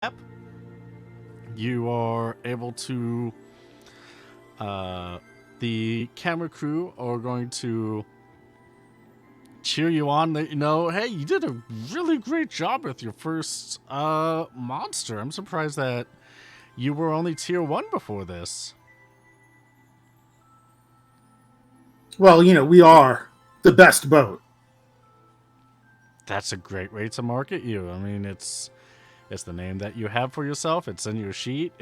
app, you are able to. The camera crew are going to cheer you on. That hey, you did a really great job with your first monster. I'm surprised that you were only tier 1 before this. Well, we are the best boat. That's a great way to market you. I mean, it's the name that you have for yourself. It's in your sheet.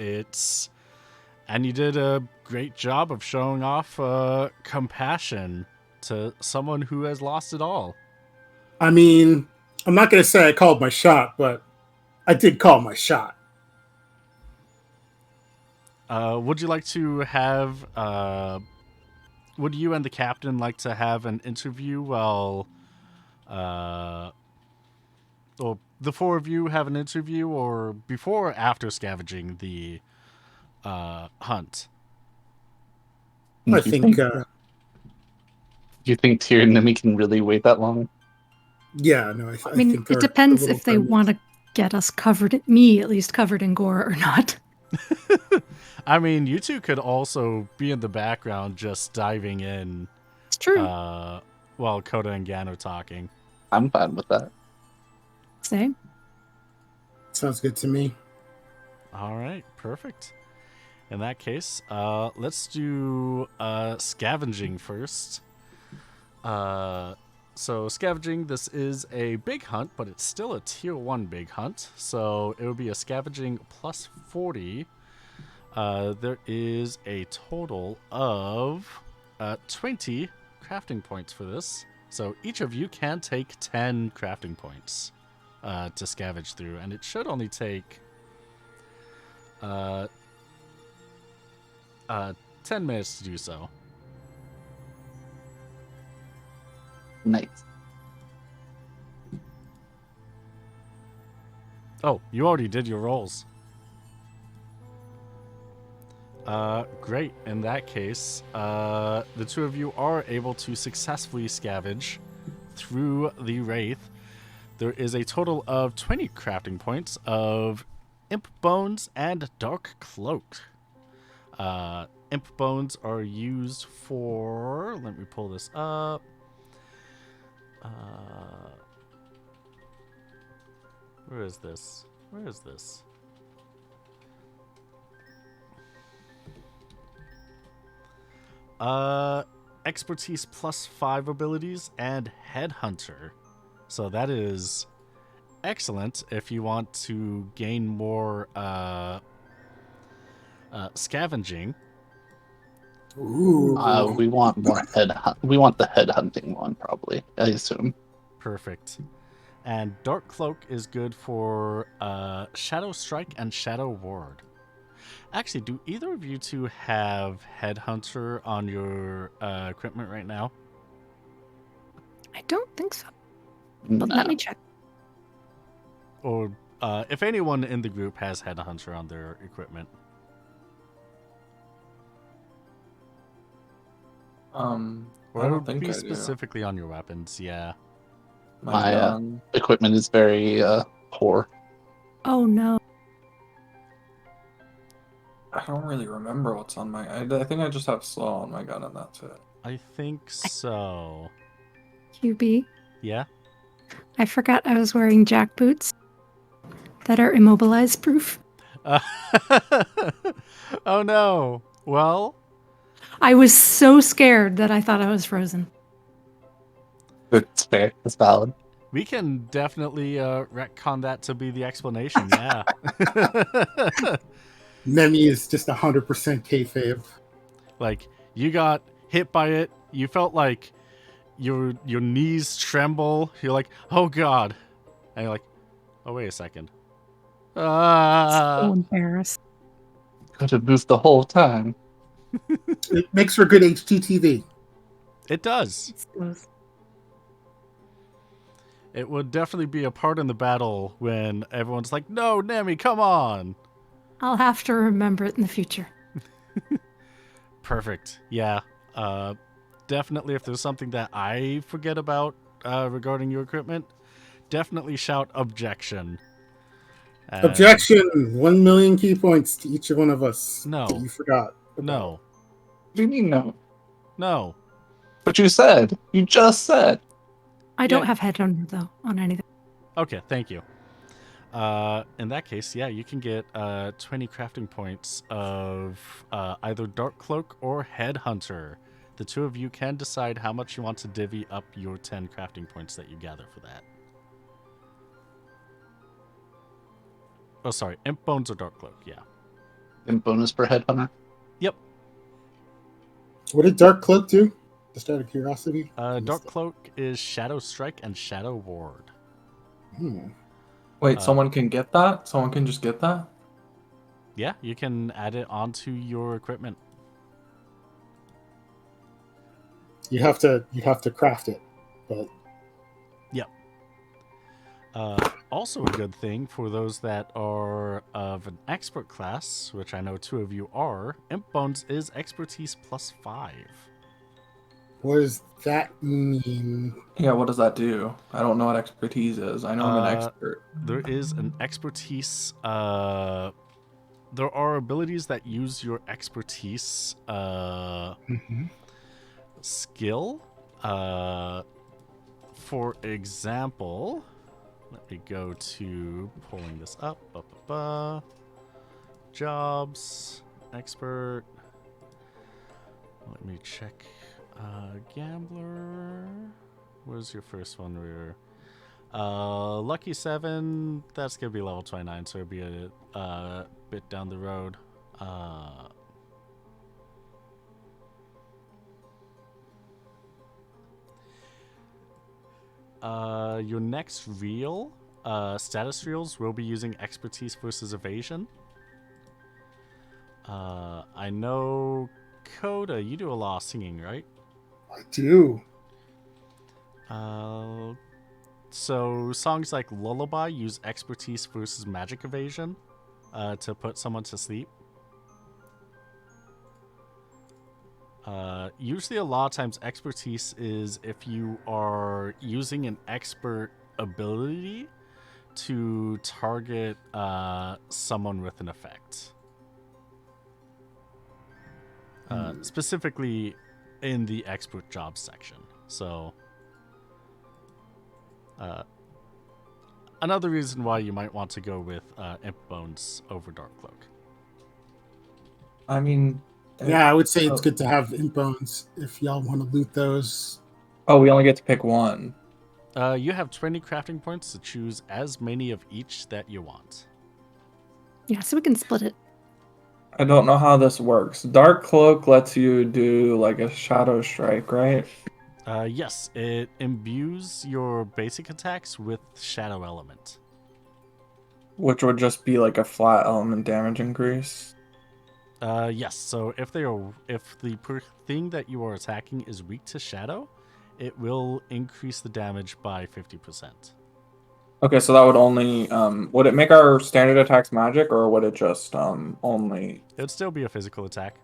And you did a great job of showing off compassion to someone who has lost it all. I mean, I'm not going to say I called my shot, but I did call my shot. Would you like to have? Would you and the captain like to have an interview while, or the four of you have an interview, or before or after scavenging the hunt? I Do you think, think do you think Tyr and Nemi can really wait that long? yeah, no, I I mean, think it they're a depends little if they want to get us covered, me at least covered in gore or not. I mean, you two could also be in the background just diving in It's true. while Koda and Gan are talking. I'm fine with that. Same. Sounds good to me. All right, perfect. In that case, let's do scavenging first. So scavenging, this is a big hunt, but it's still a tier 1 big hunt. So it would be a scavenging plus 40. There is a total of 20 crafting points for this. So each of you can take 10 crafting points to scavenge through, and it should only take 10 minutes to do so. Nice. Oh, you already did your rolls. Great. In that case, the two of you are able to successfully scavenge through the Wraith. There is a total of 20 crafting points of Imp Bones and Dark Cloak. Imp Bones are used for... Let me pull this up. Where is this? Where is this? Expertise plus 5 abilities and Headhunter. So that is excellent if you want to gain more scavenging. Ooh. We want more we want the head hunting one, probably, I assume. Perfect. And Dark Cloak is good for Shadow Strike and Shadow Ward. Actually, do either of you two have Headhunter on your equipment right now? I don't think so. But let me check. Or if anyone in the group has Headhunter on their equipment. Or I it don't would think be I do. specifically on your weapons, yeah. My equipment is very poor. Oh no. I don't really remember what's on my. I think I just have slow on my gun, and that's it. I think so. QB. Yeah? I forgot I was wearing jack boots that are immobilized proof. Oh no. Well, I was so scared that I thought I was frozen. It's fair. It's valid. we can definitely retcon that to be the explanation, yeah. Nemi is just 100% kayfabe. Like, you got hit by it, you felt like your knees tremble, you're like, oh god. And you're like, oh, wait a second. So embarrassed. Could have moved the whole time. It makes for good HGTV. It does. It would definitely be a part in the battle when everyone's like, no, Nemi, come on. I'll have to remember it in the future. Perfect. Yeah. Definitely, if there's something that I forget about regarding your equipment, definitely shout objection. And Objection! 1,000,000 key points to each one of us. No. You forgot. about. No. What do you mean no? No. But you said. You just said. I don't Yeah. have headhunter though on anything. Okay, thank you. In that case, yeah, you can get 20 crafting points of either Dark Cloak or Headhunter. The two of you can decide how much you want to divvy up your 10 crafting points that you gather for that. Oh, sorry, Imp Bones or Dark Cloak, yeah. And bonus per headhunter. Yep. What did Dark Cloak do? Just out of curiosity. Dark Cloak is Shadow Strike and Shadow Ward. Wait, someone can get that? Someone can just get that? Yeah, you can add it onto your equipment. You have to craft it, but Yep. Also a good thing for those that are of an expert class, which I know two of you are, Imp Bones is expertise +5. what does that mean? Yeah, what does that do? I don't know what expertise is. I know I'm an expert. There is an expertise. There are abilities that use your expertise skill. For example, let me go to pulling this up. Jobs, expert. Let me check. Gambler. Where's your first one? Lucky 7. That's gonna be level 29, so it'll be a bit down the road. Your next reel, status reels, will be using expertise versus evasion. I know, Coda, you do a lot of singing, right? I do. So songs like Lullaby use expertise versus magic evasion to put someone to sleep. Usually a lot of times expertise is if you are using an expert ability to target someone with an effect. Specifically in the expert jobs section. So another reason why you might want to go with Imp Bones over Dark Cloak. I mean, Yeah, I would say it's good to have Imp Bones if y'all want to loot those. oh, we only get to pick one. You have 20 crafting points to choose as many of each that you want. Yeah, so we can split it. I don't know how this works. Dark Cloak lets you do like a Shadow Strike, right? Yes, it imbues your basic attacks with Shadow Element. Which would just be like a flat element damage increase. Yes, so if the thing that you are attacking is weak to Shadow, it will increase the damage by 50%. Okay, so that would only would it make our standard attacks magic or would it just only It would still be a physical attack.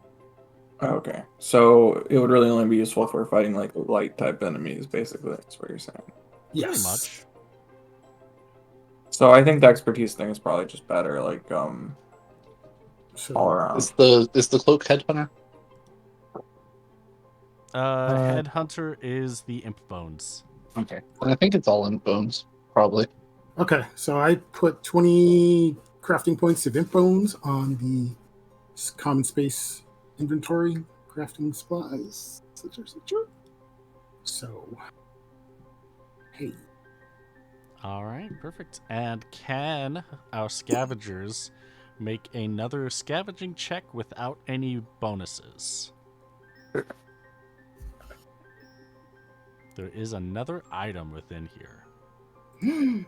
okay. So it would really only be useful if we're fighting like light type enemies, basically. That's what you're saying. Yes. Pretty much. So I think the expertise thing is probably just better, like So, all around. Is the cloak headhunter? Headhunter is the Imp Bones. Okay. And I think it's all in bones, probably. okay, so I put 20 crafting points of Imp Bones on the common space inventory, crafting supplies, etc. So, hey. All right, perfect. And can our scavengers make another scavenging check without any bonuses? There is another item within here. Hmm.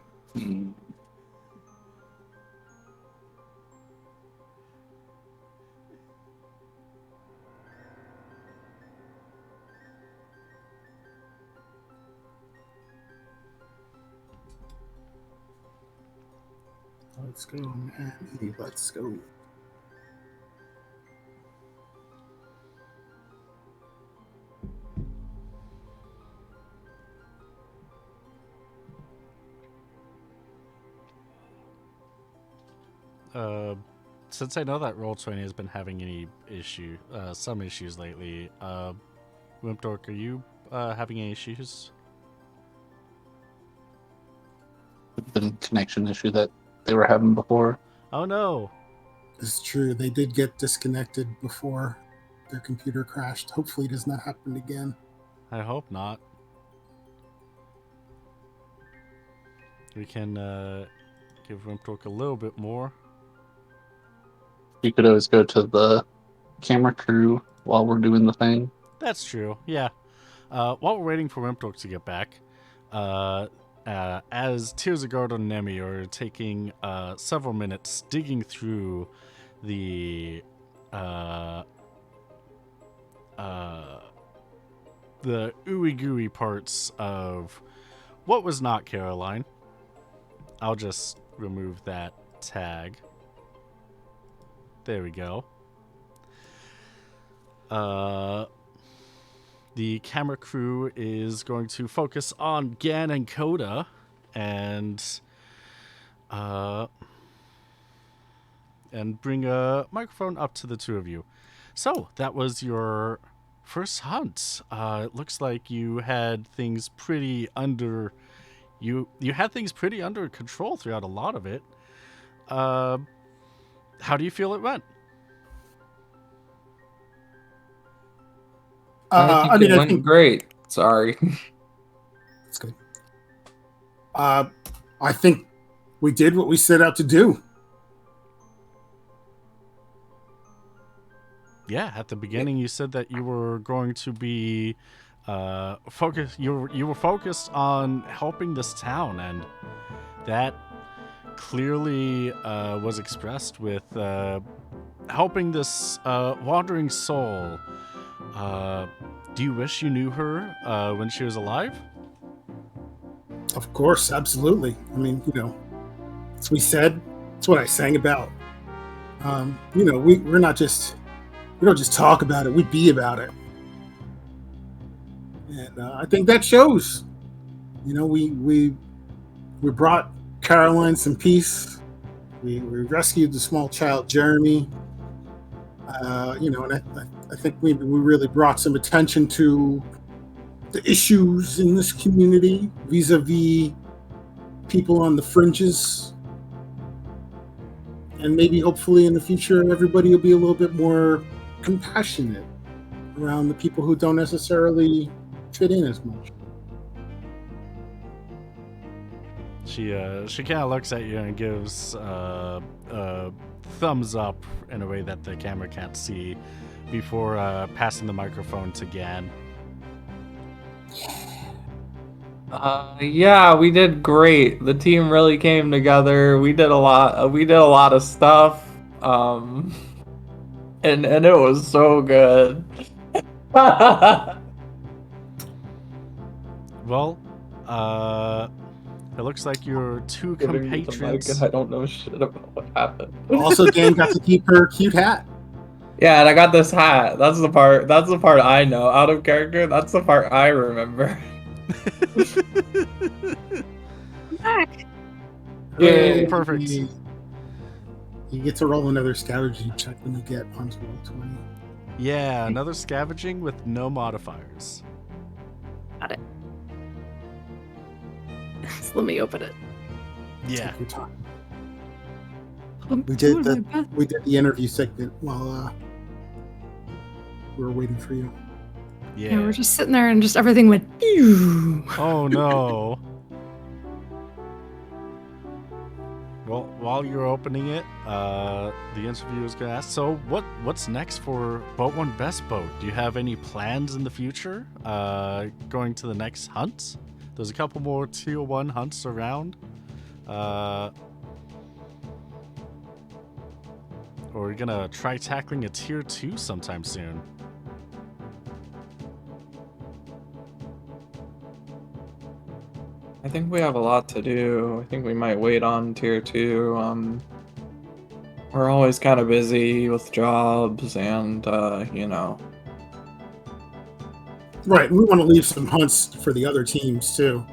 Let's go, man. Let's go. Since I know that Roll20 has been having some issues lately, Wimpdork, are you having any issues? The connection issue that they were having before. Oh no! It's true. They did get disconnected before their computer crashed. Hopefully it does not happen again. I hope not. We can give Wimpdork a little bit more. You could always go to the camera crew while we're doing the thing. That's true, yeah. While we're waiting for Wimpdork to get back, as Tears of Garden and Nemi are taking several minutes digging through the ooey gooey parts of what was not Caroline. I'll just remove that tag. There we go. The camera crew is going to focus on Gan and Coda and bring a microphone up to the two of you. So, that was your first hunt. It looks like you had things pretty under you had things pretty under control throughout a lot of it. How do you feel it went? I think it went great. Sorry. That's good. I think we did what we set out to do. Yeah, at the beginning you said that you were going to be focused. You were focused on helping this town, and that clearly was expressed with helping this wandering soul. Do you wish you knew her when she was alive? Of course, absolutely. I mean, as we said, it's what I sang about. We don't just talk about it; we be about it. And I think that shows. We brought Caroline some peace. We rescued the small child Jeremy. And I think we really brought some attention to the issues in this community vis-a-vis people on the fringes. And maybe hopefully in the future everybody will be a little bit more compassionate around the people who don't necessarily fit in as much. She kind of looks at you and gives a thumbs up in a way that the camera can't see before passing the microphone to Gan. Yeah, we did great. The team really came together. We did a lot. We did a lot of stuff. And it was so good. Well, it looks like your two compatriots. I don't know shit about what happened. Also, Gan got to keep her cute hat. Yeah, and I got this hat. That's the part I know. Out of character, that's the part I remember. Back. Yay, perfect. You get to roll another scavenging check when you get onto roll 20. Yeah, another scavenging with no modifiers. Got it. So let me open it. Yeah. Take your time. I'm We did doing my best. the interview segment while we were waiting for you. Yeah, we're just sitting there and just everything went. Ew. Oh no. Well, while you're opening it, the interviewer is going to ask, so what's next for Boat 1 Best Boat? Do you have any plans in the future going to the next hunt? There's a couple more Tier 1 hunts around. Or we're going to try tackling a Tier 2 sometime soon. I think we have a lot to do. I think we might wait on tier 2. We're always kind of busy with jobs and, Right, we want to leave some hunts for the other teams too.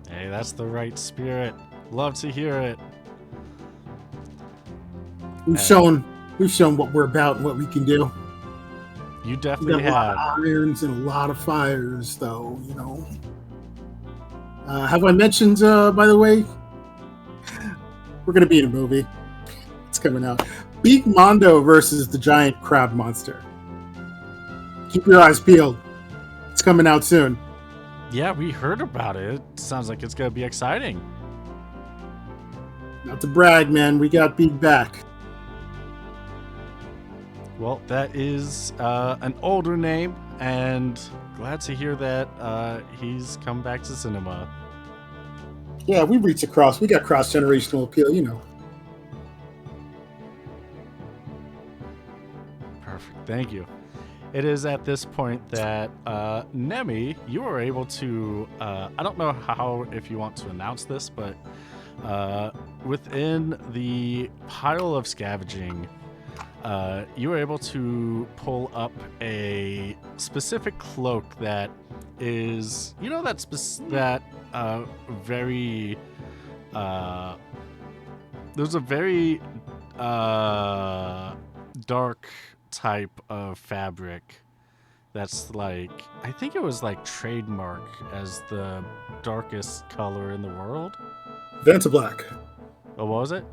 Hey, that's the right spirit. Love to hear it. We've shown what we're about and what we can do. You We got definitely a lot have. of irons and a lot of fires, though. Have I mentioned, by the way, we're going to be in a movie. It's coming out. Big Mondo versus the giant crab monster. Keep your eyes peeled. It's coming out soon. Yeah, we heard about it. It sounds like it's gonna be exciting. Not to brag, man. We got Big back. Well, that is an older name, and glad to hear that he's come back to cinema. Yeah, we reach across. We got cross-generational appeal, Perfect. Thank you. It is at this point that Nemi, you are able to. I don't know if you want to announce this, but within the pile of scavenging, you were able to pull up a specific cloak that is, that very. There's a very dark type of fabric that's like, I think it was like trademark as the darkest color in the world. Vanta Black. Oh, what was it?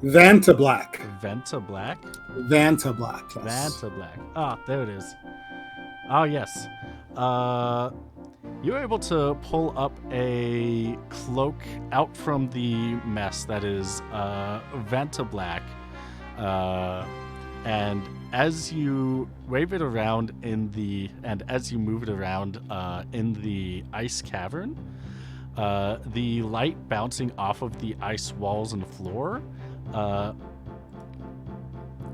Vanta Black. Venta Black? Vanta Black. Yes. Vanta Black. Ah, there it is. Oh, yes. You were able to pull up a cloak out from the mess that is Vanta Black. And as you wave it around as you move it around in the ice cavern, the light bouncing off of the ice walls and floor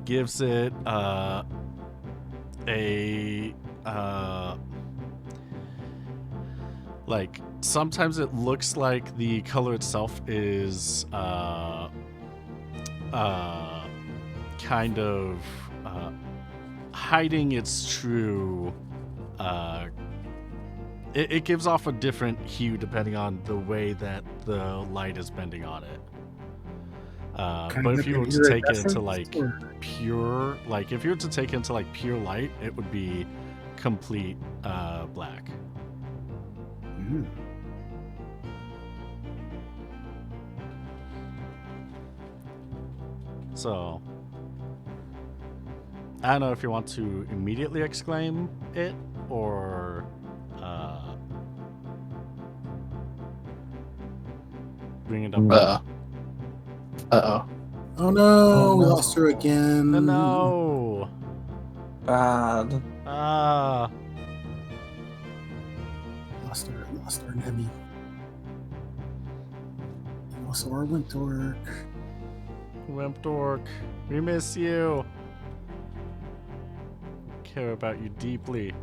gives it like, sometimes it looks like the color itself is kind of hiding its true it gives off a different hue depending on the way that the light is bending on it. But if you were to take it into like pure, like if you were to take it into like pure light, it would be complete black. Mm. So I don't know if you want to immediately exclaim it or bring it up. Uh-oh. Oh no, we lost her again. No. Bad. Lost our Nemi. Also our Wimp Dork. Wimp Dork, we miss you. Care about you deeply.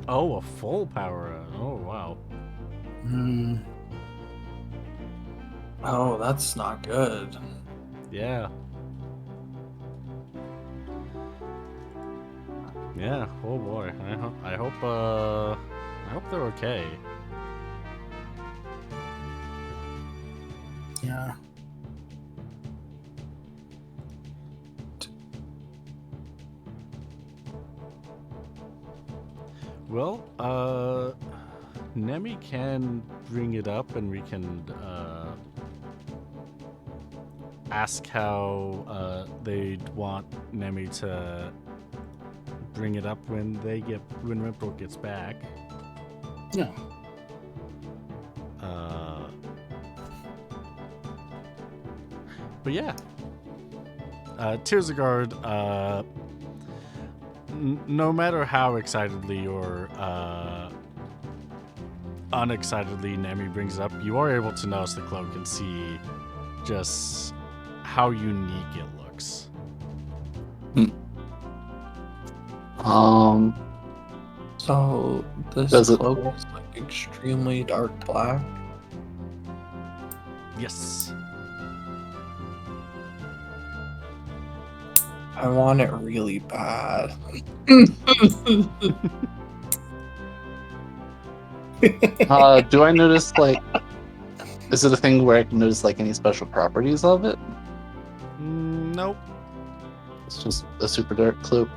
Oh, a full power. Oh, wow. Mm. Oh, that's not good. Yeah. Yeah. Oh boy. I hope they're okay. Yeah. Well, Nemi can bring it up and we can ask how they'd want Nemi to bring it up when Wimple gets back. Yeah. But yeah. Tears of Guard, no matter how excitedly or unexcitedly Nemi brings it up, you are able to notice the cloak and see just how unique it looks. So this Does it- cloak is like extremely dark black. Yes. I want it really bad. Do I notice like? Is it a thing where I can notice like any special properties of it? Nope. It's just a super dark cloak.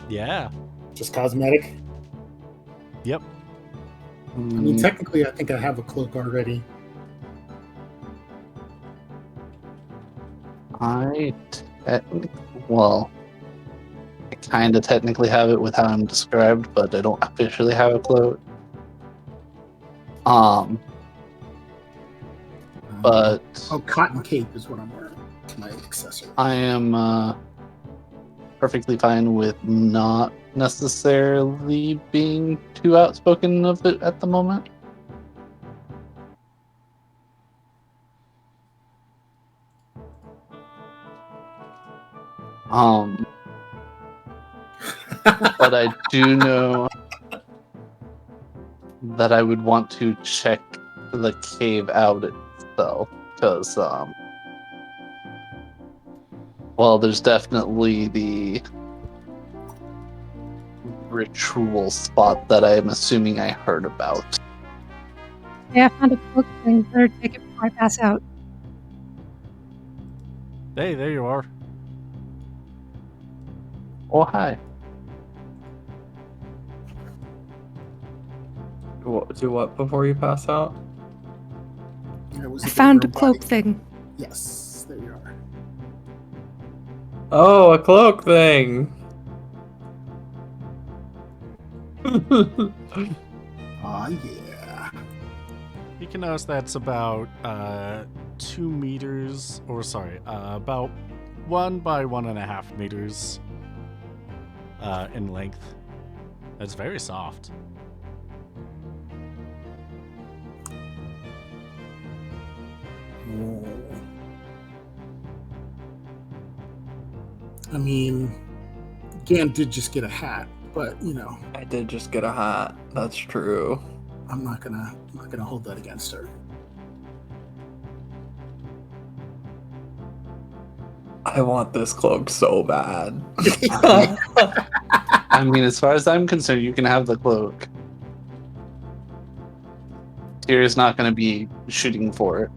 Yeah. Just cosmetic. Yep. I mean, technically, I think I have a cloak already. I kind of technically have it with how I'm described, but I don't officially have a cloak. But Oh, cotton cape is what I'm wearing. My accessory. I am perfectly fine with not necessarily being too outspoken of it at the moment. But I do know that I would want to check the cave out itself, because there's definitely the ritual spot that I'm assuming I heard about. Yeah, I found a cloak thing. Better take it before I pass out. Hey, there you are. Oh, hi. Do what before you pass out? I found a cloak thing. Yes, there you are. Oh, a cloak thing. Oh, yeah. You can notice that's about 2 meters, about 1 by 1.5 meters in length. It's very soft. Oh. I mean, Gan did just get a hat, but I did just get a hat. That's true. I'm not gonna hold that against her. I want this cloak so bad. I mean, as far as I'm concerned, you can have the cloak. Tyr's not going to be shooting for it.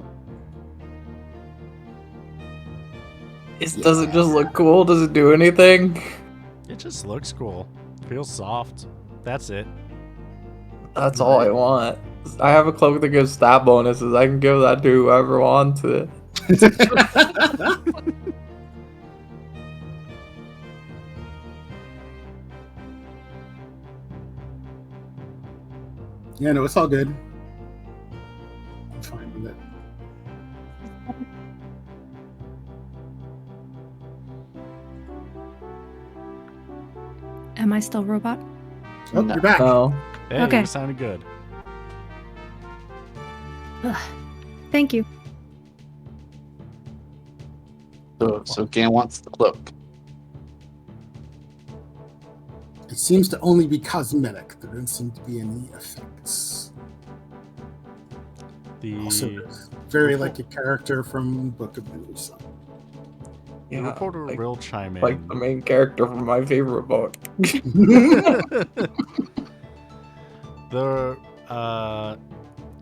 Does it just look cool? Does it do anything? It just looks cool. Feels soft. That's it. That's all I want. I have a cloak that gives stat bonuses. I can give that to whoever wants it. Yeah, no, it's all good. I'm fine with it. Am I still robot? Oh, No. you're back. No. Hey, Okay. you sounded good. Thank you. So Gan wants the cloak. It seems to only be cosmetic. There don't seem to be any effects. Also, very like a character from Book of News. The Yeah, reporter like- will chime in. Like the main character from my favorite book. The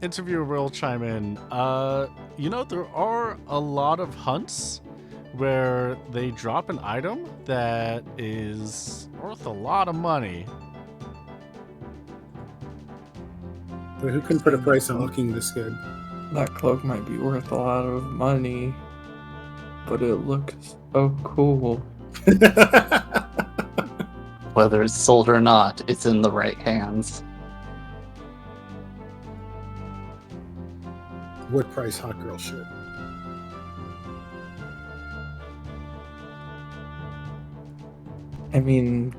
interviewer will chime in. There are a lot of hunts where they drop an item that is worth a lot of money. But who can put a price on looking this good? That cloak might be worth a lot of money, but it looks so cool. Whether it's sold or not, it's in the right hands. What price Hot Girl should? I mean,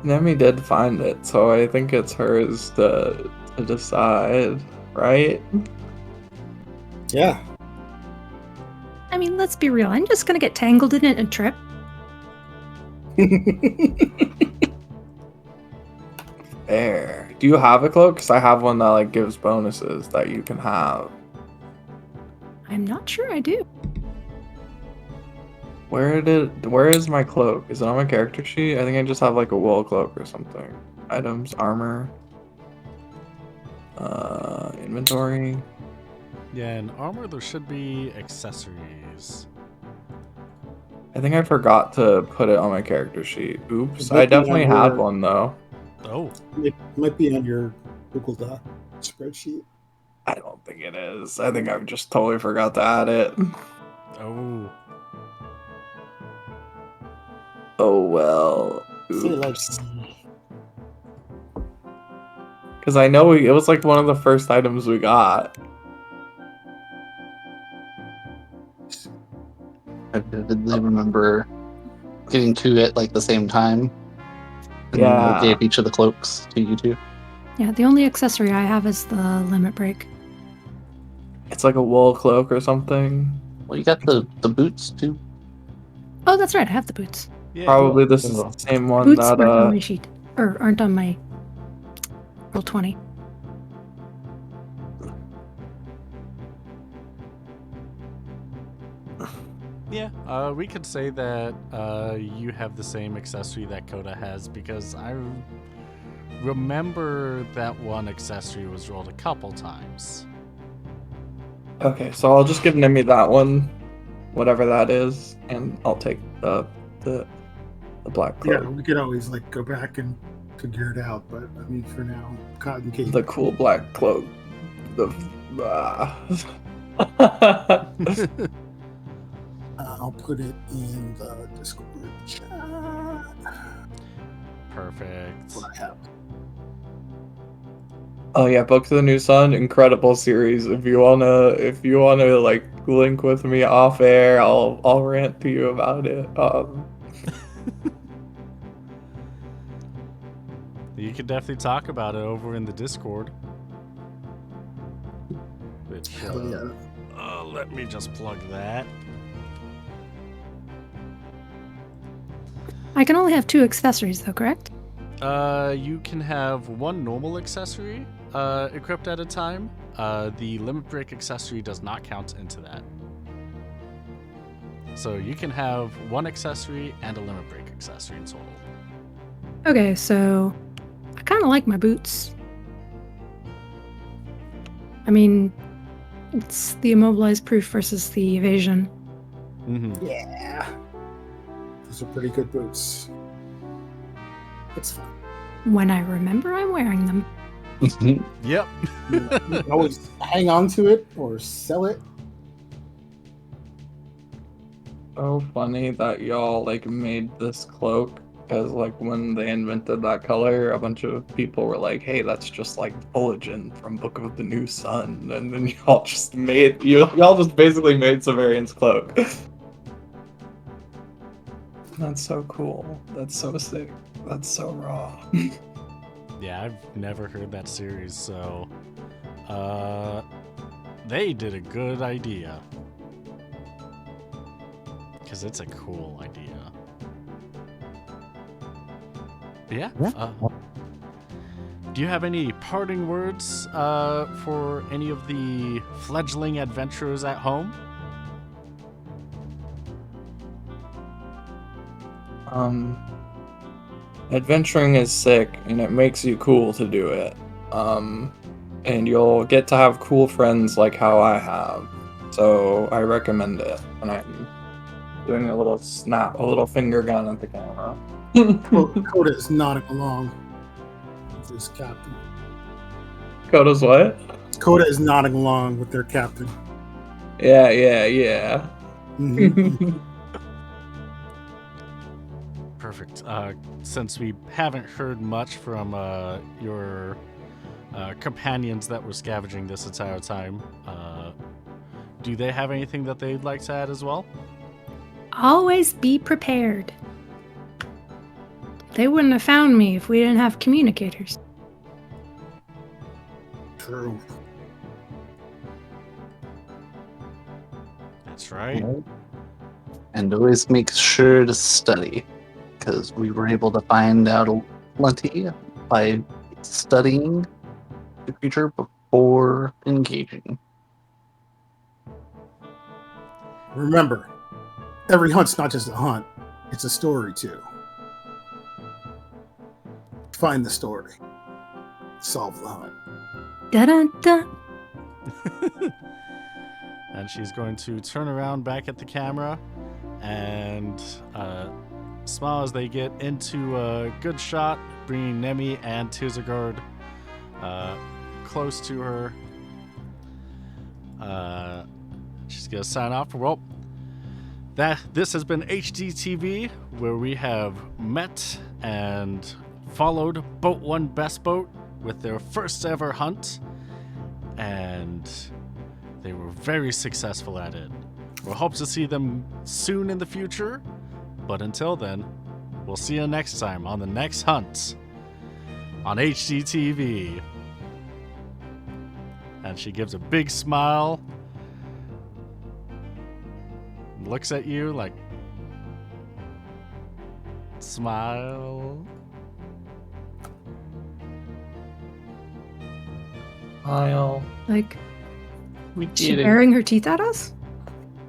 Nemi did find it, so I think it's hers to decide, right? Yeah. I mean, let's be real. I'm just gonna get tangled in it and trip. There. Do you have a cloak? Because I have one that like gives bonuses that you can have. I'm not sure I do. Where is my cloak? Is it on my character sheet? I think I just have like a wool cloak or something. Items, armor. Inventory. Yeah, in armor there should be accessories. I think I forgot to put it on my character sheet. Oops. It might I be on definitely had your- one though. Oh, It might be on your Google Doc spreadsheet. I don't think it is. I think I just totally forgot to add it. oh. Oh well. Say like Oops. Because I know it was like one of the first items we got. I vividly remember getting two at like the same time. And then Yeah. they gave each of the cloaks to you two. Yeah, the only accessory I have is the limit break. It's like a wool cloak or something. Well, you got the boots too. Oh, that's right, I have the boots. Yeah. Probably this is Cool. the same one Boots that aren't on my sheet. Or aren't on my roll 20. Yeah, we could say that you have the same accessory that Coda has because I remember that one accessory was rolled a couple times. Okay, so I'll just give Nemi that one, whatever that is, and I'll take the black Yeah, cloak. we could always like go back and figure it out, but I mean for now, cotton candy. The cool black cloak. The I'll put it in the Discord chat. Perfect. What I have. Oh yeah, Book of the New Sun, incredible series. If you wanna like link with me off air, I'll rant to you about it. You could definitely talk about it over in the Discord. Which, Hell yeah. let me just plug that. I can only have 2 accessories though, correct? You can have one normal accessory equipped at a time. The limit break accessory does not count into that. So you can have one accessory and a limit break accessory in total. Okay, so I kind of like my boots. I mean, it's the immobilized proof versus the evasion. Mm-hmm. Yeah. Those are pretty good boots. It's fun. When I remember I'm wearing them. Yep. You can always hang on to it or sell it. So funny that y'all like made this cloak, because like when they invented that color, a bunch of people were like, "Hey, that's just like Fulgen from Book of the New Sun," and then y'all just basically made Severian's cloak. That's so cool. That's so sick. That's so raw. Yeah, I've never heard that series, so they did a good idea. Because it's a cool idea. Yeah. Do you have any parting words for any of the fledgling adventurers at home? Adventuring is sick, and it makes you cool to do it. And you'll get to have cool friends like how I have. So I recommend it. And I'm doing a little finger gun at the camera. Coda is nodding along with his captain. Coda's what? Coda is nodding along with their captain. Yeah. Mhm. Perfect. Since we haven't heard much from your companions that were scavenging this entire time, do they have anything that they'd like to add as well? Always be prepared. They wouldn't have found me if we didn't have communicators. True. That's right. And always make sure to study, because we were able to find out plenty by studying the creature before engaging. Remember, every hunt's not just a hunt, it's a story too. Find the story. Solve the hunt. Da-da-da. And she's going to turn around back at the camera and smile as they get into a good shot, bringing Nemi and Tizagard close to her. She's going to sign off. Well, this has been HDTV, where we have met and followed Boat 1 Best Boat with their first ever hunt, and they were very successful at it. We'll hope to see them soon in the future, but until then, we'll see you next time on the next hunt on HDTV. And she gives a big smile, looks at you like, smile. Smile. Like, We she did it. baring her teeth at us?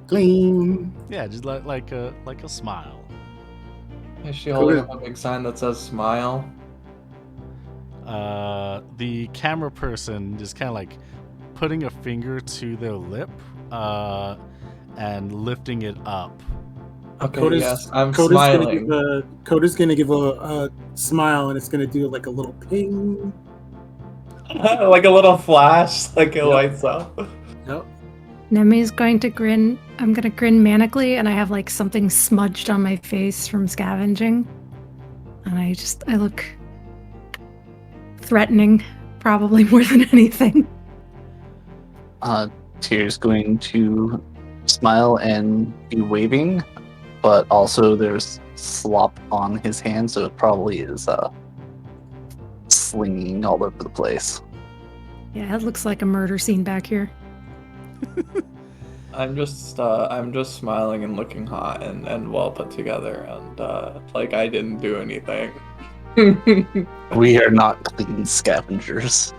Clean. Yeah, just like a smile. Is she holding up a big sign that says smile? The camera person is kind of like putting a finger to their lip and lifting it up. Okay, yes, I'm Coda's smiling. Coda's gonna give a smile, and it's gonna do like a little ping. Like a little flash, like it Yep. lights up. Yep. Nemi's going to grin. I'm going to grin manically, and I have like something smudged on my face from scavenging. And I look threatening, probably more than anything. Tyr's going to smile and be waving, but also there's slop on his hand, so it probably is slinging all over the place. Yeah, it looks like a murder scene back here. I'm just smiling and looking hot and well put together, and like I didn't do anything. We are not clean scavengers.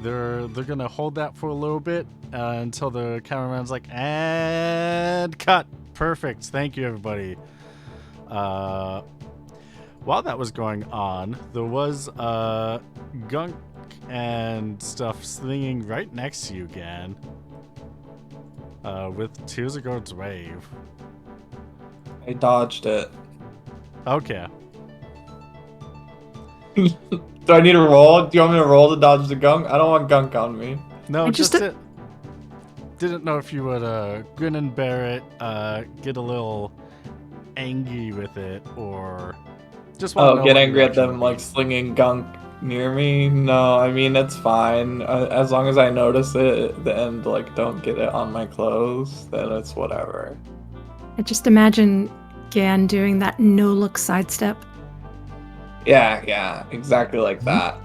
They're gonna hold that for a little bit until the cameraman's like, and cut. Perfect. Thank you, everybody. While that was going on, there was gunk and stuff slinging right next to you, Gan. With Tizagard's wave. I dodged it. Okay. Do I need to roll? Do you want me to roll to dodge the gunk? I don't want gunk on me. No, I just just- didn't know if you would grin and bear it, get a little angry with it, or just want to know Oh, get what angry your at them reaction like would be. slinging gunk near me? No, I mean it's fine. As long as I notice it and like don't get it on my clothes, then it's whatever. I just imagine Gan doing that no-look sidestep. Yeah, exactly like that.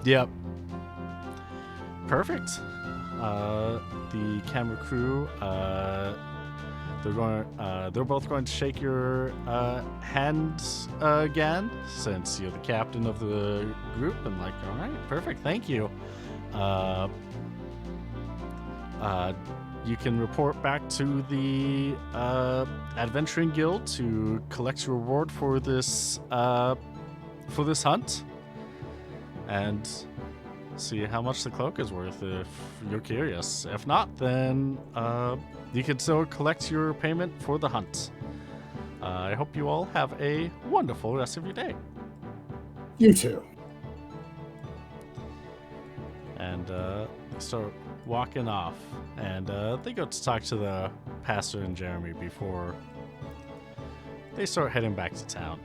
Yep. Perfect. The camera crew, they're both going to shake your hand again, since you're the captain of the group, and like, all right, perfect, thank you. You can report back to the Adventuring Guild to collect your reward for this hunt, and see how much the cloak is worth if you're curious. If not, then you can still collect your payment for the hunt. I hope you all have a wonderful rest of your day. You too. And they start walking off, and they go to talk to the pastor and Jeremy before they start heading back to town.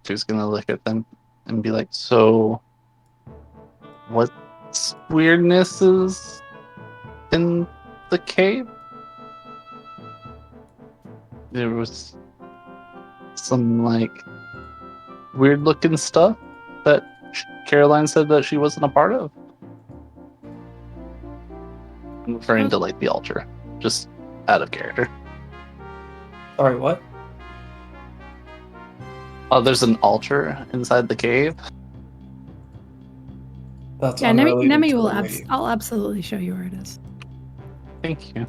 Tyr's gonna look at them and be like, so what weirdness is in the cave? There was some like weird looking stuff that Caroline said that she wasn't a part of. I'm referring to like the altar, just out of character. Sorry, what? Oh, there's an altar inside the cave. That's Yeah, unrelated Nemi to will. the wave. I'll absolutely show you where it is. Thank you.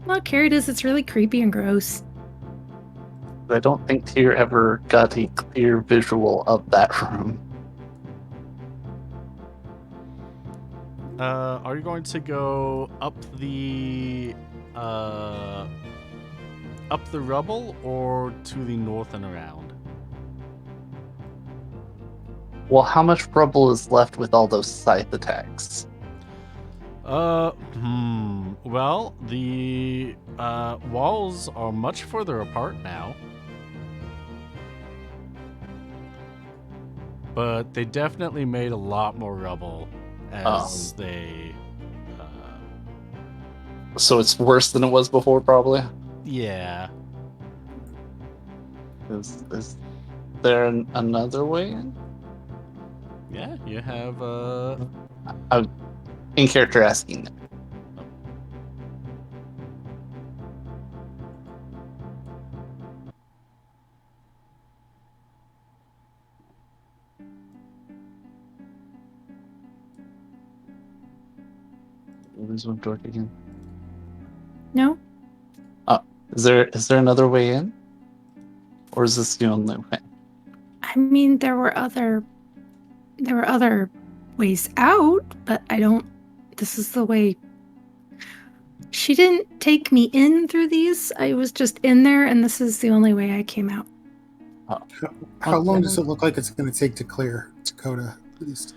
Well, Carrie does. It's really creepy and gross. I don't think Tyr ever got a clear visual of that room. Are you going to go up the rubble or to the north and around? Well, how much rubble is left with all those scythe attacks? Well, the walls are much further apart now. But they definitely made a lot more rubble as they. So it's worse than it was before, probably? Yeah. Is there another way in? Yeah, you have. In character asking. Lose one dork again. No? Is there another way in? Or is this the only way? I mean, there were other ways out, but I don't. This is the way. She didn't take me in through these. I was just in there, and this is the only way I came out. How long does it look like it's going to take to clear Dakota? At least?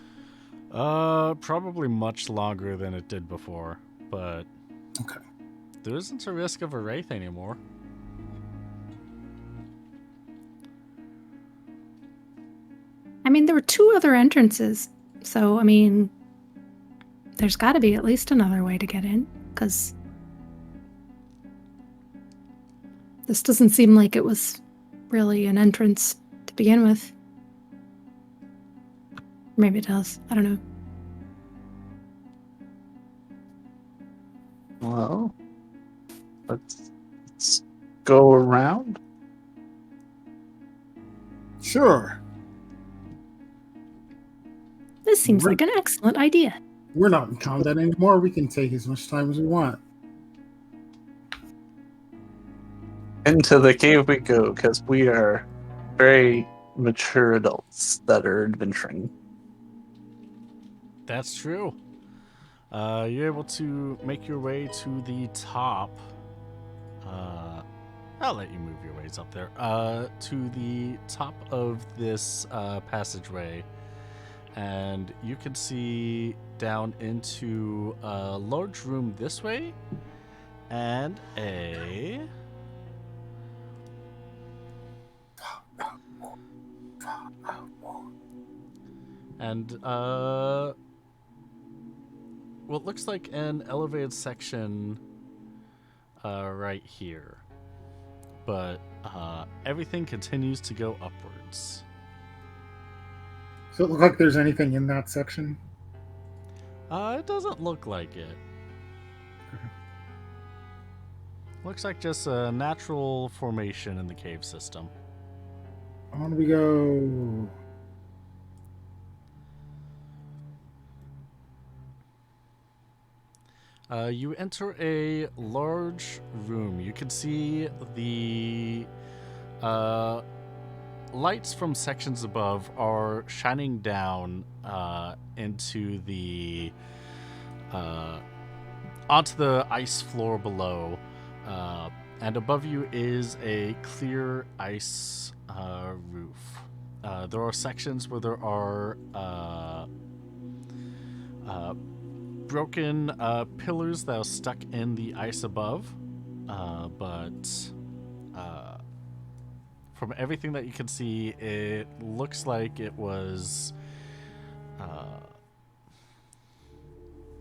Probably much longer than it did before, but Okay. there isn't a risk of a wraith anymore. I mean, there were 2 other entrances, so I mean, there's got to be at least another way to get in, because this doesn't seem like it was really an entrance to begin with. Maybe it does. I don't know. Well, let's go around. Sure. This seems like an excellent idea. We're not in combat anymore. We can take as much time as we want. Into the cave we go, because we are very mature adults that are adventuring. That's true. You're able to make your way to the top. I'll let you move your ways up there. To the top of this passageway. And you can see down into a large room this way. And a... And, what looks like an elevated section right here. But everything continues to go upwards. Does it look like there's anything in that section? It doesn't look like it. Looks like just a natural formation in the cave system. On we go. You enter a large room. You can see the lights from sections above are shining down into the onto the ice floor below, and above you is a clear ice roof. There are sections where there are broken pillars that are stuck in the ice above, but from everything that you can see, it looks like it was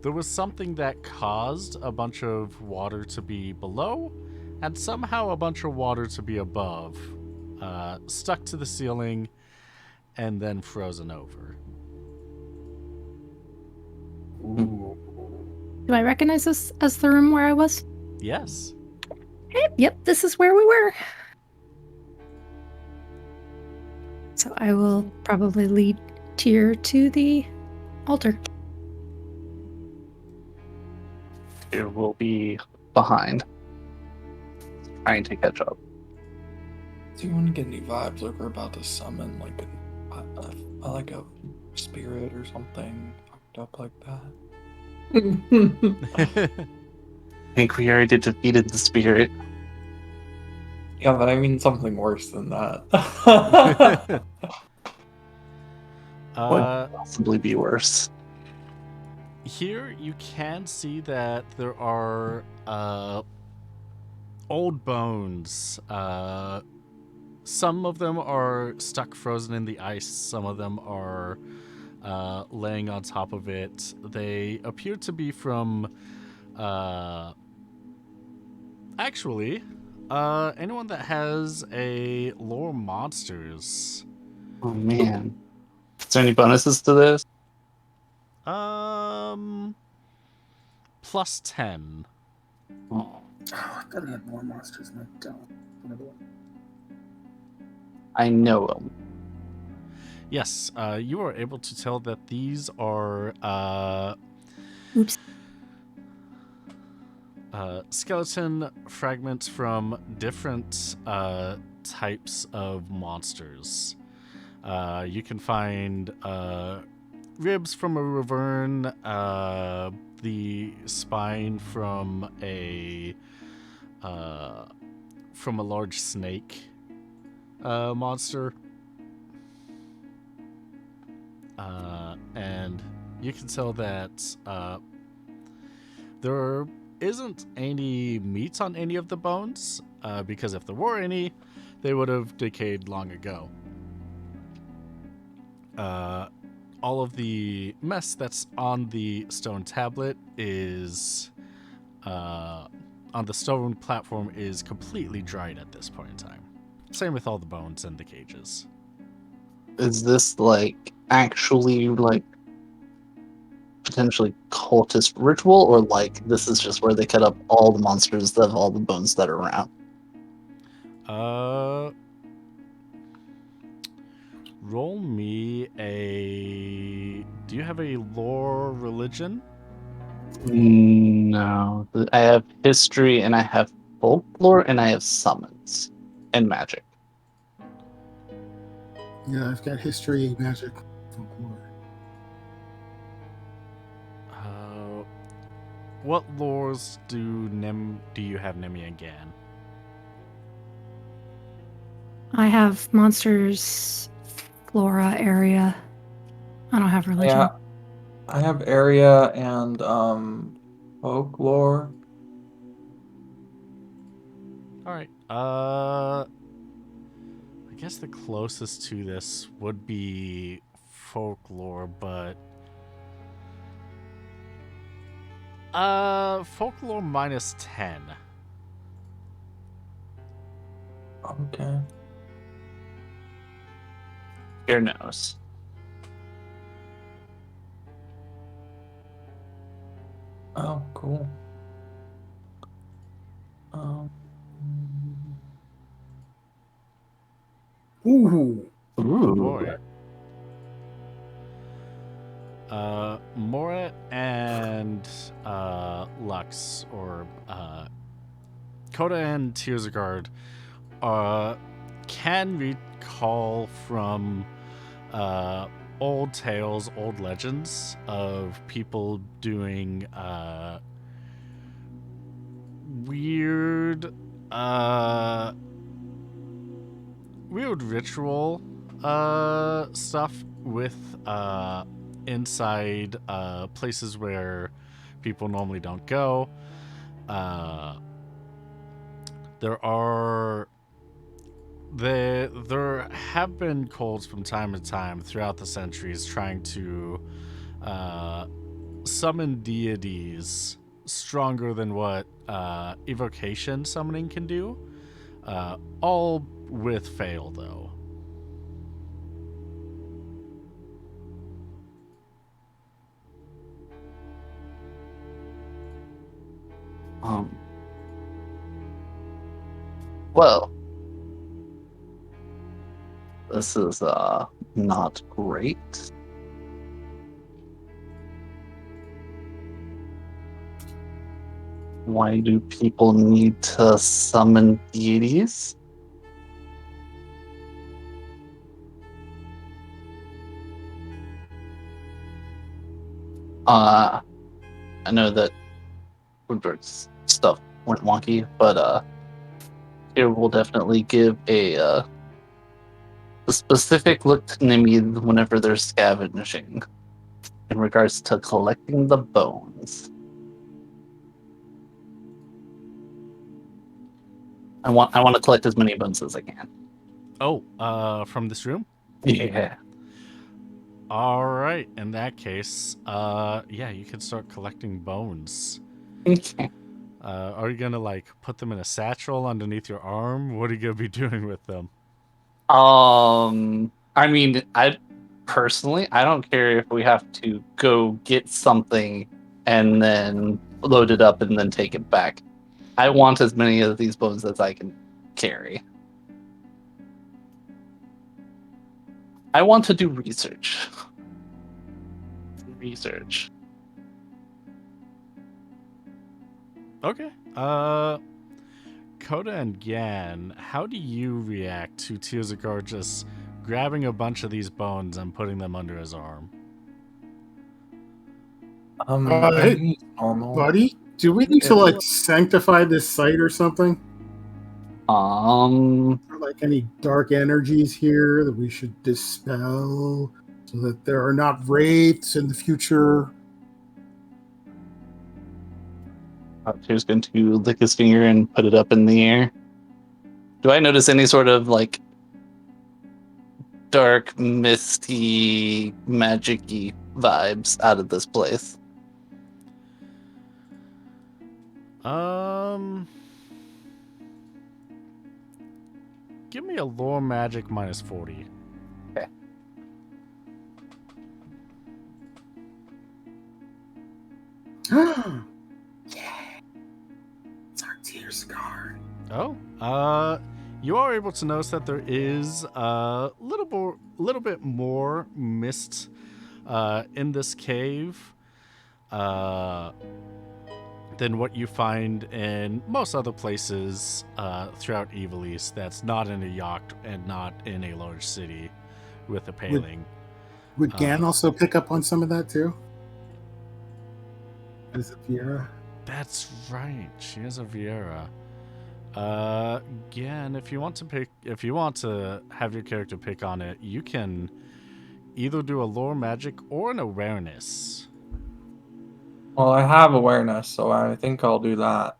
there was something that caused a bunch of water to be below and somehow a bunch of water to be above, stuck to the ceiling and then frozen over. Ooh. Do I recognize this as the room where I was? Yes. Yep, this is where we were. So I will probably lead Tyr to the altar. It will be behind, trying to catch up. Do you want to get any vibes like we're about to summon like a spirit or something fucked up like that? I think we already defeated the spirit. Yeah, but I mean something worse than that. What could possibly be worse? Here you can see that there are old bones. Some of them are stuck frozen in the ice. Some of them are laying on top of it. They appear to be from actually anyone that has a lore monsters. Oh man. Is there any bonuses to this? Plus 10. Oh, Oh, I thought I had more monsters than I don't. I know them. Yes, you are able to tell that these are Oops. skeleton fragments from different types of monsters. You can find ribs from a wyvern, the spine from a large snake monster, and you can tell that there isn't any meat on any of the bones, because if there were any, they would have decayed long ago. All of the mess that's on the stone tablet is on the stone platform is completely dried at this point in time. Same with all the bones and the cages. Is this like actually like potentially cultist ritual, or like this is just where they cut up all the monsters of all the bones that are around? Roll me a. Do you have a lore religion? No. I have history and I have folklore and I have summons and magic. Yeah, I've got history, magic, folklore. What lores do you have, Nemi and Gan? I have monsters, flora, area. I don't have religion. Yeah, I have area and folklore. All right. I guess the closest to this would be folklore, but folklore minus 10. Okay. Your nose. Oh, cool. Ooh. Oh boy. Morat and Lux, or Coda and Tearsguard, can recall from old tales, old legends of people doing weird ritual stuff with inside places where people normally don't go. There have been cults from time to time throughout the centuries trying to summon deities stronger than what evocation summoning can do. All with fail, though. Well, this is not great. Why do people need to summon deities? I know that Woodward's stuff went wonky, but here we'll definitely give a specific look to Nimmy whenever they're scavenging in regards to collecting the bones. I want to collect as many bones as I can. Oh, from this room? Yeah. All right. In that case, yeah, you can start collecting bones. Okay. Are you gonna like put them in a satchel underneath your arm? What are you gonna be doing with them? I mean, I personally, I don't care if we have to go get something and then load it up and then take it back. I want as many of these bones as I can carry. I want to do research. Research. Okay. Coda and Gan, how do you react to Tearzagar just grabbing a bunch of these bones and putting them under his arm? Hey, He's normal. buddy, do we need to like sanctify this site or something? Are like any dark energies here that we should dispel so that there are not wraiths in the future? Tear's going to lick his finger and put it up in the air. Do I notice any sort of like dark, misty, magic-y vibes out of this place? Give me a lore magic minus 40. Okay. Yeah. It's our tears card. Oh, you are able to notice that there is a little bit more mist in this cave than what you find in most other places throughout Evil East. That's not in a yacht and not in a large city with a paling. Would Gan also pick up on some of that too? Is it Viera? That's right. She is a Viera. Gan, if you want to have your character pick on it, you can either do a lore magic or an awareness. Well, I have awareness, so I think I'll do that.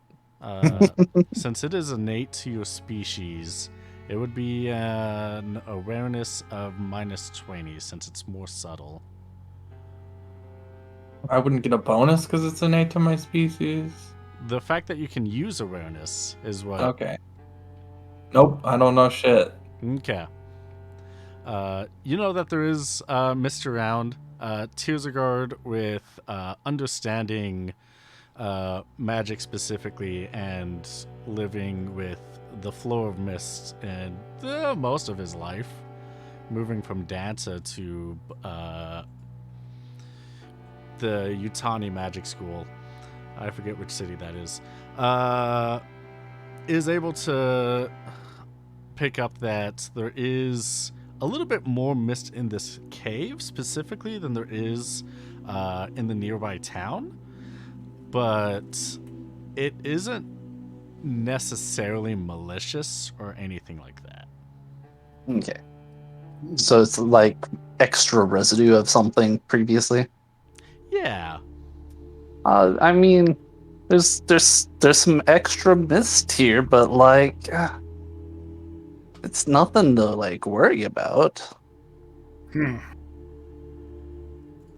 Since it is innate to your species, it would be an awareness of minus 20 since it's more subtle. I wouldn't get a bonus because it's innate to my species. The fact that you can use awareness is what. Okay. Nope, I don't know shit. Okay. You know that there is mist around. Tearzagar with understanding magic specifically and living with the flow of mist and most of his life, moving from Danza to the Utani Magic School. I forget which city that is able to pick up that there is a little bit more mist in this cave specifically than there is in the nearby town, but it isn't necessarily malicious or anything like that. Okay. So it's like extra residue of something previously. Yeah. I mean, there's some extra mist here, but like, it's nothing to like worry about.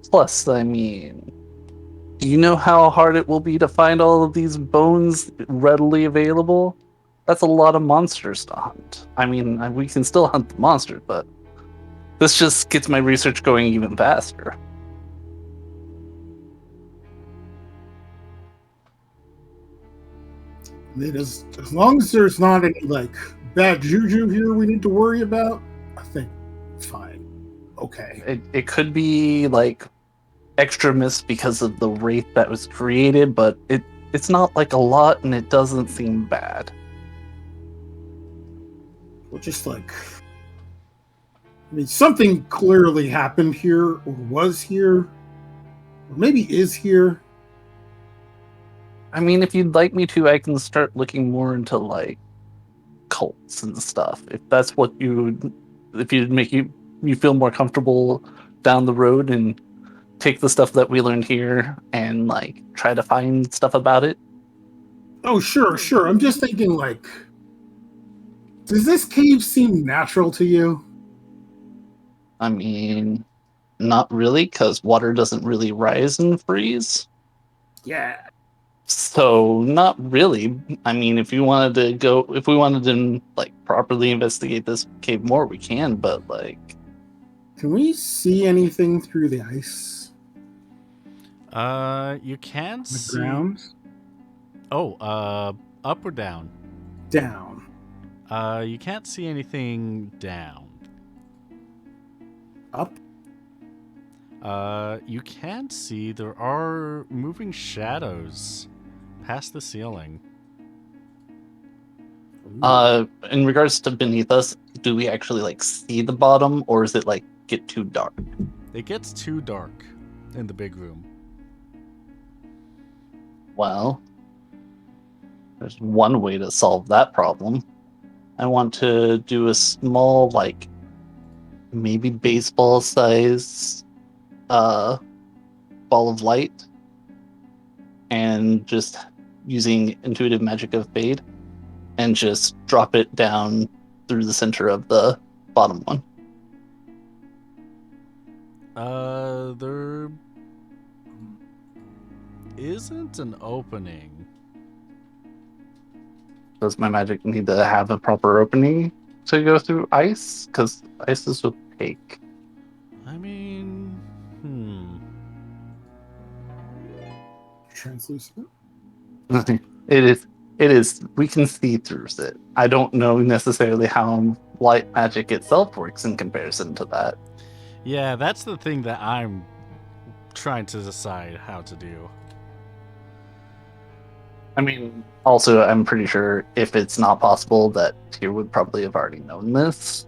Plus, I mean, do you know how hard it will be to find all of these bones readily available? That's a lot of monsters to hunt. I mean, we can still hunt the monsters, but this just gets my research going even faster. As long as there's not any like bad juju here we need to worry about, I think it's fine. Okay. It could be like extra mist because of the wraith that was created, but it's not like a lot and it doesn't seem bad. Well, just like, I mean, something clearly happened here or was here. or maybe is here. I mean, if you'd like me to, I can start looking more into like cults and stuff. If that's what if you'd make you feel more comfortable down the road and take the stuff that we learned here and like try to find stuff about it. Oh, sure. I'm just thinking, like, does this cave seem natural to you? I mean, not really, because water doesn't really rise and freeze. Yeah. So not really. I mean, if we wanted to like properly investigate this cave more, we can. But like, Can we see anything through the ice You can on the see. ground? Oh, up or down? Down. You can't see anything down. Up? You can see there are moving shadows past the ceiling. in regards to beneath us, do we actually like see the bottom, or is it like get too dark? It gets too dark in the big room. Well, there's one way to solve that problem. I want to do a small, like, maybe baseball size ball of light, and just using intuitive magic of fade, and just drop it down through the center of the bottom one. There isn't an opening. Does my magic need to have a proper opening to go through ice? Because ice is opaque. I mean, Translucent? It is. It is. We can see through it. I don't know necessarily how light magic itself works in comparison to that. yeah, that's the thing that I'm trying to decide how to do. I mean, also, I'm pretty sure if it's not possible, that Tyr would probably have already known this.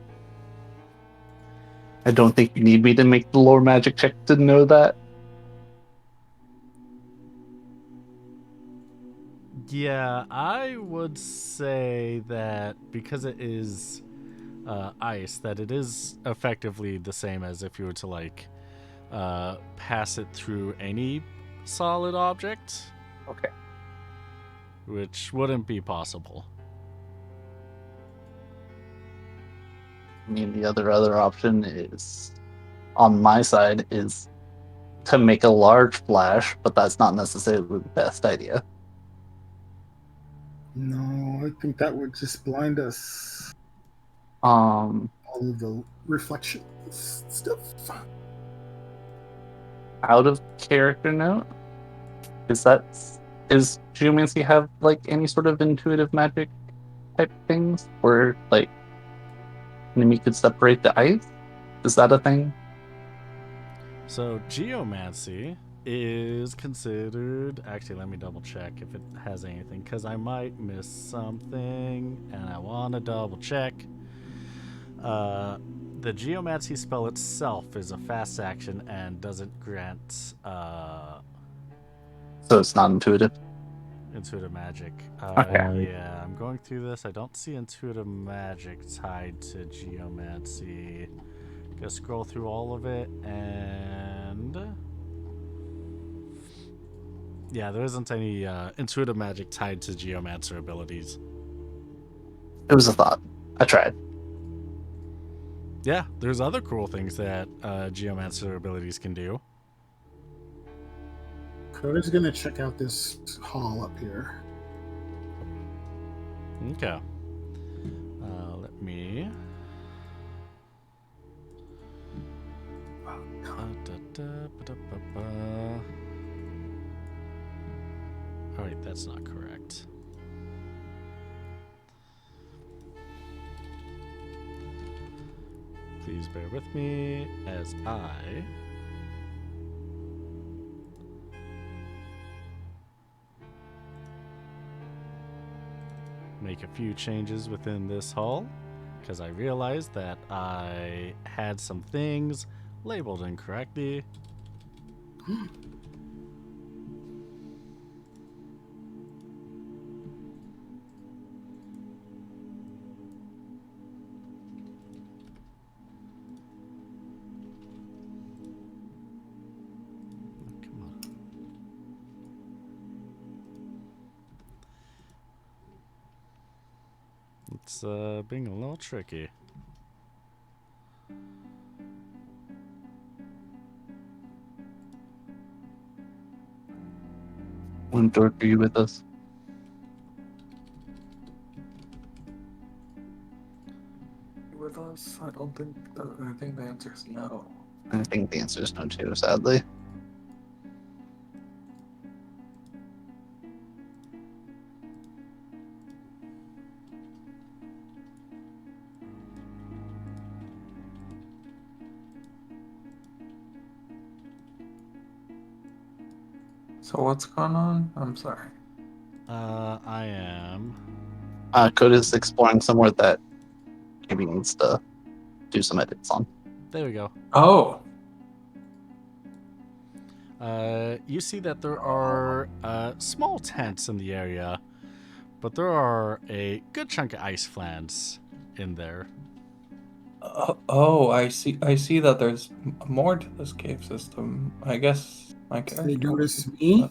I don't think you need me to make the lore magic check to know that. Yeah, I would say that because it is ice, that it is effectively the same as if you were to like pass it through any solid object. Okay. Which wouldn't be possible. I mean, the other option is, on my side, is to make a large flash, but that's not necessarily the best idea. No, I think that would just blind us. Um, All of the reflections stuff. out of character note, is geomancy have like any sort of intuitive magic type things, where like enemy could separate the ice? Is that a thing? So geomancy is considered. Actually, let me double check if it has anything, because I might miss something, and I want to double check. The geomancy spell itself is a fast action and doesn't grant So it's not intuitive. intuitive magic. Okay. Yeah, I'm going through this. I don't see intuitive magic tied to geomancy. Gonna scroll through all of it, and yeah, there isn't any intuitive magic tied to geomancer abilities. It was a thought. I tried. Yeah, there's other cool things that geomancer abilities can do. Coda's gonna check out this hall up here. Okay. Let me. Oh wait, that's not correct. Please bear with me as I make a few changes within this hull, because I realized that I had some things labeled incorrectly. It's being a little tricky. When Dork, are you with us? With us? I don't think. I think the answer is no. I think the answer is no too, sadly. So what's going on? I'm sorry. I am. Code is exploring somewhere that maybe needs to do some edits on. There we go. Oh. You see that there are small tents in the area, but there are a good chunk of ice flans in there. Oh, I see. I see that there's more to this cave system. I guess my They character. notice me.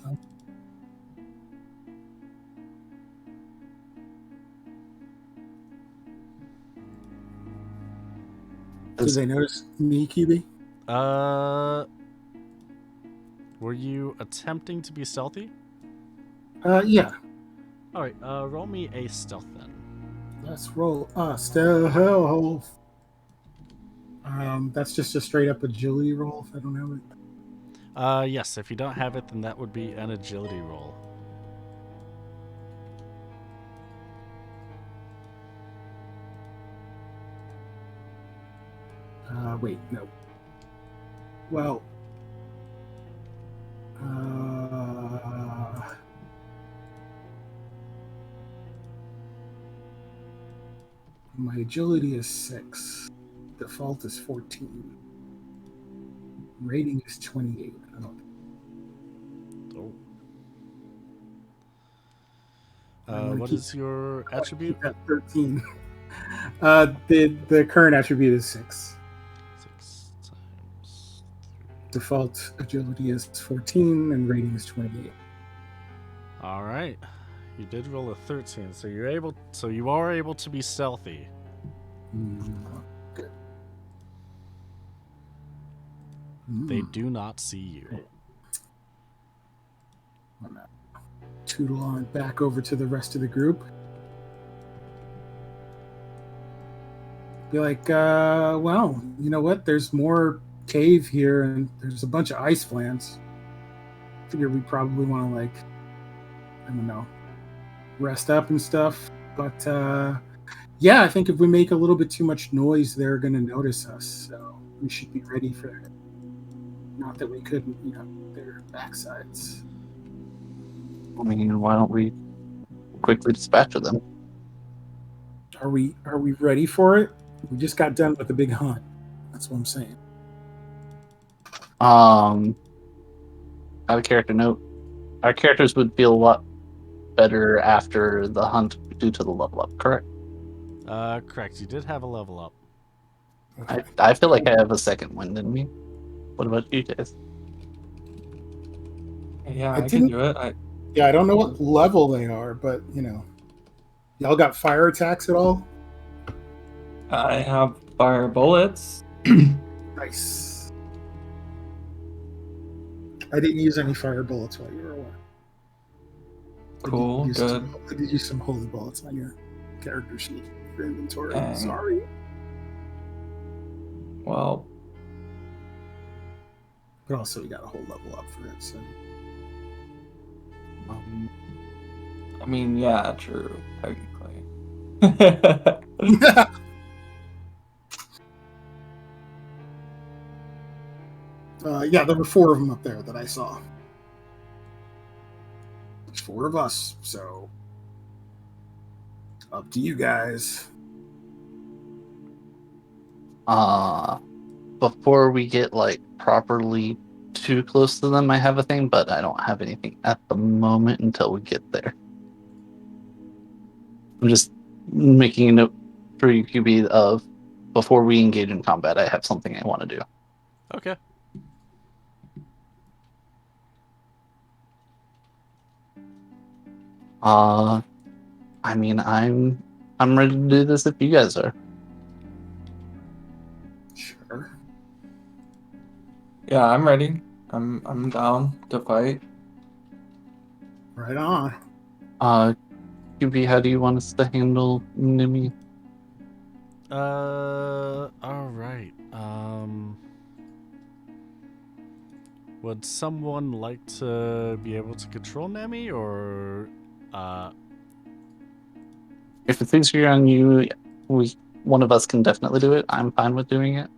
Did they notice me, QB? Were you attempting to be stealthy? Yeah. All right. Roll me a stealth then. Let's roll. Stealth. That's just a straight up agility roll if I don't have it. Yes. If you don't have it, then that would be an agility roll. Wait, no. Well, my agility is 6. Default is 14. Rating is 28. I don't Oh. I'm gonna What keep- is your attribute? keep that 13. The current attribute is 6. 6 times. Default agility is 14 and rating is 28. All right. You did roll a 13, so you're able. So you are able to be stealthy. Good. They do not see you. I'm gonna tootle on back over to the rest of the group. Be like, well, you know what? There's more cave here, and there's a bunch of ice flans. Figure we probably want to, like, I don't know, rest up and stuff. But yeah, I think if we make a little bit too much noise, they're going to notice us. So we should be ready for it. Not that we couldn't, their backsides. I mean, why don't we quickly dispatch of them? Are we ready for it? We just got done with the big hunt. That's what I'm saying. I have a character note. Our characters would feel a lot better after the hunt due to the level up, correct? Correct. You did have a level up. I feel like I have a second one, didn't we? What about you guys? Yeah, I I can didn't- do it. Yeah, I don't know what level they are, but y'all got fire attacks at all? I have fire bullets. Nice. I didn't use any fire bullets while you were away. Cool, good. I did use some holy bullets on your character sheet for inventory. Dang. Sorry. Well, But also, you got a whole level up for it. So I mean, yeah, true, technically. yeah, there were 4 of them up there that I saw. There's 4 of us, so up to you guys. Before we get like properly too close to them, I have a thing, but I don't have anything at the moment until we get there. I'm just making a note for you, QB, of before we engage in combat, I have something I want to do. Okay. I mean, I'm I'm ready to do this if you guys are. Sure. Yeah, I'm ready. I'm down to fight. Right on. QB, how do you want us to handle Nimi? All right. Would someone like to be able to control Nemi, or If it's easier on you, one of us can definitely do it. I'm fine with doing it.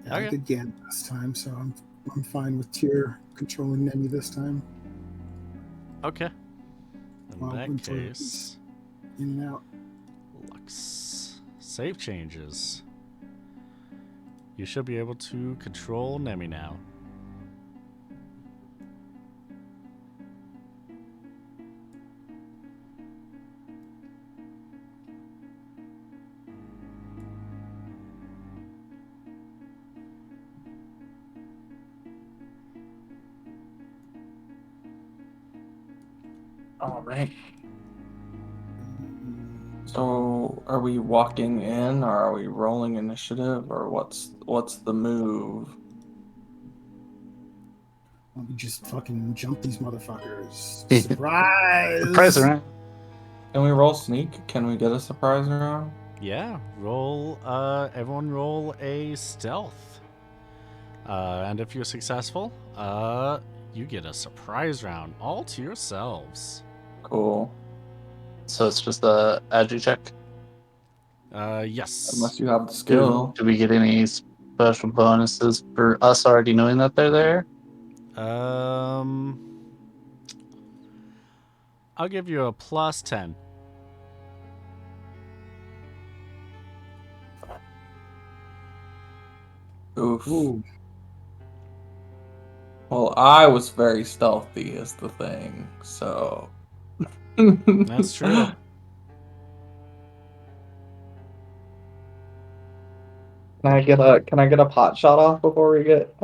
Yeah, I Okay. did Gan last time, so I'm fine with Tyr controlling Nemi this time. okay? In Well, that until case, in and out. Lux save changes. You should be able to control Nemi now. All right. So, are we walking in, or are we rolling initiative, or what's the move? Let me just fucking jump these motherfuckers. Surprise Surprise! around. Can we roll sneak? Can we get a surprise round? Yeah, roll. Everyone roll a stealth. And if you're successful, you get a surprise round all to yourselves. Cool. So it's just a agi check. Yes. Unless you have the skill. Do we get any special bonuses for us already knowing that they're there? I'll give you a plus 10. Oof. Ooh, Well, I was very stealthy, is the thing. So. That's true. Can I get a pot shot off before we get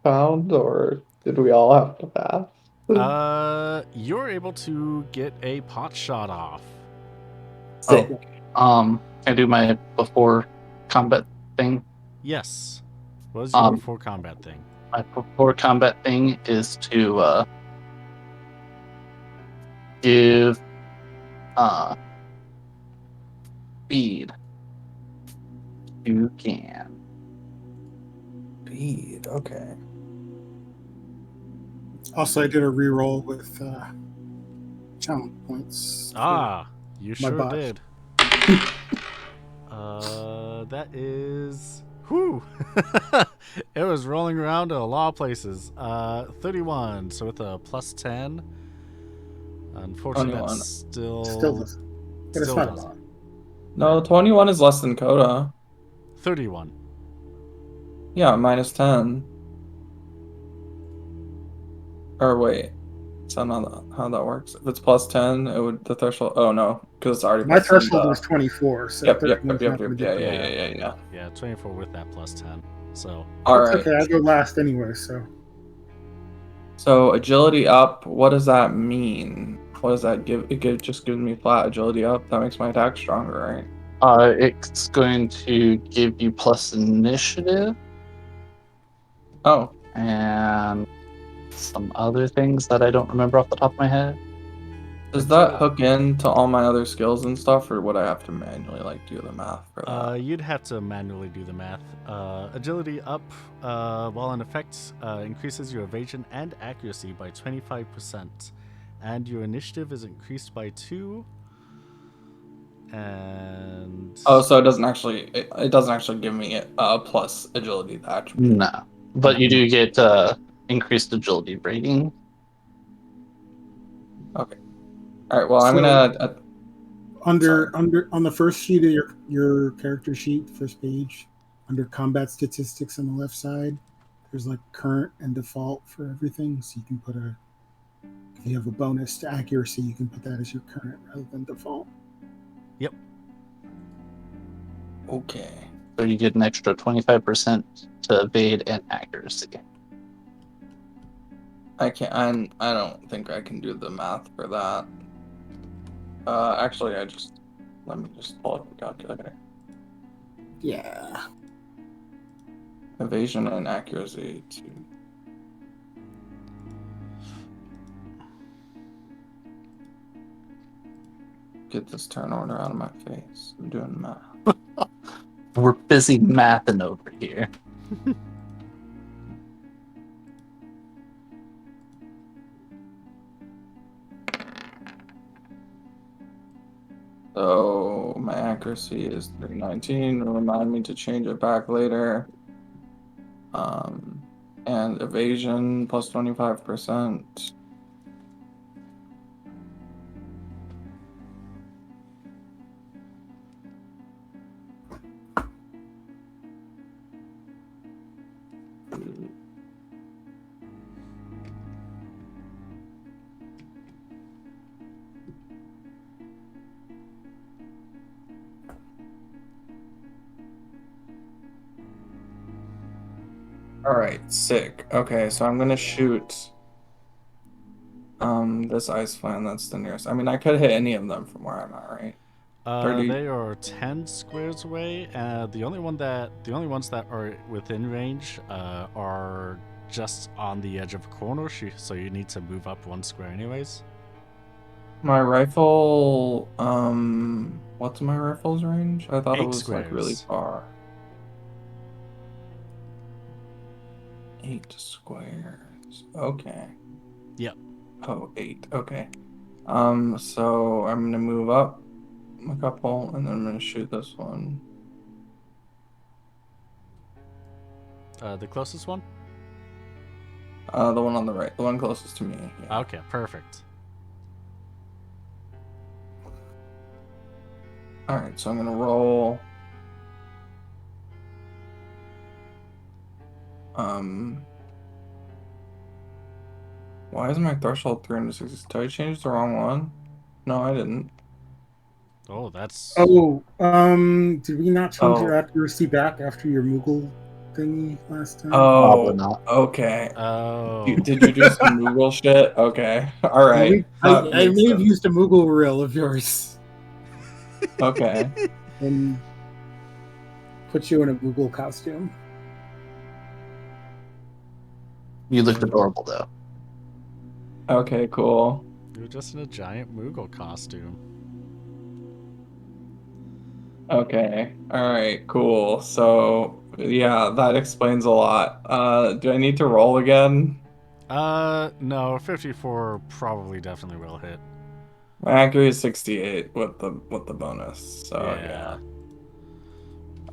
found, or did we all have to pass? You're able to get a pot shot off. Sick. Can I do my before combat thing? Yes. What is your Um, before combat thing? My before combat thing is to give speed to Gan. Speed. Okay. also, I did a reroll with challenge points. You my sure botch. did. That is. Whew! It was rolling around to a lot of places. 31. So with a plus 10. Unfortunately, 21. that's still doesn't. But it's still not a doesn't. lot. No, 21 is less than Coda. 31. Yeah, minus 10. Or wait, is that not how that works? If it's plus 10, it would the threshold. Oh no, because it's already My plus 10. threshold was 24, so Yep. 31 is not going to do Yeah, it. yeah. Yeah, 24 with that plus 10. So All It's right. okay. I go last anyway, so So agility up. What does that mean? What does that give? Just gives me flat agility up. That makes my attack stronger, right? It's going to give you plus initiative Oh, and some other things that I don't remember off the top of my head. does that hook into all my other skills and stuff, or would I have to manually like do the math for that? you'd have to manually do the math. Agility up, while in effect, increases your evasion and accuracy by 25%, and your initiative is increased by 2. And Oh, so it doesn't actually give me a plus agility the attribute. No, but you do get increased agility rating. Okay. All right. Well, I'm So- gonna. under on the first sheet of your character sheet, first page, under combat statistics on the left side, there's like current and default for everything. So you can put if you have a bonus to accuracy, you can put that as your current rather than default. Yep. Okay. So you get an extra 25% to evade and accuracy. I can't. I don't think I can do the math for that. Actually, let me just pull up the calculator. Yeah. Evasion and accuracy to. Get this turn order out of my face. I'm doing math. We're busy mathing over here. So my accuracy is 319. Remind me to change it back later. And evasion plus 25%. All right, sick. Okay, so I'm gonna shoot this ice fan that's the nearest. I mean, I could hit any of them from where I'm at, right? 30. They are 10 squares away. The only ones that are within range are just on the edge of a corner. So you need to move up 1 square, anyways. My rifle, what's my rifle's range? I thought it 8 was like really squares. far. 8 squares. Okay. Yep. Oh, 8. Okay. So I'm gonna move up a couple, and then I'm gonna shoot this one. The closest one. The one on the right, the one closest to me. Yeah. Okay, perfect. All right, so I'm gonna roll. Why is my threshold 360? Did I change the wrong one? No, I didn't. Oh, that's. Oh, did we not change your Oh. accuracy back after your Moogle thingy last time? Probably Oh, not. okay. Oh. Did you do some Moogle shit? Okay. All right. I That may makes have sense. used a Moogle reel of yours Okay. and put you in a Moogle costume. You looked adorable though. Okay, cool. You're just in a giant Moogle costume. Okay. All right, cool. So, yeah, that explains a lot. Do I need to roll again? No, 54 probably definitely will hit. My accuracy is 68 with the bonus. So, yeah.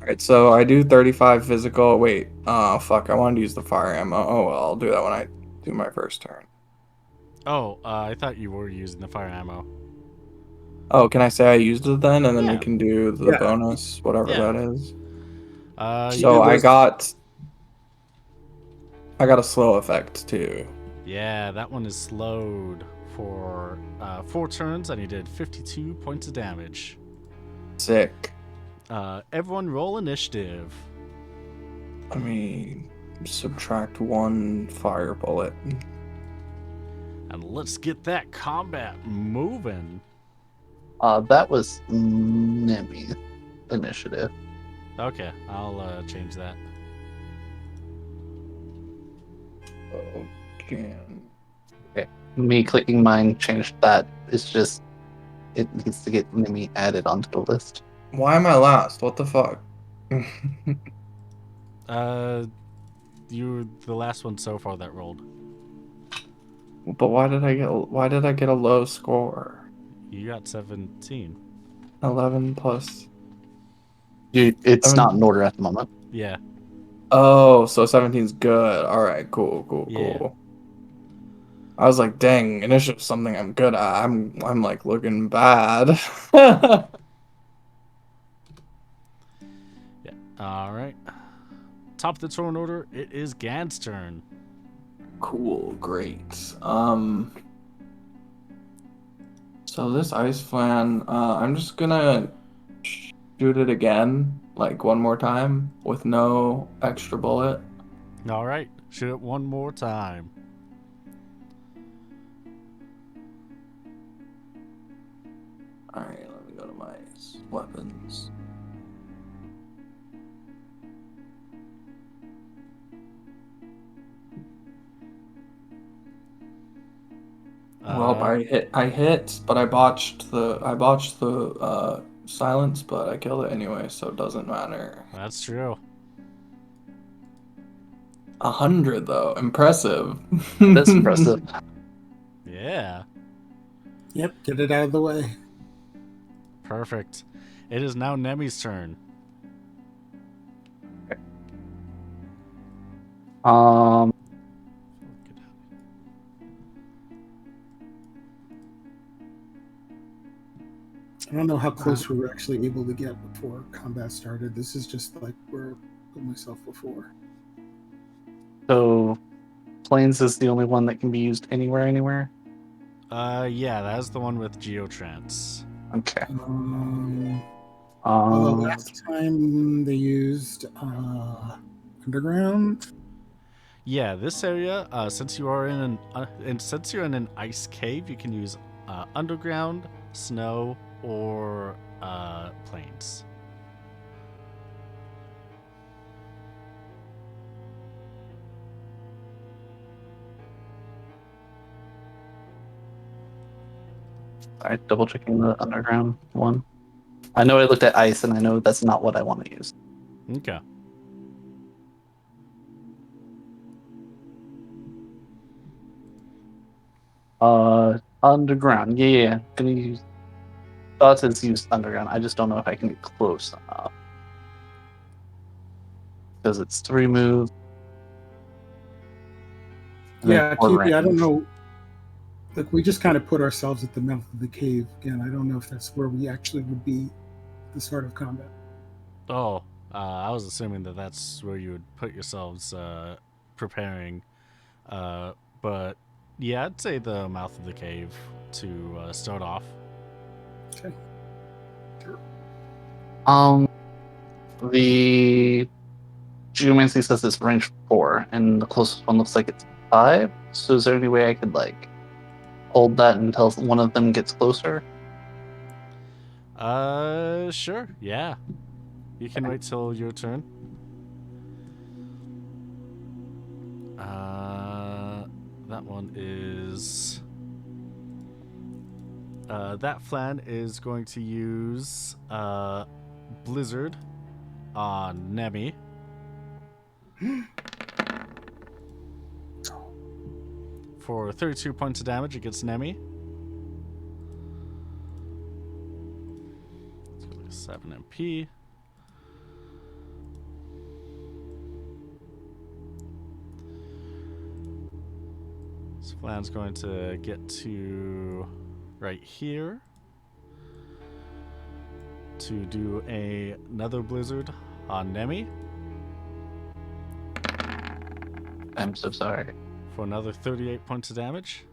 All right, so I do 35 physical. Wait. Oh, fuck. I wanted to use the fire ammo. Oh, well, I'll do that when I do my first turn. Oh, I thought you were using the fire ammo. Oh, can I say I used it then, and then we Yeah. can do the Yeah. bonus, whatever Yeah. that is. You So did I this- got a slow effect too. Yeah, that one is slowed for 4 turns, and he did 52 points of damage. Sick. Everyone roll initiative. Let me subtract 1 fire bullet. And let's get that combat moving. That was Nemi initiative. Okay, I'll change that. Okay. Me clicking mine changed that. It's just it needs to get Nemi added onto the list. Why am I last? What the fuck? You're the last one so far that rolled. But why did I get a low score? You got 17. 11 plus. It's I mean- not in order at the moment. Yeah. Oh, so 17's good. All right, cool. Yeah. I was like, dang, initiative's something I'm good at. I'm like looking bad. Yeah. All right. Top of the turn order, it is Gan's turn. Cool, great. So this ice fan, I'm just gonna shoot it again, like one more time with no extra bullet. All right. Shoot it one more time. Alright, let me go to my weapons. Well, I hit, but I botched the silence, but I killed it anyway, so it doesn't matter. That's true. 100 though, impressive. That's impressive. Yeah. Yep, get it out of the way. Perfect. It is now Nemi's turn. Um, I don't know how close we were actually able to get before combat started. This is just like where I put myself before. so planes is the only one that can be used anywhere. Yeah, that's the one with Geotrance. Okay. Although last time they used underground. Yeah, this area, since you are in an and since you're in an ice cave, you can use underground, snow, or plains. Sorry, double checking the underground one. I know I looked at ice, and I know that's not what I want to use. Okay. Underground. Yeah. Gonna use. Thoughts is used underground. I just don't know if I can get close enough because it's 3 moves. and then Yeah, 4 QB, I don't range. know. Like, we just kind of put ourselves at the mouth of the cave. Again, I don't know if that's where we actually would be at the start of combat. Oh, I was assuming that that's where you would put yourselves preparing. But yeah, I'd say the mouth of the cave to start off. Okay. Sure. The geomancy says it's range 4, and the closest one looks like it's 5. So is there any way I could like hold that until one of them gets closer? Sure. Yeah. You can wait till your turn. That one is. That flan is going to use Blizzard on Nemi. For 32 points of damage against Nemi. 7 MP. So Flan's going to get to right here to do another blizzard on Nemi I'm so sorry. for another 38 points of damage.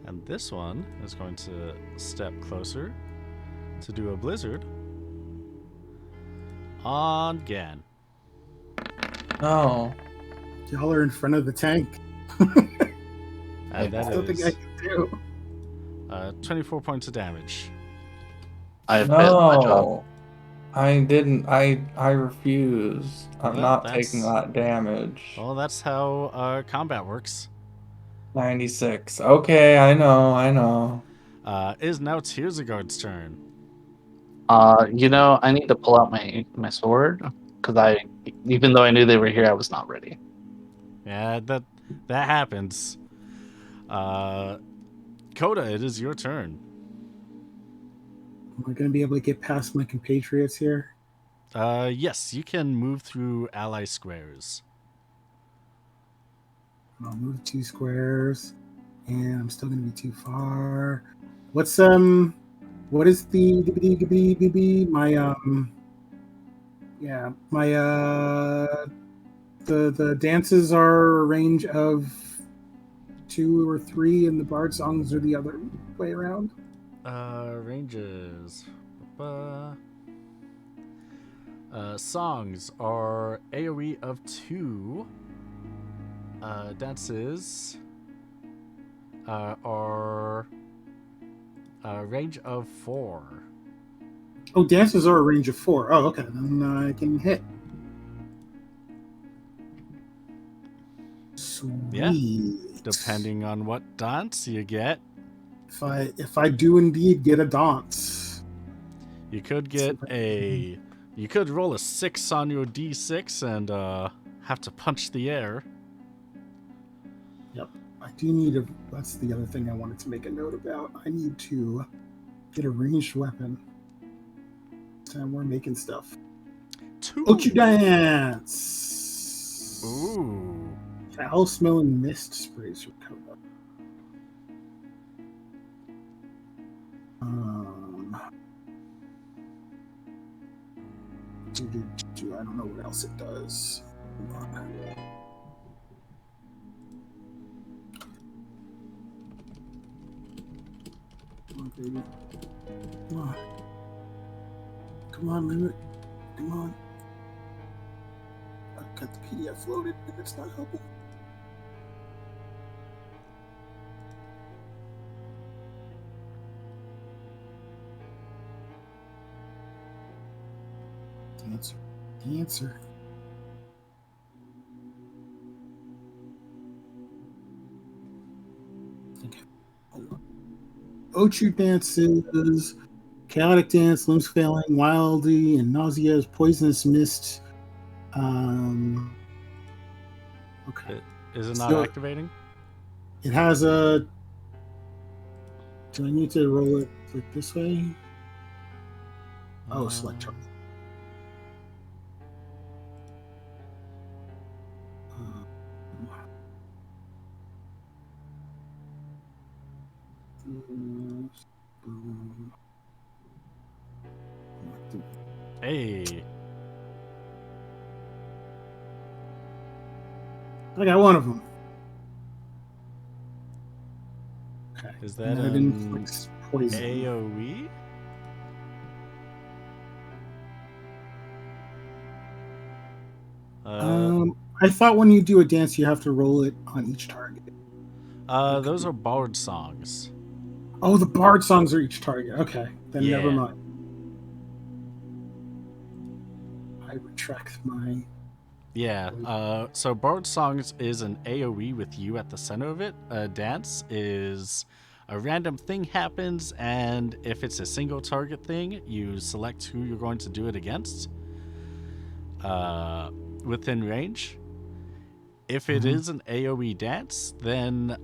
And this one is going to step closer to do a blizzard on Gan. No. Y'all are in front of the tank. And that There's nothing I is can do. 24 points of damage. I failed my job. No. I didn't. I refuse. I'm Well, not that's- taking that damage. Well, that's how combat works. 96. Okay, I know. It is now Tearsagard's turn. I need to pull out my sword because even though I knew they were here, I was not ready. Yeah, that happens. Coda, it is your turn. Am I going to be able to get past my compatriots here? Yes, you can move through ally squares. I'll move 2 squares, and I'm still going to be too far. What is the dances are a range of 2 or 3, and the bard songs are the other way around. Ranges. Songs are AoE of 2. Dances are range of 4. Oh, dances are a range of 4. Oh, okay. Then I can hit. Sweet. Depending on what dance you get. If I do indeed get a dance. You could get a... You could roll a 6 on your d6 and have to punch the air. Yep. I do need a... That's the other thing I wanted to make a note about. I need to get a ranged weapon. And we're making stuff. 2. Ochu dance! Ooh. Foul-smelling mist sprays your coat up. I don't know what else it does. Hold on. Come on, baby. Come on. Come on, Limit. Come on. I've got the PDF loaded, and it's not helping. Answer. Okay. Hold on. Ochu dances, chaotic dance, limbs failing, wildy, and nauseous, poisonous mist. Okay. Is it not activating? It has a. Do I need to roll it like this way? Oh, select target. Hey. I got one of them. Okay. Is that it inflicts poison? AoE? I thought when you do a dance, you have to roll it on each target. Those are bard songs. Oh, the bard songs are each target. Okay, then never mind. I retract my... Yeah, so bard songs is an AoE with you at the center of it. Dance is a random thing happens, and if it's a single target thing, you select who you're going to do it against within range. If it is an AoE dance, then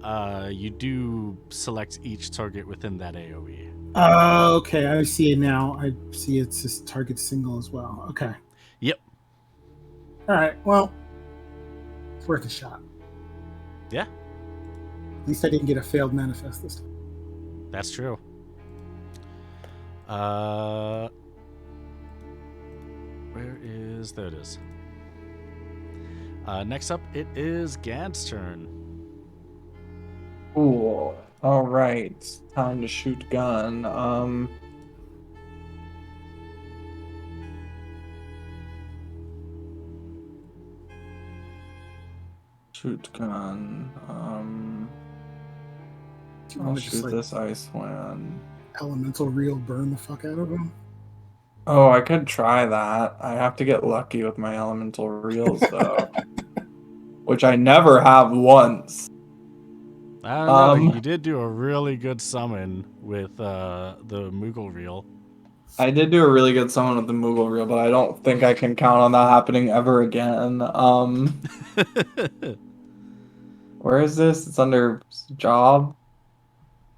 you do select each target within that AoE. Okay, I see it now. I see it's this target single as well. Okay. Yep. All right, well, it's worth a shot. Yeah. At least I didn't get a failed manifest this time. That's true. Where is... There it is. Next up, it is Gad's turn. Cool. All right. Time to shoot gun. Shoot gun. Do you I'll want to shoot just like this ice one. elemental reel burn the fuck out of him? Oh, I could try that. I have to get lucky with my elemental reels though. Which I never have once. I don't know. You did do a really good summon with the Moogle reel. I did do a really good summon with the Moogle reel, but I don't think I can count on that happening ever again. Where is this? It's under job?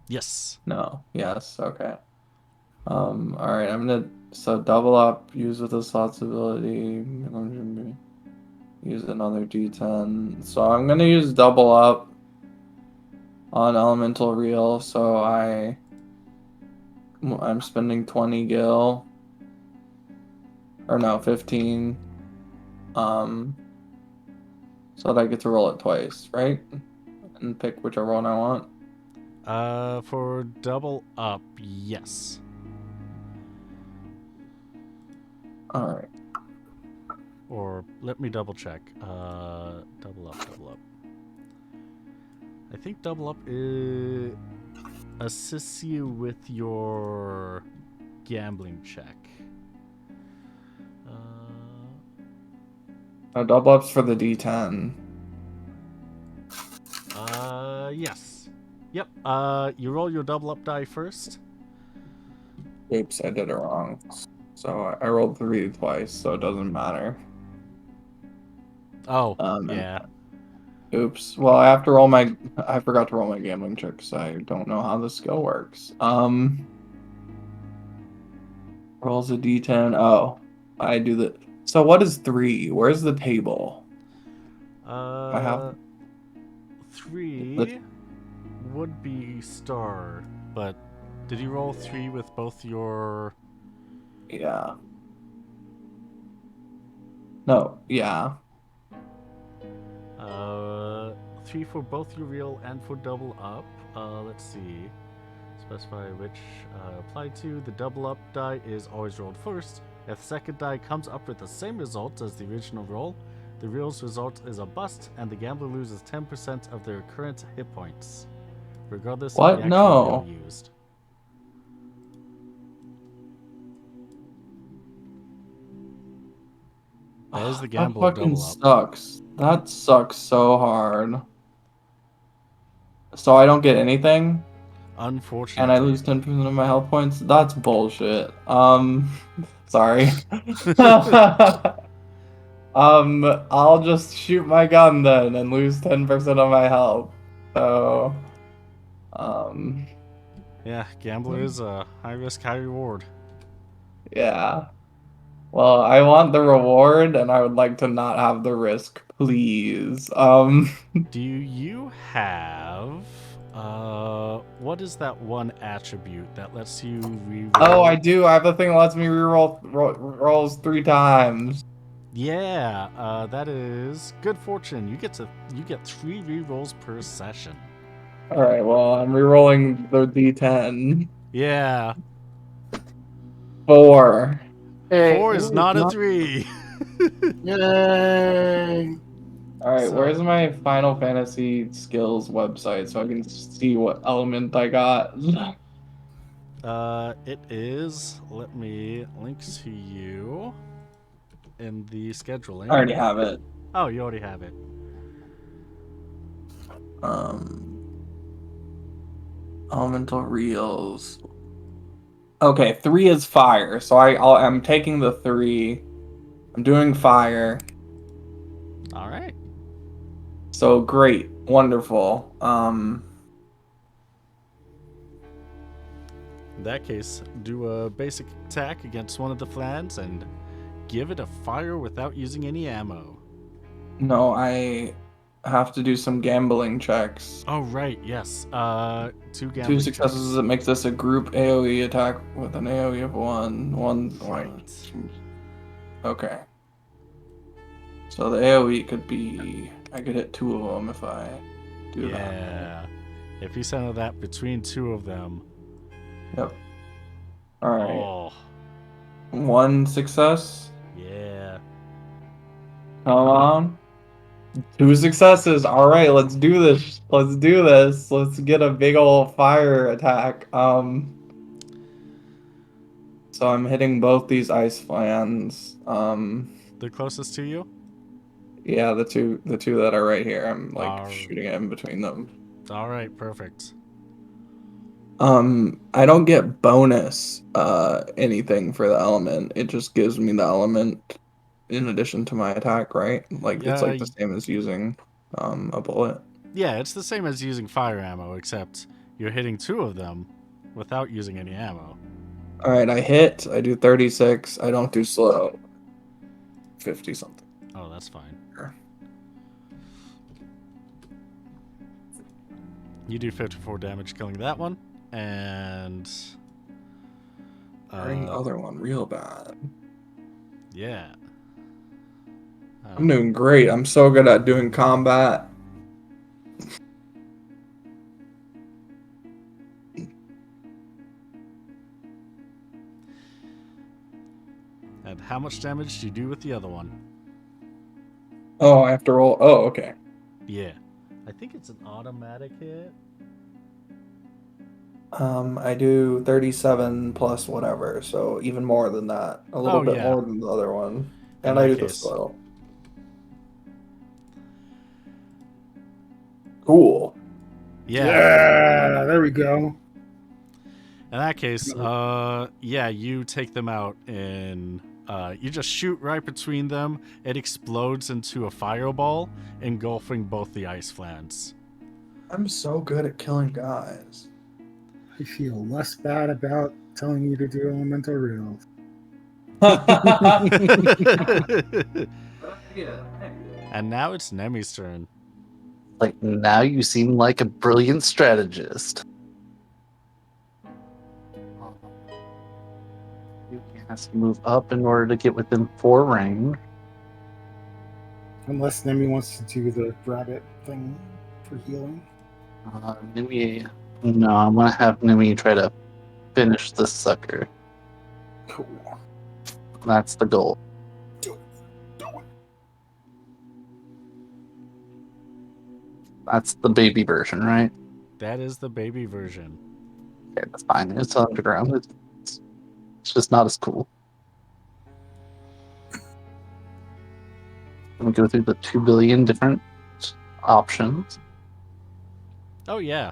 Yes. No. Yes. Okay. All right. I'm gonna double up. Use with a slots ability. Use another D10. So I'm gonna use double up on elemental reel. So I'm spending 20 gil. Or no, 15. So that I get to roll it twice, right? And pick whichever one I want. For double up, yes. Alright. Or let me double check. Double up. I think double up is... assist you with your gambling check. Double ups for the D10. Yes. Yep. You roll your double up die first. Oops, I did it wrong. So I rolled 3 twice, so it doesn't matter. Oh, And- yeah. Oops. Well, I have to roll my. I forgot to roll my gambling check because I don't know how the skill works. Rolls a D10. Oh, I do the. So what is 3? Where's the table? I have 3 would be star, but did you roll 3 with both your? Yeah. No. Yeah. 3 for both your real and for double up. Let's see. Specify which apply to. The double up die is always rolled first. If the second die comes up with the same results as the original roll, the real's result is a bust, and the gambler loses 10% of their current hit points, regardless What? of the actual No. reel used. That is the That gambler fucking double up. sucks. That sucks so hard. So I don't get anything, Unfortunately. and I lose 10% of my health points. That's bullshit. Sorry. I'll just shoot my gun then and lose 10% of my health. So, Yeah, gambler is a high risk, high reward. yeah. Well, I want the reward, and I would like to not have the risk, please. Do you have what is that one attribute that lets you reroll? Oh, I do. I have the thing that lets me reroll rolls 3 times. Yeah, that is good fortune. You get 3 rerolls per session. All right. Well, I'm rerolling the D10. Yeah. 4. 4 is not a 3. Yay! All right. So- Where's my Final Fantasy skills website so I can see what element I got? It is. Let me link to you in the scheduling. I already have it. Oh, you already have it. Elemental reels. Okay, 3 is fire, so I'm taking the 3. I'm doing fire. All right. So great, wonderful. In that case, do a basic attack against one of the flans and give it a fire without using any ammo. No, I have to do some gambling checks. Oh right, yes. 2 gambling 2 successes, it makes this a group AoE attack with an AoE of 1. Right. Okay. So the AoE could be... I could hit 2 of them if I do that. Yeah. If you center that between 2 of them. Yep. Alright. Oh. 1 success. Yeah. Come on. 2 successes. Alright, let's do this. Let's do this. Let's get a big old fire attack. So I'm hitting both these ice flans. The closest to you? Yeah, the two that are right here. I'm like Are- shooting in between them. All right, perfect. I don't get bonus anything for the element. It just gives me the element in addition to my attack, right? Like it's like the same as using a bullet. Yeah, it's the same as using fire ammo, except you're hitting 2 of them without using any ammo. All right, I hit. I do 36. I don't do slow. 50 something. Oh, that's fine. Sure. You do 54 damage killing that one, and Hurting the other one real bad. yeah. I'm doing great. I'm so good at doing combat. And how much damage do you do with the other one? Oh, I have to roll. Oh, okay. Yeah. I think it's an automatic hit. I do 37 plus whatever, so even more than that. A little Oh, bit yeah. more than the other one. In And I that do the case. soil. Cool. Yeah. There we go. In that case, yeah, you take them out and you just shoot right between them. It explodes into a fireball, engulfing both the ice flans. I'm so good at killing guys. I feel less bad about telling you to do elemental reels. And now it's Nemi's turn. Like, now you seem like a brilliant strategist. You has to move up in order to get within 4 range. Unless Nemi wants to do the rabbit thing for healing. Nimi, no, I'm gonna have Nimi try to finish this sucker. Cool. That's the goal. Do it. Do it. That's the baby version, right? That is the baby version. Okay, that's fine. It's underground. It's just not as cool. Let me go through the 2 billion different options. Oh, yeah.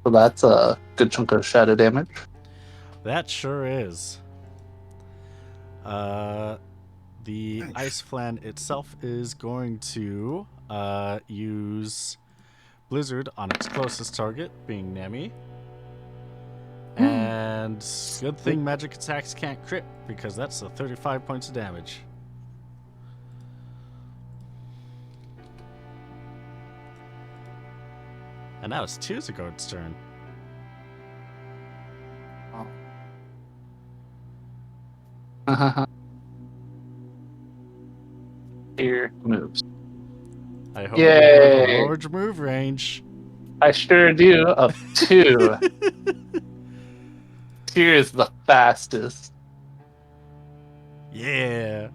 So that's a good chunk of shadow damage. That sure is. The Nice. ice flan itself is going to use Blizzard on its closest target, being Nemi. And good thing magic attacks can't crit, because that's the 35 points of damage. And now it's Tuzagord's turn. Here moves. I hope you have a Yay! large move range. I sure do. Of 2. Here is the fastest. Yeah.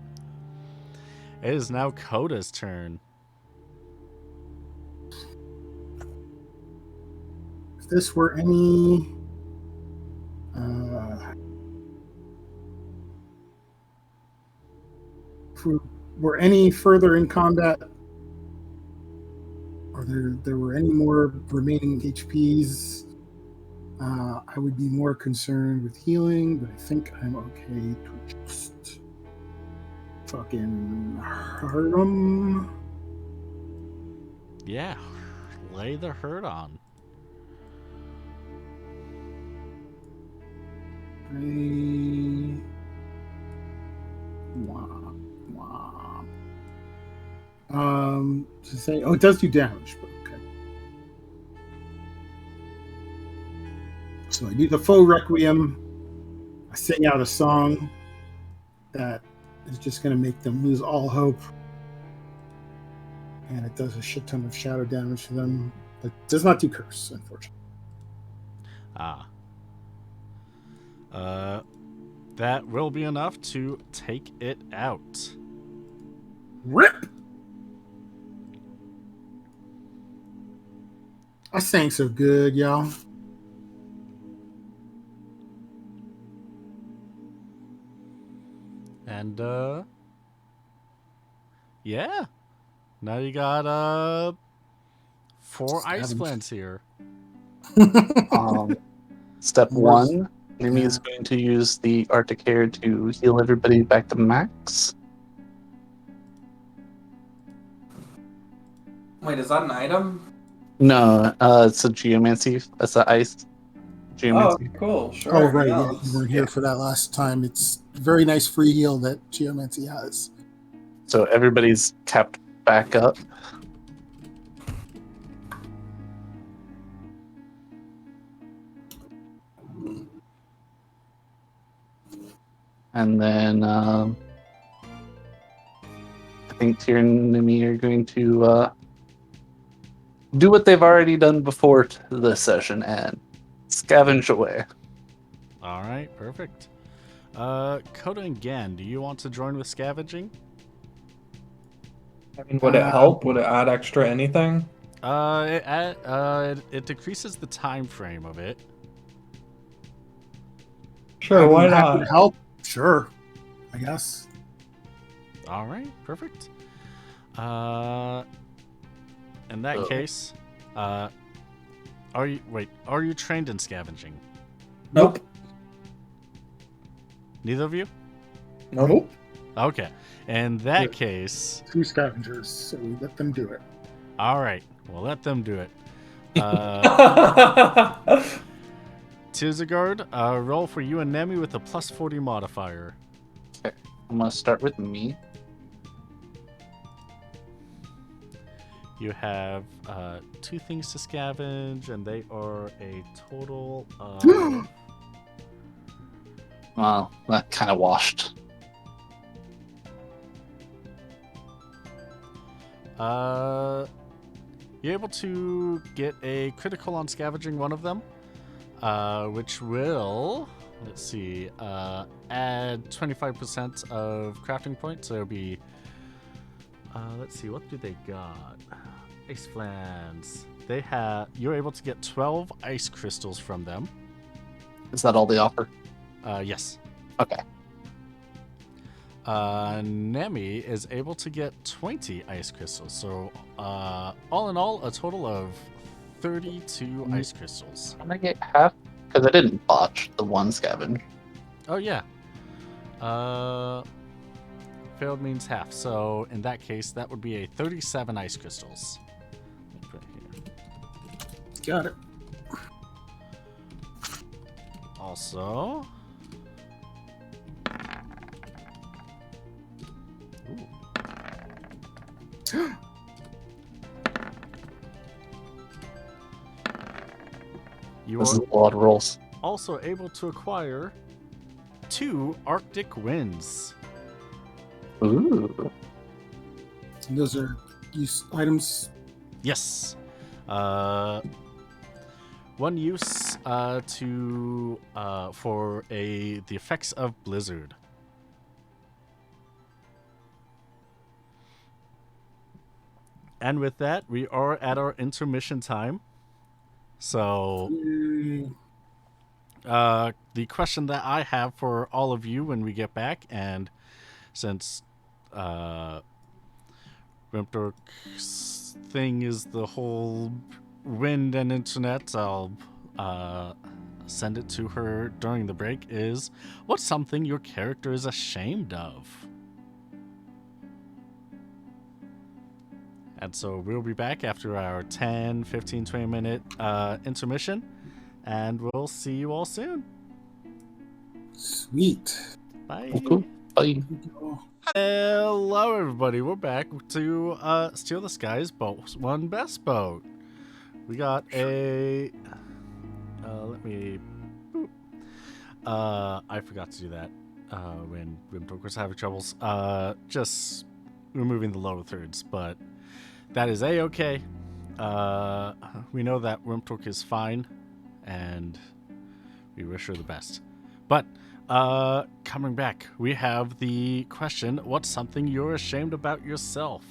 It is now Coda's turn. If this were any if we were any further in combat, or there were any more remaining HPs, I would be more concerned with healing, but I think I'm okay to just fucking hurt them. Yeah. Lay the hurt on. To say, oh, it does do damage, but okay. So I do the full requiem. I sing out a song that is just going to make them lose all hope, and it does a shit ton of shadow damage to them, but does not do curse, unfortunately. That will be enough to take it out. Rip! I sang so good, y'all. And yeah. Now you got 4 ice Scavenge. plants here. Step Worse. 1, Nimi is Yeah. going to use the Arctic Air to heal everybody back to max. Wait, is that an item? No, it's a geomancy. That's an ice Oh, geomancy. cool. Sure. Oh, right. Yeah, yes. you weren't here for that last time. It's a very nice free heal that Geomancy has. So everybody's capped back up. And then I think Tyr and Nimi are going to do what they've already done before the session and scavenge away. All right, perfect. Coda and Gan, do you want to join with scavenging? I mean, would it help? Would it add extra anything? It decreases the time frame of it. Sure, why happy to not? help. Sure, I guess. All right, perfect. In that Oh. case, are you trained in scavenging? Nope. Neither of you? Nope. Okay. In that Yeah. case, 2 scavengers, so we let them do it. all right. We'll let them do it. Tizagard, roll for you and Nemi with a plus 40 modifier. Okay. I'm gonna start with me. You have 2 things to scavenge, and they are a total of. Well, that kind of washed. You're able to get a critical on scavenging one of them, which will, let's see, add 25% of crafting points. So it'll be, let's see, what do they got? Ice flans. You're able to get 12 ice crystals from them. Is that all they offer? Yes. Okay. Nemi is able to get 20 ice crystals. So, all in all, a total of 32 ice crystals. Can I get half? Because I didn't botch the one scavenge. Oh, yeah. Failed means half. So, in that case, that would be a 37 ice crystals. Let me put it here. Got it. Also. Ooh. You This are is a lot of rolls. also able to acquire 2 Arctic winds. Ooh. And those are use items. Yes. One use for the effects of blizzard. And with that, we are at our intermission time. So, the question that I have for all of you when we get back, and since Rimtork's thing is the whole wind and internet, I'll send it to her during the break, is what's something your character is ashamed of? And so we'll be back after our 10, 15, 20 minute intermission, and we'll see you all soon. Sweet. Bye. Cool. Bye. Hello, everybody. We're back to Steal the Skies Boat 1 Best Boat. We got a... let me... Boop. I forgot to do that when Rimtork was having troubles. Just removing the lower thirds, but that is A-okay. We know that Rimtork is fine, and we wish her the best. But... coming back, we have the question, what's something you're ashamed about yourself?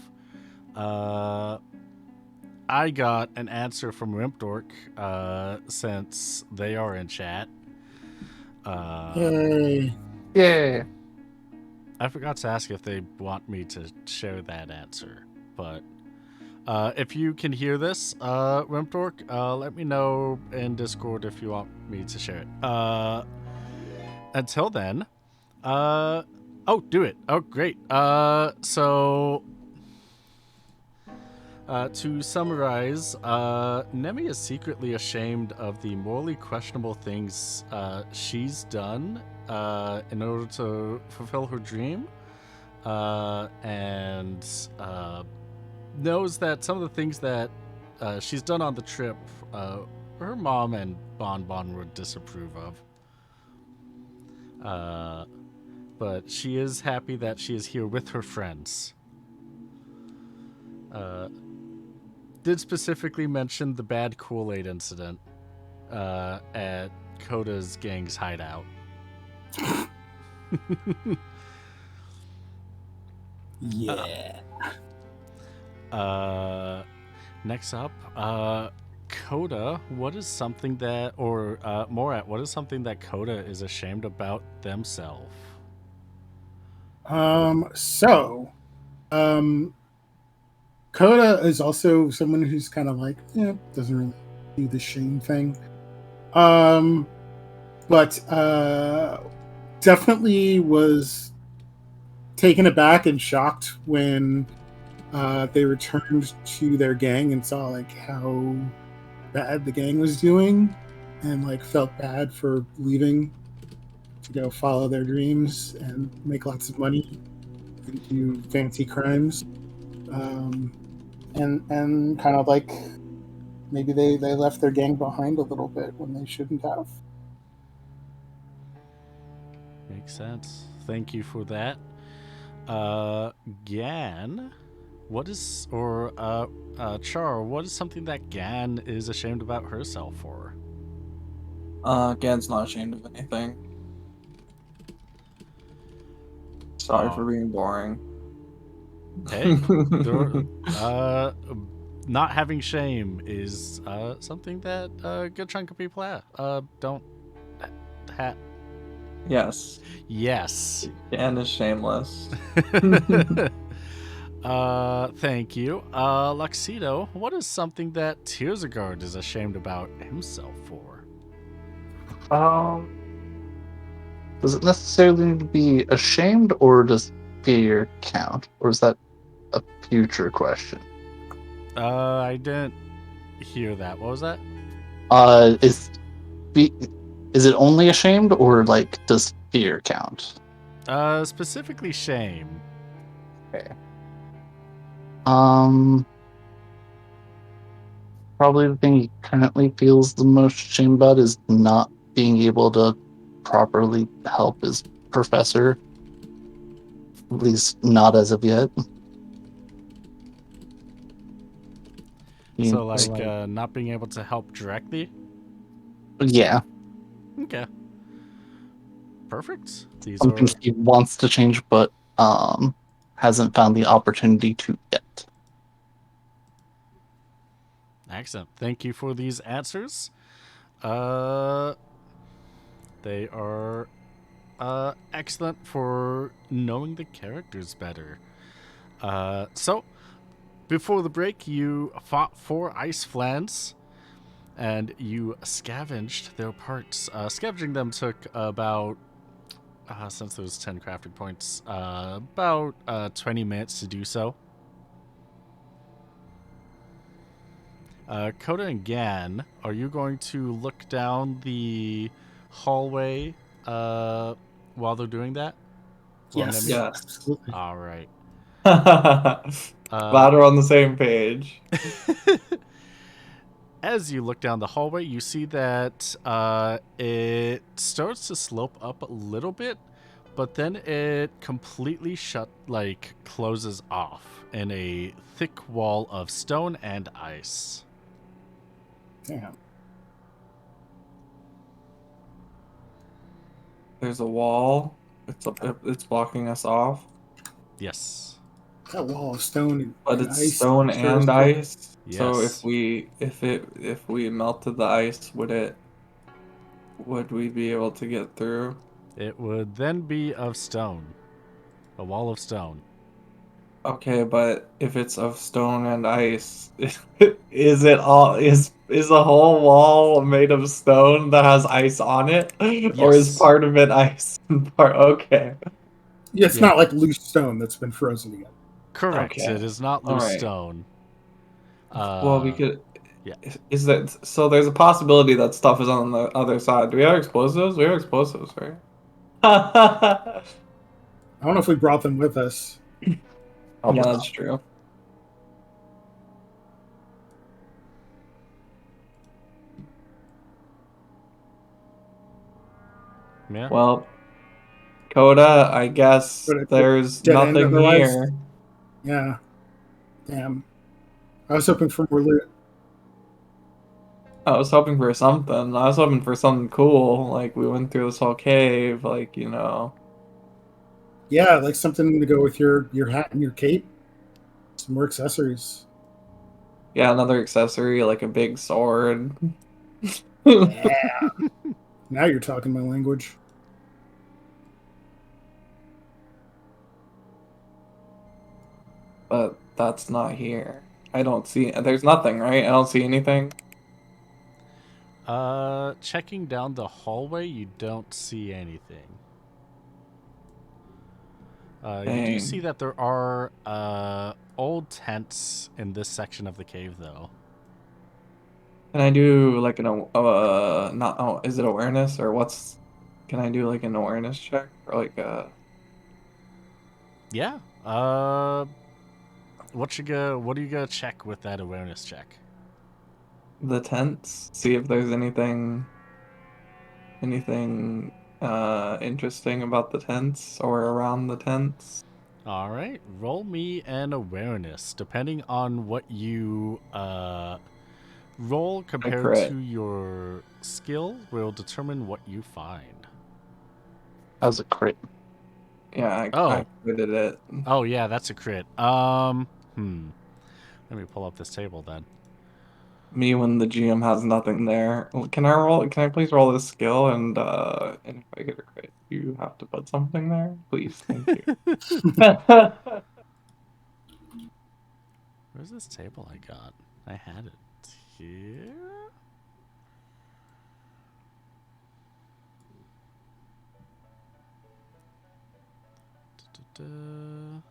I got an answer from Rimpdork, since they are in chat. Yay. Yeah. I forgot to ask if they want me to share that answer, but if you can hear this, Rimpdork, let me know in Discord if you want me to share it. Until then, do it. Oh, great. To summarize, Nemi is secretly ashamed of the morally questionable things she's done in order to fulfill her dream, and knows that some of the things that she's done on the trip, her mom and Bon Bon would disapprove of. But she is happy that she is here with her friends. Did specifically mention the bad Kool-Aid incident at Koda's gang's hideout. Yeah. Next up, Coda. What is something that, or Morat? What is something that Coda is ashamed about themselves? So, um, Coda is also someone who's kind of like, doesn't really do the shame thing. But definitely was taken aback and shocked when they returned to their gang and saw like how bad the gang was doing, and like felt bad for leaving to go follow their dreams and make lots of money and do fancy crimes. And kind of like maybe they left their gang behind a little bit when they shouldn't have. Makes sense. Thank you for that. Gan, what is, or Char, what is something that Gan is ashamed about herself for? Gan's not ashamed of anything. Sorry Oh. for being boring. Hey, not having shame is something that a good chunk of people don't have. Yes, Yes. Gan is shameless. Thank you. Luxido, what is something that Tearsagard is ashamed about himself for? Does it necessarily need to be ashamed, or does fear count? Or is that a future question? I didn't hear that. What was that? Is it only ashamed, or like does fear count? Specifically shame. Okay. Probably the thing he currently feels the most shame about is not being able to properly help his professor. At least not as of yet. So, like, not being able to help directly? Yeah. Okay. Perfect. These Something are he wants to change, but hasn't found the opportunity to yet. excellent. Thank you for these answers. They are excellent for knowing the characters better. So, before the break, you fought 4 ice flans, and you scavenged their parts. Scavenging them took about, since there was 10 crafting points, about 20 minutes to do so. Coda and Gan, are you going to look down the hallway while they're doing that? Yes, Yes. absolutely. All right. Glad we're on the same page. As you look down the hallway, you see that it starts to slope up a little bit, but then it completely closes off in a thick wall of stone and ice. Damn. There's a wall. It's blocking us off. Yes. That wall of stone But and it's ice. stone sure is and cool. ice. Yes. So if we melted the ice, would we be able to get through? It would then be of stone. A wall of stone. Okay, but if it's of stone and ice, is the whole wall made of stone that has ice on it? Or is Yes. part of it ice and part okay. Yeah, it's Yeah. not like loose stone that's been frozen again. Correct. Okay. It is not All loose right. stone. Well, we could. yeah. Is that so? There's a possibility that stuff is on the other side. Do we have explosives? We have explosives, right? I don't know if we brought them with us. Probably Yeah, not. that's true. Yeah. Well, Coda, I guess But it there's dead end nothing otherwise. here. Yeah. Damn. I was hoping for more loot. I was hoping for something. I was hoping for something cool. Like we went through this whole cave, like, you know. Yeah, like something to go with your hat and your cape. Some more accessories. Yeah, another accessory like a big sword. Yeah. Now you're talking my language. But that's not here. I don't see. There's nothing, right? I don't see anything. Checking down the hallway, you don't see anything. You do see Dang. that there are old tents in this section of the cave, though. Can I do like an not oh is it awareness or what's can I do like an awareness check or like Yeah. What are you gonna check with that awareness check? the tents? See if there's anything interesting about the tents or around the tents. All right, roll me an awareness. Depending on what you roll I compared crit. to your skill, will determine what you find. That was a crit. Yeah, I Oh, critted it. oh yeah, that's a crit. Let me pull up this table then. Me when the GM has nothing there. Can I roll? Can I please roll this skill and if I get a crit, you have to put something there, please. Thank you. Where's this table I got? I had it here. Da-da-da.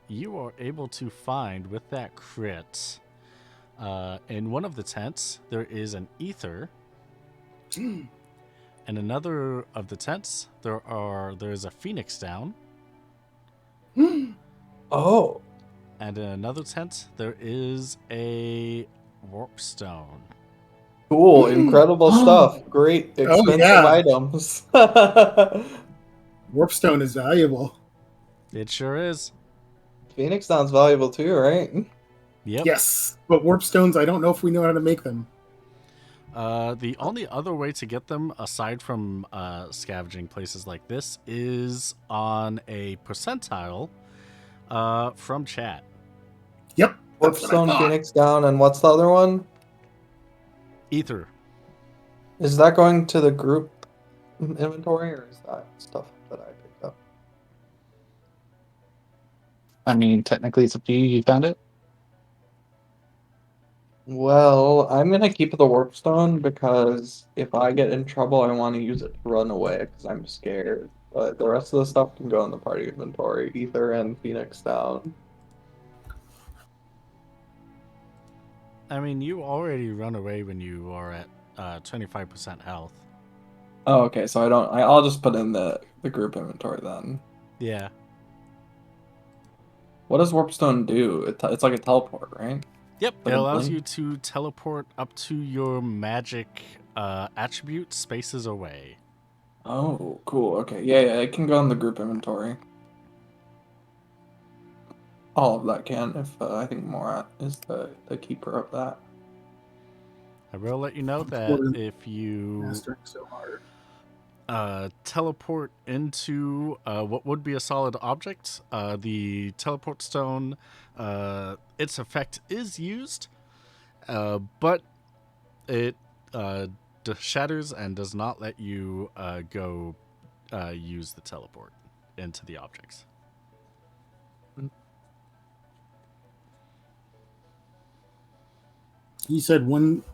You are able to find with that crit. In one of the tents, there is an ether. In another of the tents, there's a phoenix down. Oh, And in another tent, there is a warp stone. cool, incredible stuff. Great, Oh expensive yeah, items. warpstone is valuable. It sure is. Phoenix sounds valuable too, right? Yep. Yes, but warpstones, I don't know if we know how to make them. The only other way to get them, aside from scavenging places like this, is on a percentile from chat. Yep, that's what I Warpstone, thought. Phoenix down, and what's the other one? Ether. Is that going to the group inventory or is that stuff that I picked up? I mean, technically, it's up to you. You found it. Well, I'm gonna keep the warpstone because if I get in trouble, I want to use it to run away because I'm scared. But the rest of the stuff can go in the party inventory. Ether and Phoenix down. I mean, you already run away when you are at 25% health. Oh, okay. So I don't. I'll just put in the group inventory then. Yeah. What does warpstone do? It's like a teleport, right? Yep. It Like a allows blink? you to teleport up to your magic attribute spaces away. Oh, cool. Okay. Yeah, it can go in the group inventory. All of that can, if I think Morat is the keeper of that. I will let you know that We're if you mastering so hard. teleport into what would be a solid object, the teleport stone, its effect is used, but it shatters and does not let you go use the teleport into the objects. You said one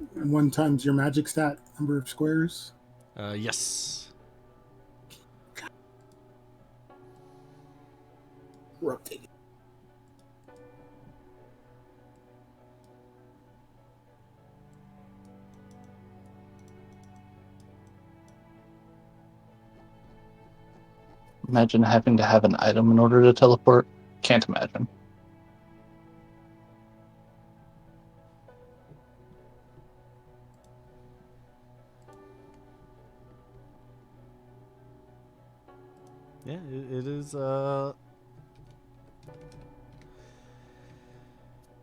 times your magic stat number of squares. Yes. Rotate. Imagine having to have an item in order to teleport. Can't imagine. Yeah, it is.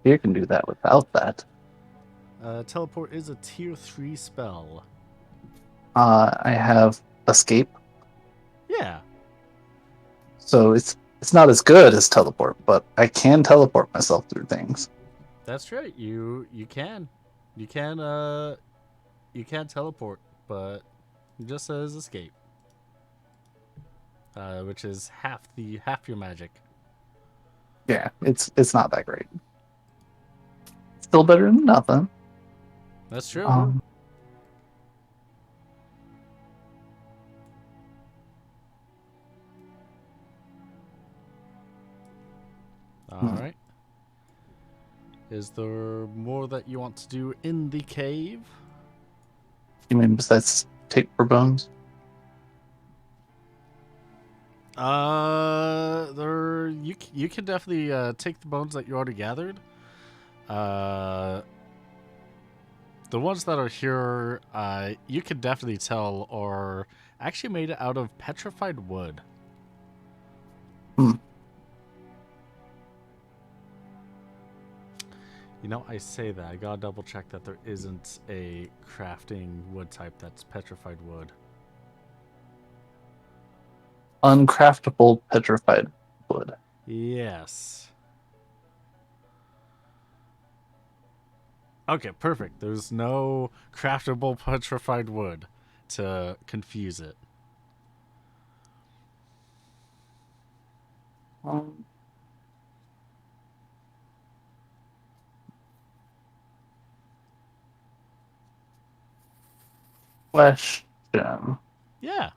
You can do that without that. Teleport is a tier 3 spell. I have escape, Yeah, so it's not as good as teleport, but I can teleport myself through things. that's right. You can. You can teleport, but it just says escape. Which is half your magic. Yeah, it's not that great. Still better than nothing. That's true. Um, All right. Is there more that you want to do in the cave? you mean besides take for bones? You can definitely take the bones that you already gathered. The ones that are here, you can definitely tell are actually made out of petrified wood. Hmm. You know, I say that. I gotta double check that there isn't a crafting wood type that's petrified wood. Uncraftable petrified wood. Yes. Okay, perfect. There's no craftable petrified wood to confuse it. Um, question. Yeah.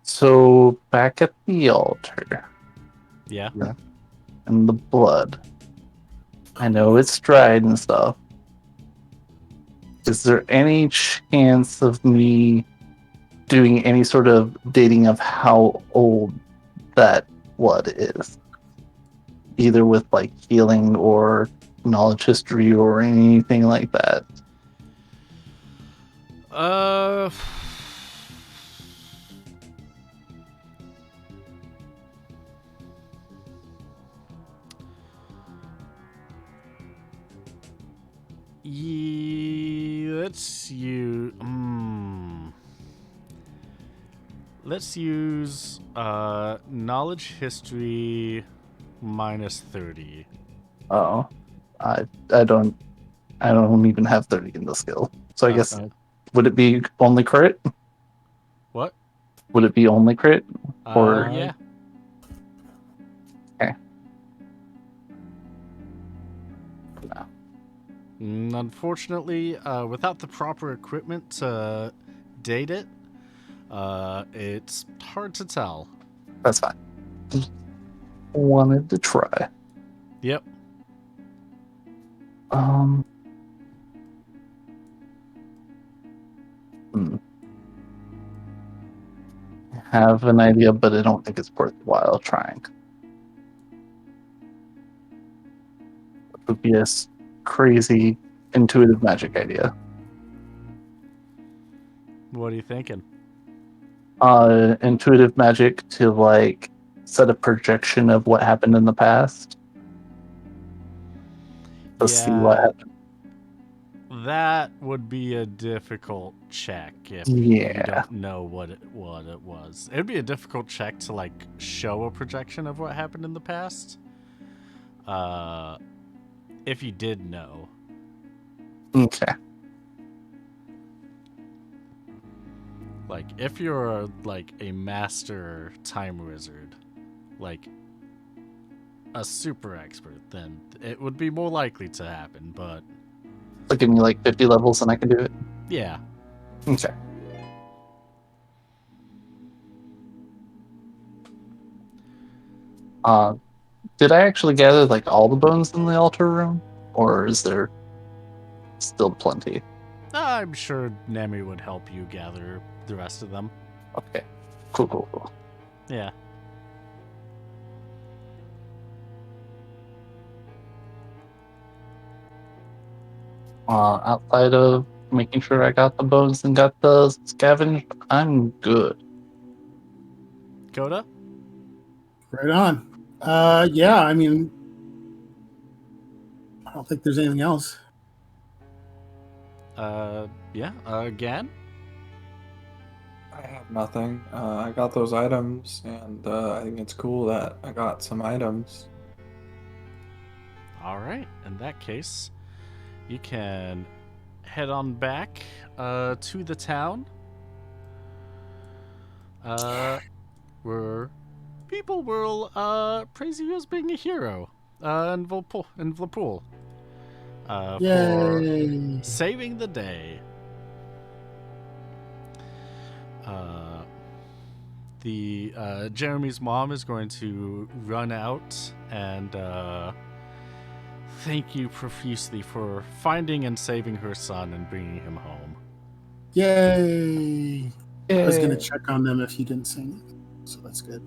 So back at the altar Yeah. and the blood. I know it's dried and stuff. Is there any chance of me doing any sort of dating of how old that blood is? Either with like healing or knowledge history or anything like that. Uh. Let's use. Let's use knowledge history minus 30. Oh, I don't even have 30 in the skill. So I guess Okay. would it be only crit? What? Would it be only crit? Or Yeah. okay. Unfortunately, without the proper equipment to date it, it's hard to tell. That's fine. Just wanted to try. Yep. Um. hmm. I have an idea, but I don't think it's worthwhile trying. It would be a crazy intuitive magic idea. What are you thinking? Intuitive magic to like set a projection of what happened in the past to see what Yeah, happened. that would be a difficult check if you Yeah. don't know what it was. It would be a difficult check to like show a projection of what happened in the past. If you did know. Okay. Like if you're like a master time wizard, like a super expert, then it would be more likely to happen, but So give me like 50 levels and I can do it. yeah. Okay. Uh, did I actually gather like all the bones in the altar room, or is there still plenty? I'm sure Nemi would help you gather the rest of them. Okay. Cool. Yeah. Outside of making sure I got the bones and got the scavenge, I'm good. Coda? Right on. Yeah, I mean, I don't think there's anything else. Again? I have nothing. I got those items, and I think it's cool that I got some items. All right. In that case, you can head on back to the town. Where people will praise you as being a hero in Vlapool. For Yay! saving the day. Jeremy's mom is going to run out and thank you profusely for finding and saving her son and bringing him home. Yay! I was gonna check on them if you didn't say anything, so that's good.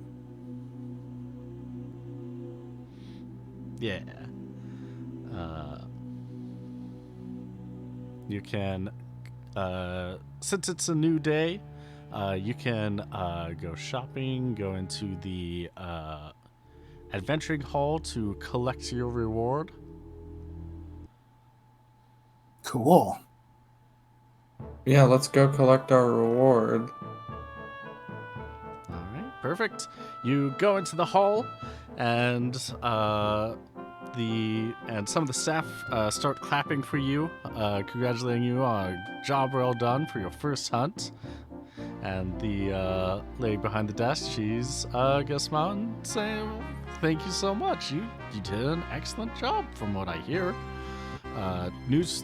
Yeah. You can, since it's a new day, you can go shopping, go into the adventuring hall to collect your reward. Cool. Yeah, let's go collect our reward. All right, perfect. You go into the hall, and some of the staff start clapping for you, congratulating you on a job well done for your first hunt. And the lady behind the desk, she's gonna smile and say, "Thank you so much. You did an excellent job, from what I hear."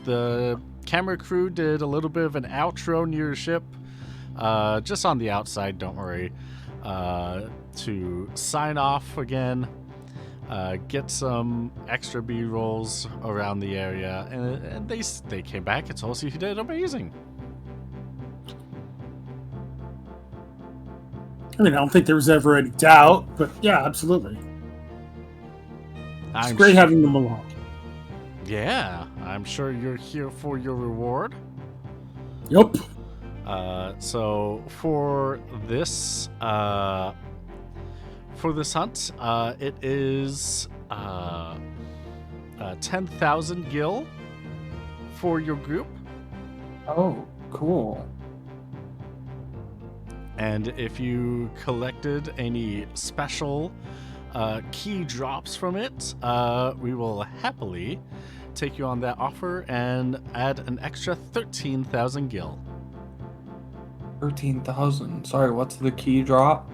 The camera crew did a little bit of an outro near your ship, just on the outside. Don't worry. To sign off again. Get some extra B-rolls around the area, and they came back and told us you did amazing. I mean, I don't think there was ever any doubt, but yeah, absolutely. It's great having them along. Yeah, I'm sure you're here for your reward. Yup. So for this hunt, it is 10,000 gil for your group. Oh, cool. And if you collected any special key drops from it, we will happily take you on that offer and add an extra 13,000 gil. 13,000. Sorry, what's the key drop?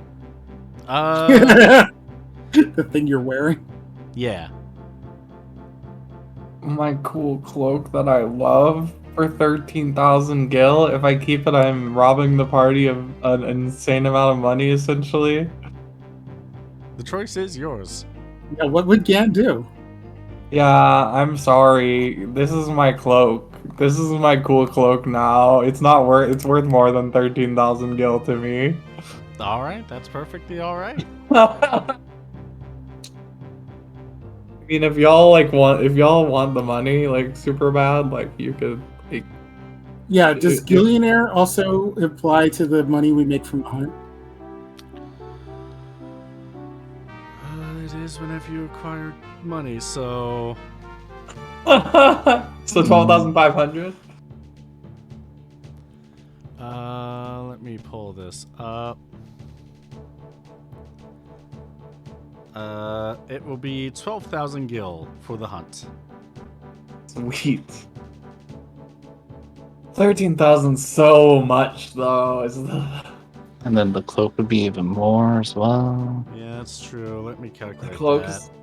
The thing you're wearing. Yeah. My cool cloak that I love for 13,000 gil. If I keep it, I'm robbing the party of an insane amount of money, essentially. The choice is yours. Yeah, what would Gan do? Yeah, I'm sorry. This is my cloak. This is my cool cloak now. It's worth more than 13,000 gil to me. All right, that's perfectly all right. I mean, if y'all want the money like super bad, like you could like, Yeah, does Gillionaire also apply to the money we make from the hunt? It is whenever you acquire money, so... So 12,500? Let me pull this up. It will be 12,000 gil for the hunt. Sweet. 13,000 so much though. And then the cloak would be even more as well. Yeah, that's true. Let me calculate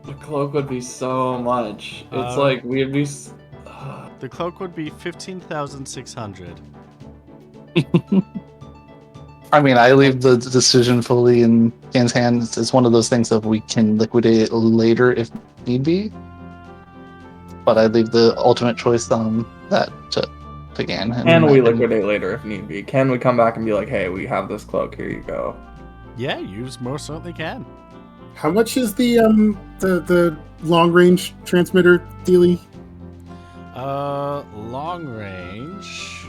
The cloak would be so much. It's like we'd be. The cloak would be 15,600. I mean, I leave the decision fully in Dan's hands. It's one of those things that we can liquidate it later if need be. But I leave the ultimate choice on that to Gan. Can we liquidate later if need be? Can we come back and be like, hey, we have this cloak, here you go? Yeah, you most certainly can. How much is the long range transmitter dealie? Long range.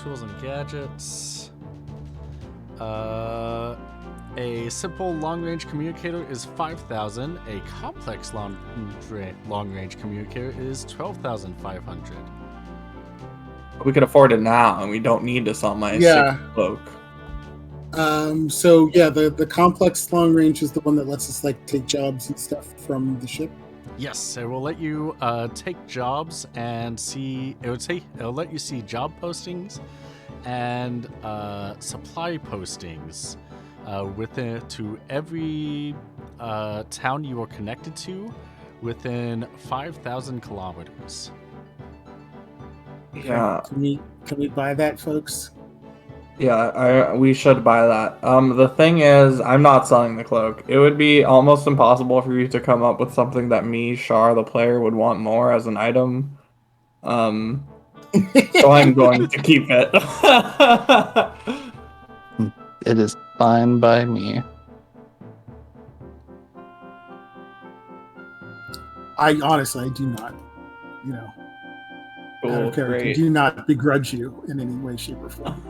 Tools and gadgets. A simple long-range communicator is 5,000. A complex long-range communicator is 12,500. We could afford it now, and we don't need to sell my Yeah. sick cloak. So yeah, the complex long range is the one that lets us like take jobs and stuff from the ship. Yes, it will let you take jobs and see. It'll let you see job postings and supply postings to every town you are connected to within 5,000 kilometers. Yeah, Can we buy that, folks? yeah, we should buy that. The thing is, I'm not selling the cloak. It would be almost impossible for you to come up with something that me, Shar, the player, would want more as an item. So I'm going to keep it. It is fine by me. I honestly, I do not, you know, out Cool, of character, great. do not begrudge you in any way, shape, or form.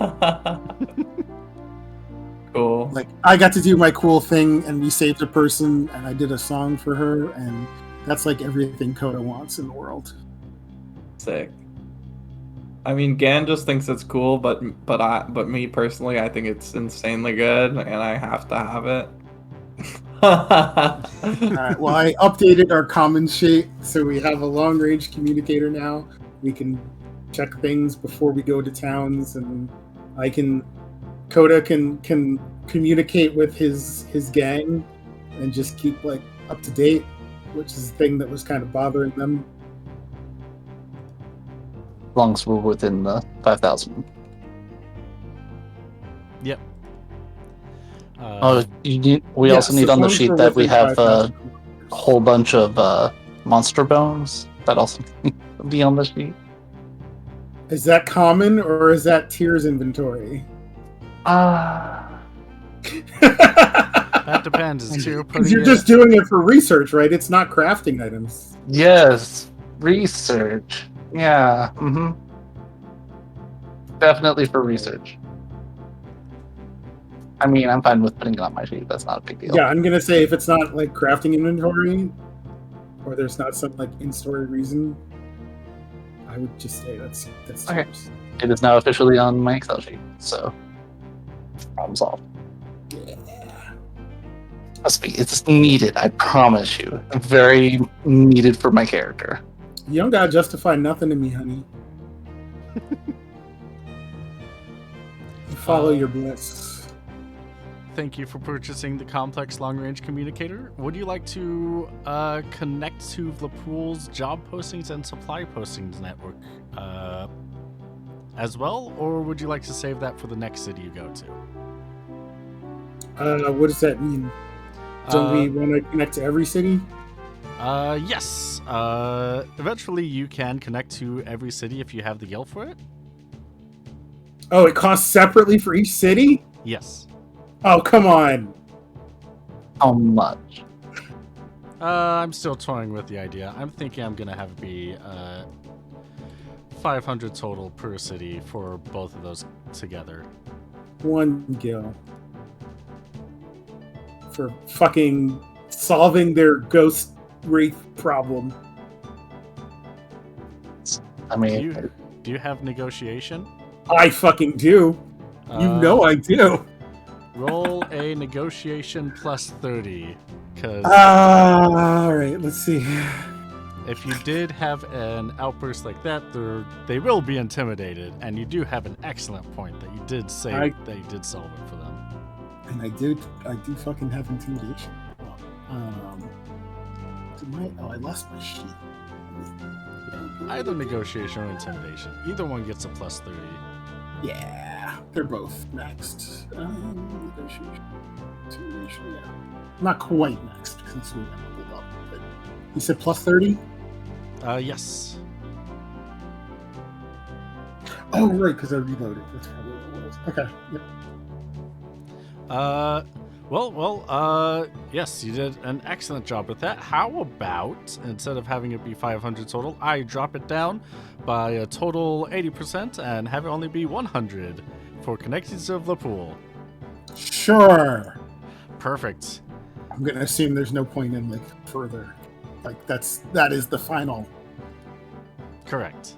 Cool. Like, I got to do my cool thing, and we saved a person, and I did a song for her, and that's like everything Coda wants in the world. Sick. I mean, Gan just thinks it's cool, but me personally, I think it's insanely good, and I have to have it. Alright, well, I updated our common sheet, so we have a long-range communicator now. We can check things before we go to towns, and Coda can communicate with his gang and just keep like up to date, which is the thing that was kind of bothering them. As long as we're within the 5,000. Yep. We Yes, also need as on the long as sheet we're that we within have a 5,000. whole bunch of monster bones. That also be on the sheet. Is that common or is that Tier's inventory? That depends. Is Tyr Because putting you're it? just doing it for research, right? It's not crafting items. Yes, research. Yeah, definitely for research. I mean, I'm fine with putting it on my sheet. That's not a big deal. Yeah, I'm gonna say if it's not like crafting inventory, or there's not some like in-story reason, I would just say that's Okay. Tier's. It is now officially on my Excel sheet, so problem solved. Yeah. Trust me, it's needed. I promise you, very needed for my character. You don't gotta justify nothing to me, honey. You follow your bliss. Thank you for purchasing the complex long-range communicator. Would you like to connect to Vlapool's job postings and supply postings network as well, or would you like to save that for the next city you go to? What does that mean? Don't we want to connect to every city? Yes. Eventually, you can connect to every city if you have the guild for it. Oh, it costs separately for each city? Yes. Oh, come on. How much? I'm still toying with the idea. I'm thinking I'm gonna have it be 500 total per city for both of those together. One gil. For fucking solving their ghost wraith problem. I Do mean, you have negotiation? I fucking do. You know I do. Roll a negotiation plus 30, because Alright, let's see. if you did have an outburst like that, they will be intimidated, and you do have an excellent point that you did say that you did solve it for them. And I do fucking have intimidation. I lost my sheet. Either negotiation or intimidation. Either one gets a plus 30. Yeah, they're both maxed. Negotiation. Intimidation, yeah. Not quite maxed because we leveled up. But you said plus 30? Yes. Oh, right, because I reloaded. That's probably what it was. Okay. Yep. Yes, you did an excellent job with that. How about, instead of having it be 500 total, I drop it down by a total 80% and have it only be 100 for connecting to the pool. Sure. Perfect. I'm gonna assume there's no point in like further Like that is the final. Correct.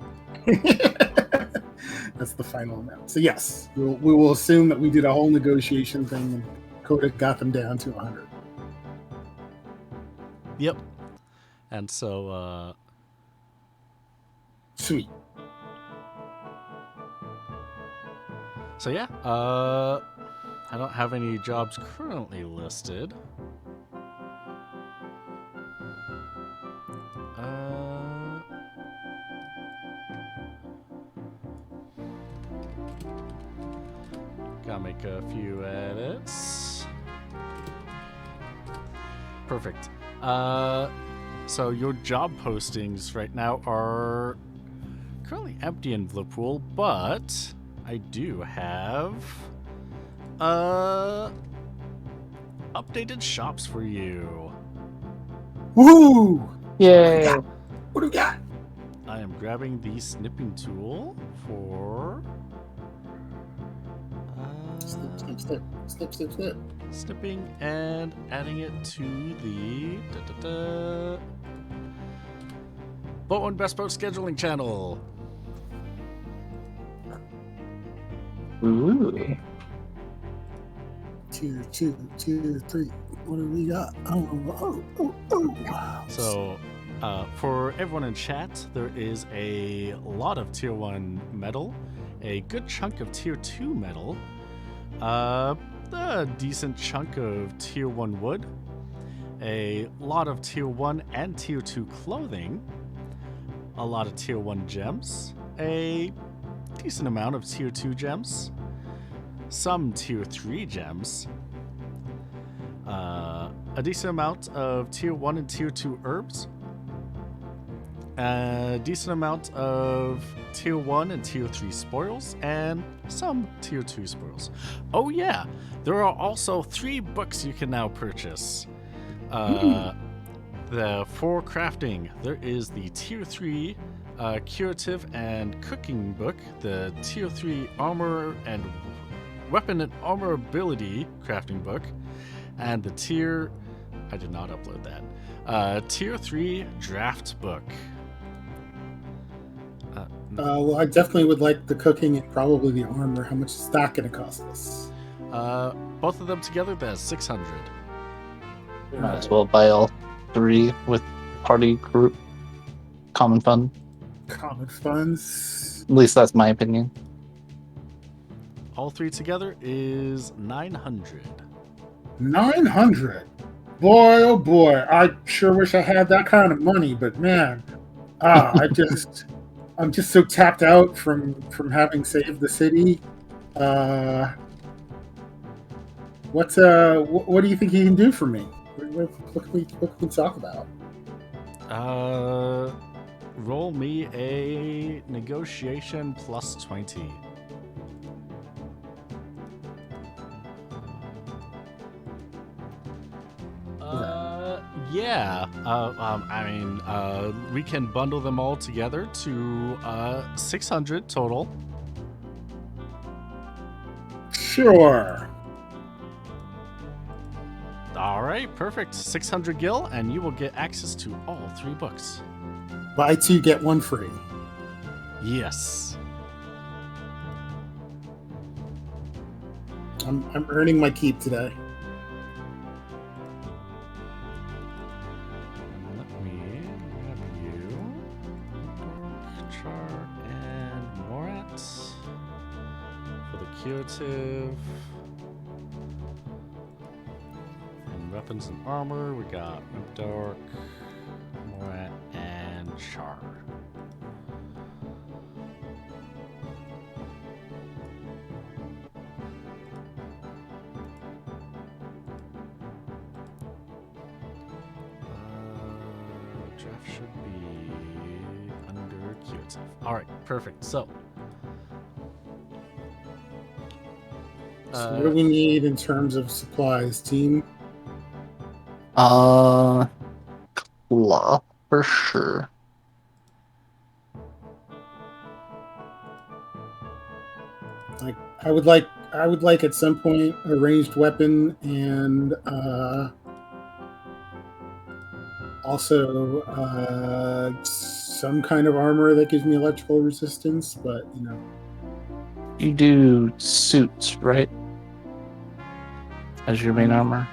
That's the final amount. So yes, we will assume that we did a whole negotiation thing and Coda got them down to 100. Yep. And so, Sweet. so yeah, I don't have any jobs currently listed. Gotta make a few edits. Perfect. So your job postings right now are currently empty in Vlipool, but I do have updated shops for you. Woo! Yay! What do we got? I am grabbing the snipping tool for Snip. snipping and adding it to the Boat One Best Boat scheduling channel. Ooh. Tier 3. What do we got? Oh. Wow. So, for everyone in chat, there is a lot of Tier 1 metal, a good chunk of Tier 2 metal, a decent chunk of Tier 1 wood, a lot of Tier 1 and Tier 2 clothing, a lot of Tier 1 gems, a decent amount of Tier 2 gems, some Tier 3 gems, a decent amount of Tier 1 and Tier 2 herbs, a decent amount of Tier 1 and Tier 3 spoils, and some Tier 2 spoils. Oh yeah, there are also 3 books you can now purchase. For crafting, there is the Tier 3 Curative and Cooking book, the Tier 3 Armor and Weapon and Armor Ability crafting book, and the Tier... I did not upload that. Tier 3 Draft book. Well, I definitely would like the cooking and probably the armor. How much is that going to cost us? Both of them together, that's 600. Might as well buy all 3 with party group common fund. Common funds. At least that's my opinion. All 3 together is 900. 900. Boy, oh boy. I sure wish I had that kind of money, but man, I'm just so tapped out from having saved the city. What do you think you can do for me? What can we talk about? Roll me a negotiation plus 20. Yeah. We can bundle them all together to 600 total. Sure. All right, perfect. 600 gil, and you will get access to all 3 books. Buy 2, get 1 free. Yes. I'm earning my keep today. Let me grab you, Char, and Morat for the curative. And weapons and armor, we got Dark, Morat, and Char. Draft should be under curative. All right, perfect. So, So what do we need in terms of supplies, team? Cloth for sure. Like I would like at some point a ranged weapon and Also, some kind of armor that gives me electrical resistance, but You do suits, right? As your main armor?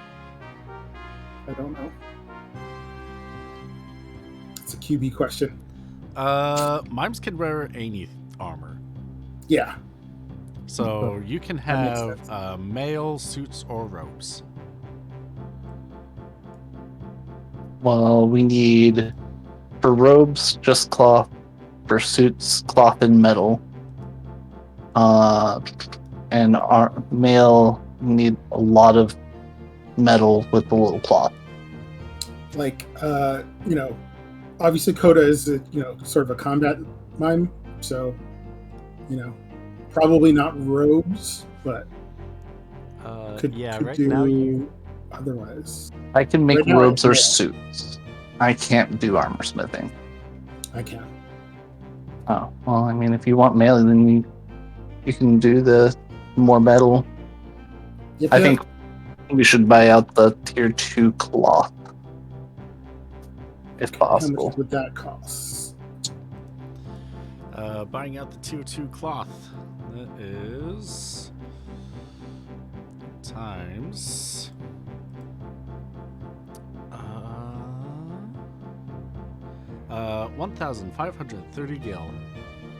I don't know. It's a QB question. Mimes can wear any armor. Yeah. So you can That makes have male suits or robes. Well, we need for robes just cloth, for suits cloth and metal. And our male need a lot of metal with a little cloth. Like, obviously Coda is sort of a combat mime, so probably not robes, but could right do now you otherwise. I can make Right now, robes or yeah. suits. I can't do armor smithing. I can. Oh, well, I mean, if you want melee, then you can do the more metal. Yep, I yep. think we should buy out the tier 2 cloth. If How possible. much would that cost? buying out the tier 2 cloth. That is times 1,530 gil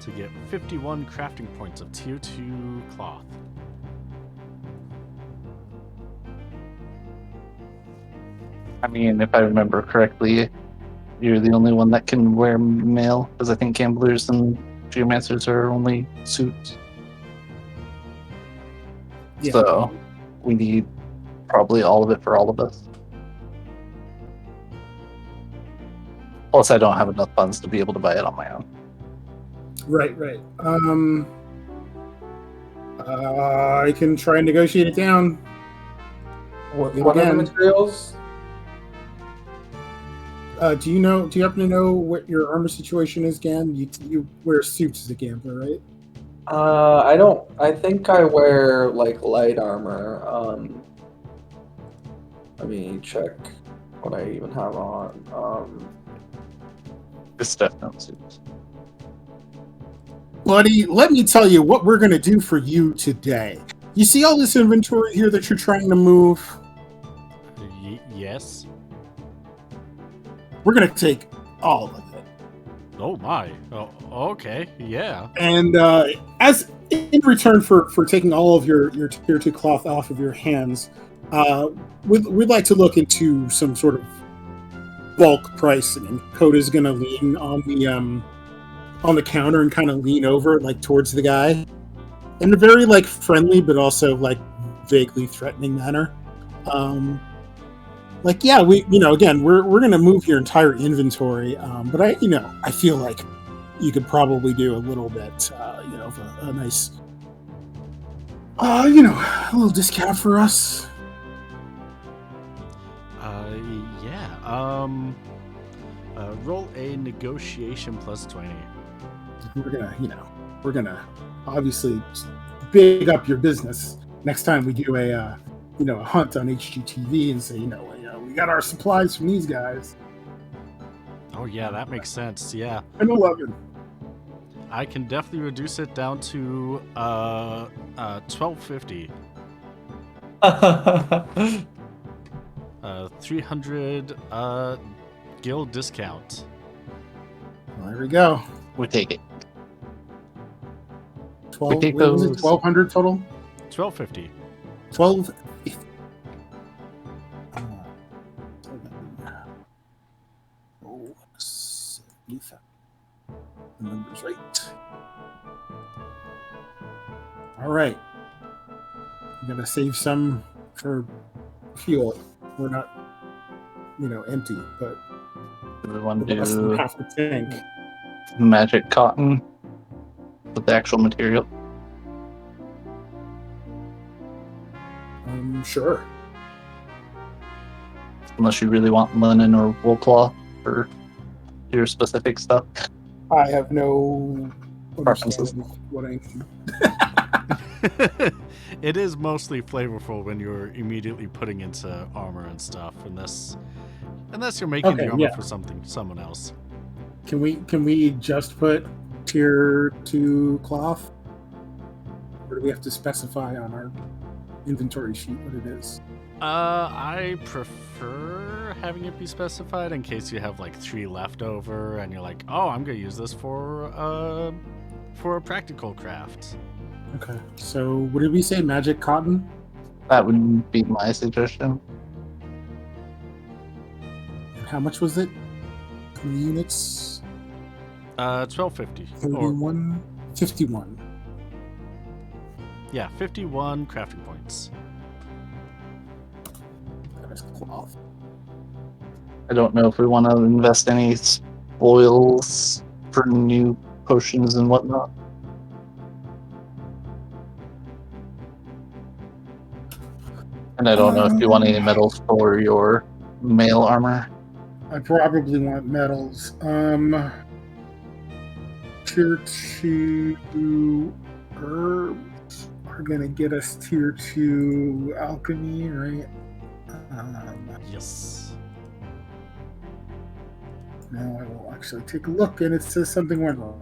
to get 51 crafting points of tier 2 cloth. I mean, if I remember correctly, you're the only one that can wear mail, because I think gamblers and geomancers are only suits. Yeah. So we need probably all of it for all of us. Plus, I don't have enough funds to be able to buy it on my own. Right. I can try and negotiate it down. What Yeah, are the again. materials? Do you happen to know what your armor situation is, Gan? You wear suits as a gambler, right? I don't. I think I wear like light armor. Let me check what I even have on. It's definitely suits. Buddy, let me tell you what we're going to do for you today. You see all this inventory here that you're trying to move? Yes. We're going to take all of it. Oh my. Oh, okay. Yeah. And as in return for taking all of your tier 2 cloth off of your hands, we'd like to look into some sort of bulk pricing. And Coda's going to lean on the counter and kind of lean over like towards the guy in a very like friendly but also like vaguely threatening manner. Again, we're gonna move your entire inventory, but I feel like you could probably do a little bit, of a nice, a little discount for us. Yeah. Roll a negotiation plus 20. We're gonna obviously big up your business next time we do a hunt on HGTV and say, we got our supplies from these guys. Oh yeah, that makes sense. Yeah. And 11. I can definitely reduce it down to 1250. 300 guild discount. Well, there we go. We take it. 12. take What was it? those. 1,200 total. 1250. 12. The number's right. All right. I'm gonna save some for fuel. We're not, empty, but We want less than to half the tank. do magic cotton with the actual material. Sure. Unless you really want linen or wool cloth for your specific stuff. I have no Preferences. understanding of what I need. It is mostly flavorful when you're immediately putting into armor and stuff, unless Unless you're making Okay, the armor yeah. for someone else. Can we just put tier 2 cloth? Or do we have to specify on our inventory sheet what it is? I prefer having it be specified in case you have like 3 left over and you're like, oh, I'm gonna use this for a practical craft. Okay. So what did we say? Magic cotton? That would be my suggestion. And how much was it? How many units? 1250. Or 31? 51. yeah, 51 crafting points. That is cloth. I don't know if we want to invest any spoils for new potions and whatnot. And I don't know if you want any medals for your mail armor. I probably want metals. Tier 2 herbs are gonna get us tier 2 alchemy, right? Yes. Now I will actually take a look, and it says something went wrong.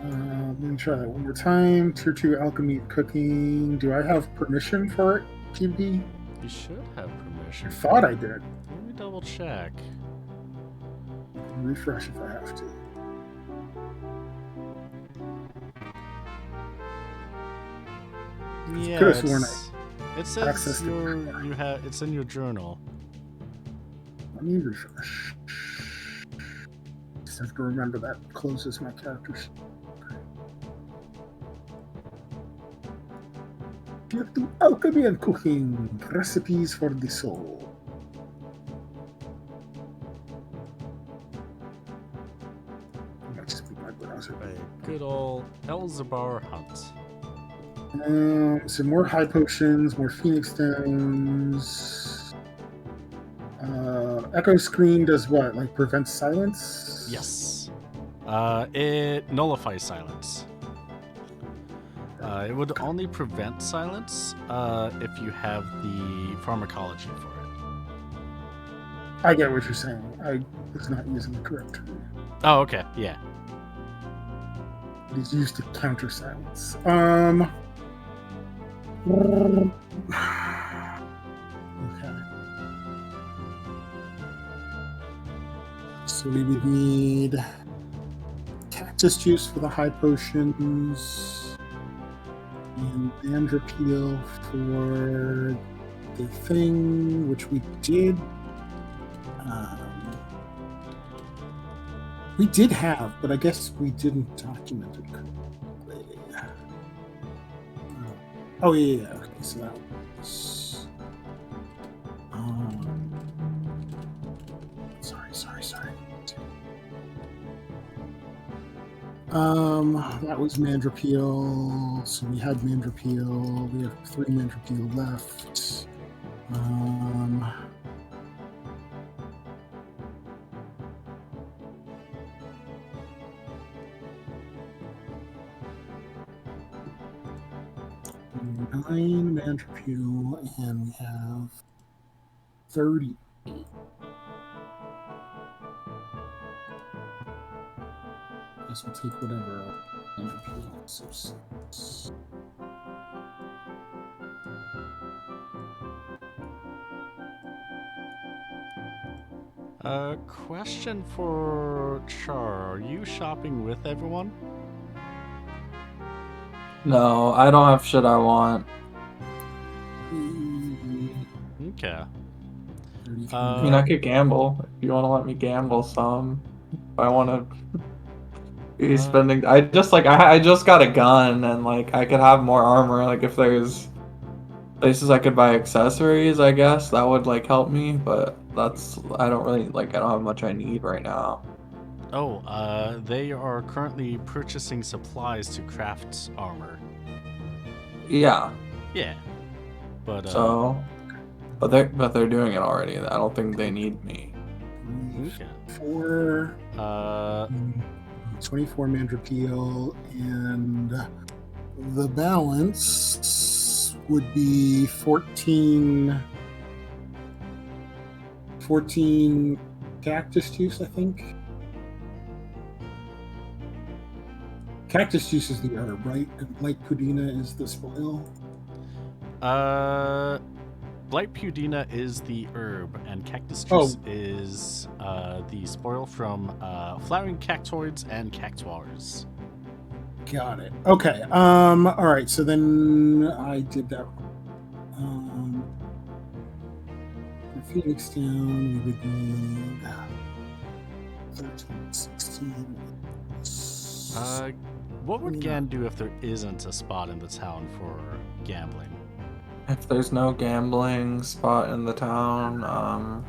Let me try that one more time. Tier 2 alchemy and cooking. Do I have permission for it, PB? You should have permission. I thought I did. Let me double check. Refresh if I have to. Yeah, Could've sworn it access says to it's in your journal. Let me refresh. Just have to remember that closes my characters. Tier 2 alchemy and cooking. Recipes for the soul. I might just put my browser. A good old Elzabar hunt. Some more high potions, more phoenix stones. Echo screen does what? Like prevents silence? Yes. It nullifies silence. It would only prevent silence if you have the pharmacology for it. I get what you're saying. I was not using the correct term. Oh, okay. Yeah. It is used to counter silence. Okay. So we would need cactus juice for the high potions and bandra peel for the thing, which we did. We did have, but I guess we didn't document it correctly. Oh yeah. Okay, so that was. Sorry. That was Mandrapeel. So we had Mandrapeel. We have 3 Mandrapeel left. 9 Mandrapeel, and we have 38. Guess we'll take whatever Mandrapeel is. Question for Char. Are you shopping with everyone? No, I don't have shit I want. Okay. I mean, I could gamble if you want to let me gamble some. If I want to be spending, I just got a gun and like I could have more armor. Like if there's places I could buy accessories, I guess that would like help me. But I don't have much I need right now. Oh, they are currently purchasing supplies to craft armor. Yeah. Yeah. But but they're doing it already. I don't think they need me. Okay. 24 Mandrapeel, and the balance would be 14 cactus juice, I think. Cactus juice is the herb, right? And Blight Pudina is the spoil. Blight Pudina is the herb, and cactus juice is the spoil from flowering cactoids and cactuars. Got it. Okay. All right. So then I did that. Phoenix down. We would need 13, 16. What would Gan do if there isn't a spot in the town for gambling? If there's no gambling spot in the town,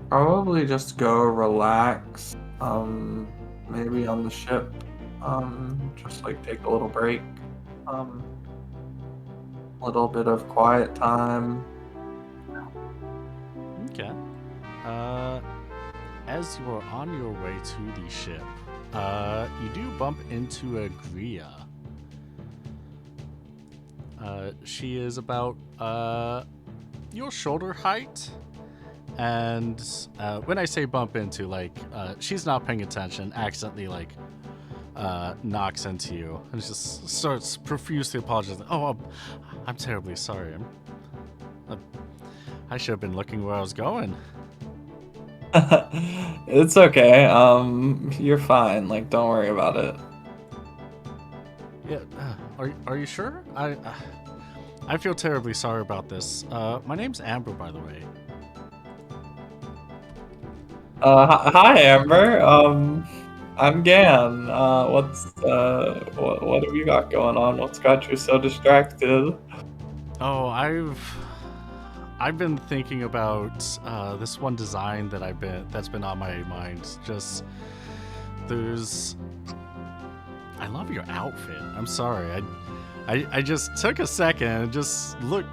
probably just go relax. Maybe on the ship. Just like take a little break. Little bit of quiet time. Okay. As you are on your way to the ship, you do bump into a Gria. She is about your shoulder height, and when I say bump into, like, she's not paying attention, accidentally, like, knocks into you, and just starts profusely apologizing. Oh, I'm terribly sorry. I should have been looking where I was going. It's okay. You're fine. Like, don't worry about it. Yeah. Are you sure? I feel terribly sorry about this. My name's Amber, by the way. Hi, Amber. I'm Gan. What have you got going on? What's got you so distracted? Oh, I've been thinking about this one design that's been on my mind. Just I love your outfit. I'm sorry. I just took a second and just look.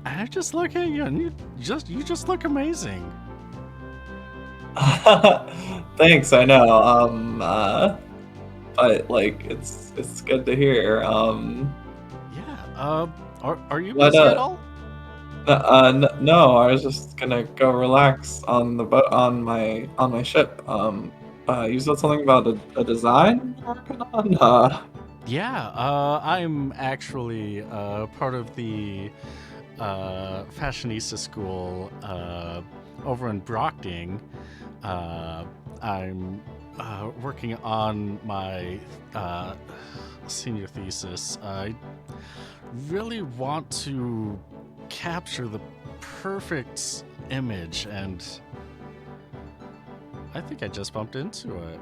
I just look at you, and you just look amazing. Thanks. I know. But like, it's good to hear. Yeah. Are you busy at all? No. I was just gonna go relax on the boat on my ship. You said something about a design you're working on. Yeah, I'm actually part of the fashionista school over in Brockding. I'm working on my senior thesis. I really want to capture the perfect image, and I think I just bumped into it.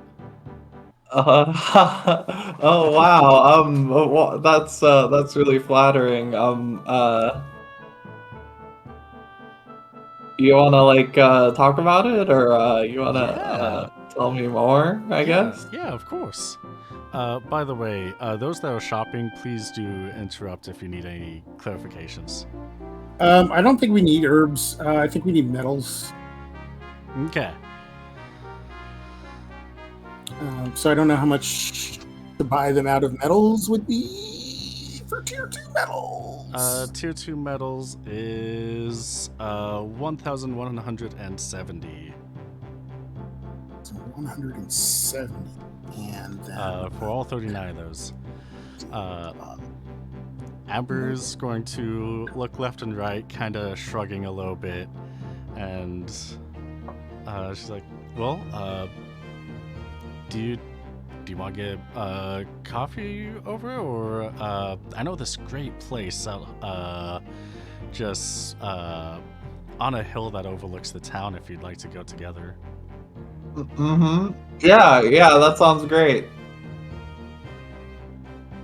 Oh wow. Well, that's really flattering. You wanna like talk about it, or you wanna tell me more? I guess. Yeah, of course. By the way, those that are shopping, please do interrupt if you need any clarifications. I don't think we need herbs. I think we need metals. Okay. So I don't know how much to buy them out of metals would be for tier 2 metals. Tier 2 metals is 1,170. So 170. And then for all 39 of those. Amber's going to look left and right, kind of shrugging a little bit, and she's like, well, do you want to get coffee over, or I know this great place just on a hill that overlooks the town if you'd like to go together. Yeah, that sounds great.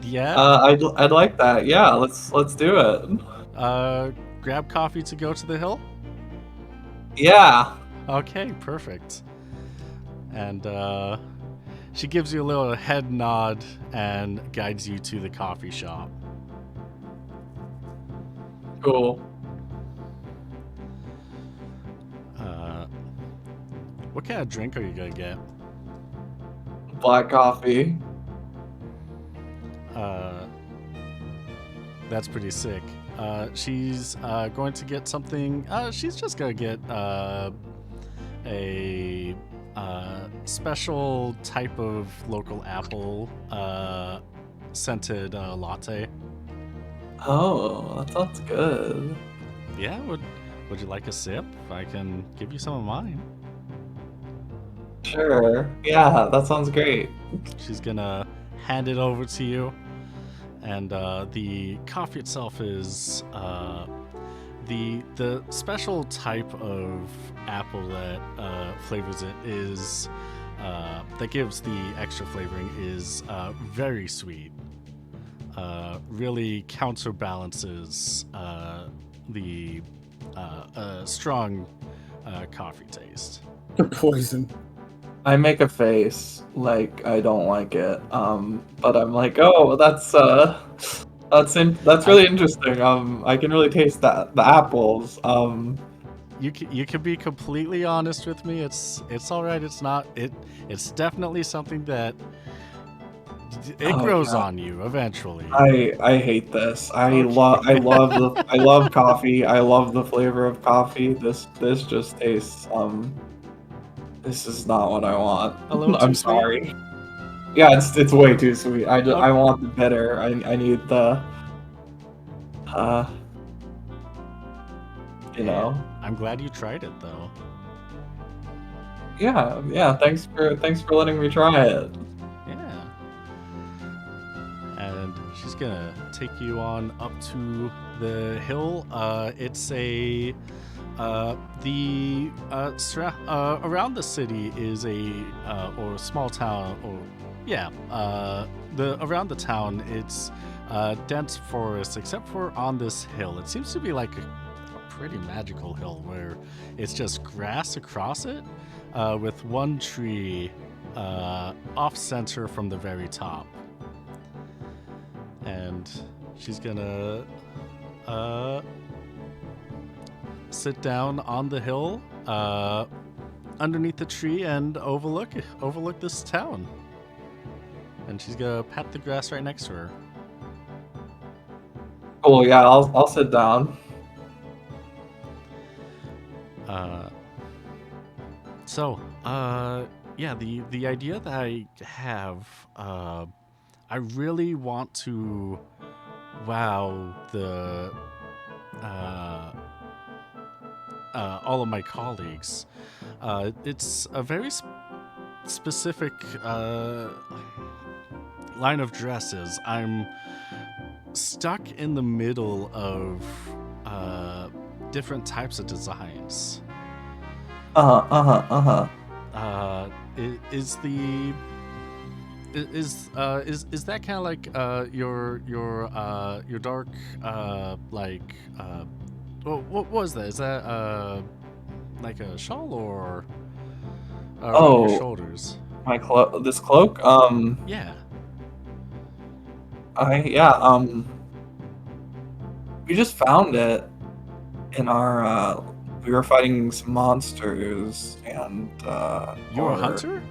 Yeah. I'd like that. Yeah, let's do it. Grab coffee to go to the hill? Yeah. Okay, perfect. And she gives you a little head nod and guides you to the coffee shop. Cool. What kind of drink are you gonna get? black coffee. That's pretty sick. She's going to get something. She's just gonna get a special type of local apple scented latte. Oh, that sounds good. Yeah, would you like a sip? I can give you some of mine. Sure. Yeah, that sounds great. She's gonna hand it over to you, and the coffee itself is the special type of apple that flavors it is that gives the extra flavoring is very sweet. Really counterbalances the strong coffee taste. The poison. I make a face like I don't like it. But I'm like, oh, that's really interesting. I can really taste the apples. You can be completely honest with me. It's all right. It's definitely something that it grows God. on you eventually. I hate this. I love coffee. I love the flavor of coffee. This just tastes this is not what I want. A little I'm too sweet? sorry. Yeah, it's way too sweet. I Okay. want the bitter. I need the you know. I'm glad you tried it though. Yeah. Thanks for letting me try it. Yeah. And she's gonna take you on up to the hill. It's a around the city is a or a small town, or around the town it's dense forest except for on this hill. It seems to be like a pretty magical hill where it's just grass across it, with one tree off center from the very top. And she's gonna sit down on the hill underneath the tree and overlook this town. And she's gonna pat the grass right next to her. Cool. Yeah, I'll sit down. The idea that I have, I really want to wow the all of my colleagues. It's a very specific line of dresses. I'm stuck in the middle of different types of designs. Is that kind of like your dark what was that? Is that like a shawl or around your shoulders? This cloak? Yeah. We just found it in our we were fighting some monsters and You're a hunter?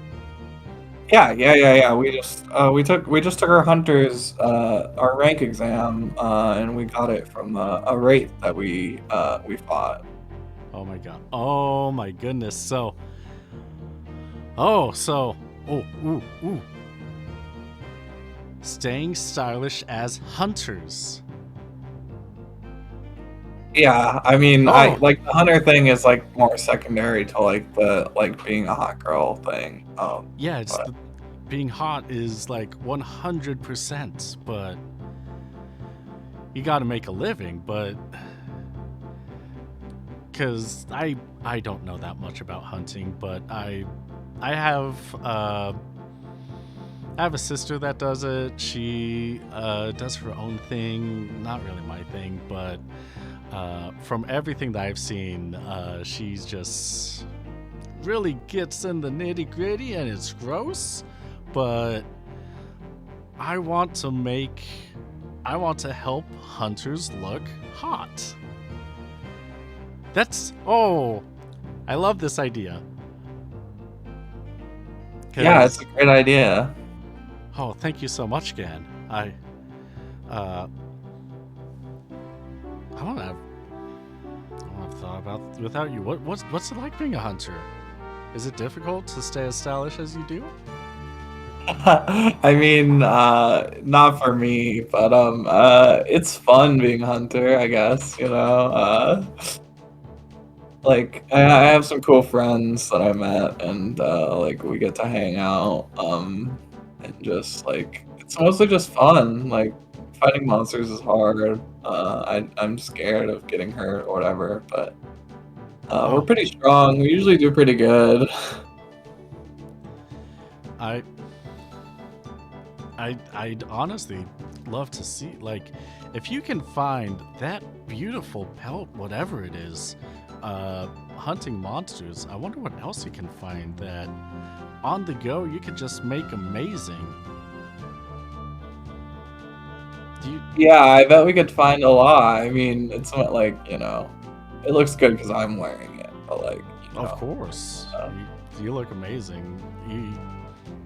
Yeah. We just took our hunters our rank exam and we got it from a wraith that we fought. Oh my god. Oh my goodness. Ooh. Staying stylish as hunters. Yeah, I mean, I Oh. like the hunter thing is like more secondary to like the being a hot girl thing. Yeah, being hot is like 100%, but you got to make a living. But because I don't know that much about hunting, but I have a sister that does it. She does her own thing, not really my thing, but from everything that I've seen, she's just really gets in the nitty gritty, and it's gross. But I want to help hunters look hot. I love this idea. Yeah, 'Cause- it's a great idea. Oh, thank you so much, Gan. I don't have thought about without you. What's it like being a hunter? Is it difficult to stay as stylish as you do? I mean, not for me, but it's fun being a hunter, I guess, you know. Like I have some cool friends that I met, and like we get to hang out, and just like it's mostly just fun. Like fighting monsters is hard. I'm scared of getting hurt or whatever, but we're pretty strong. We usually do pretty good. I'd honestly love to see, like, if you can find that beautiful pelt, whatever it is, hunting monsters. I wonder what else you can find that on the go you could just make amazing. Do you? Yeah, I bet we could find a lot. I mean, it's not like, you know, it looks good because I'm wearing it, but like, you know, Of course, you look amazing.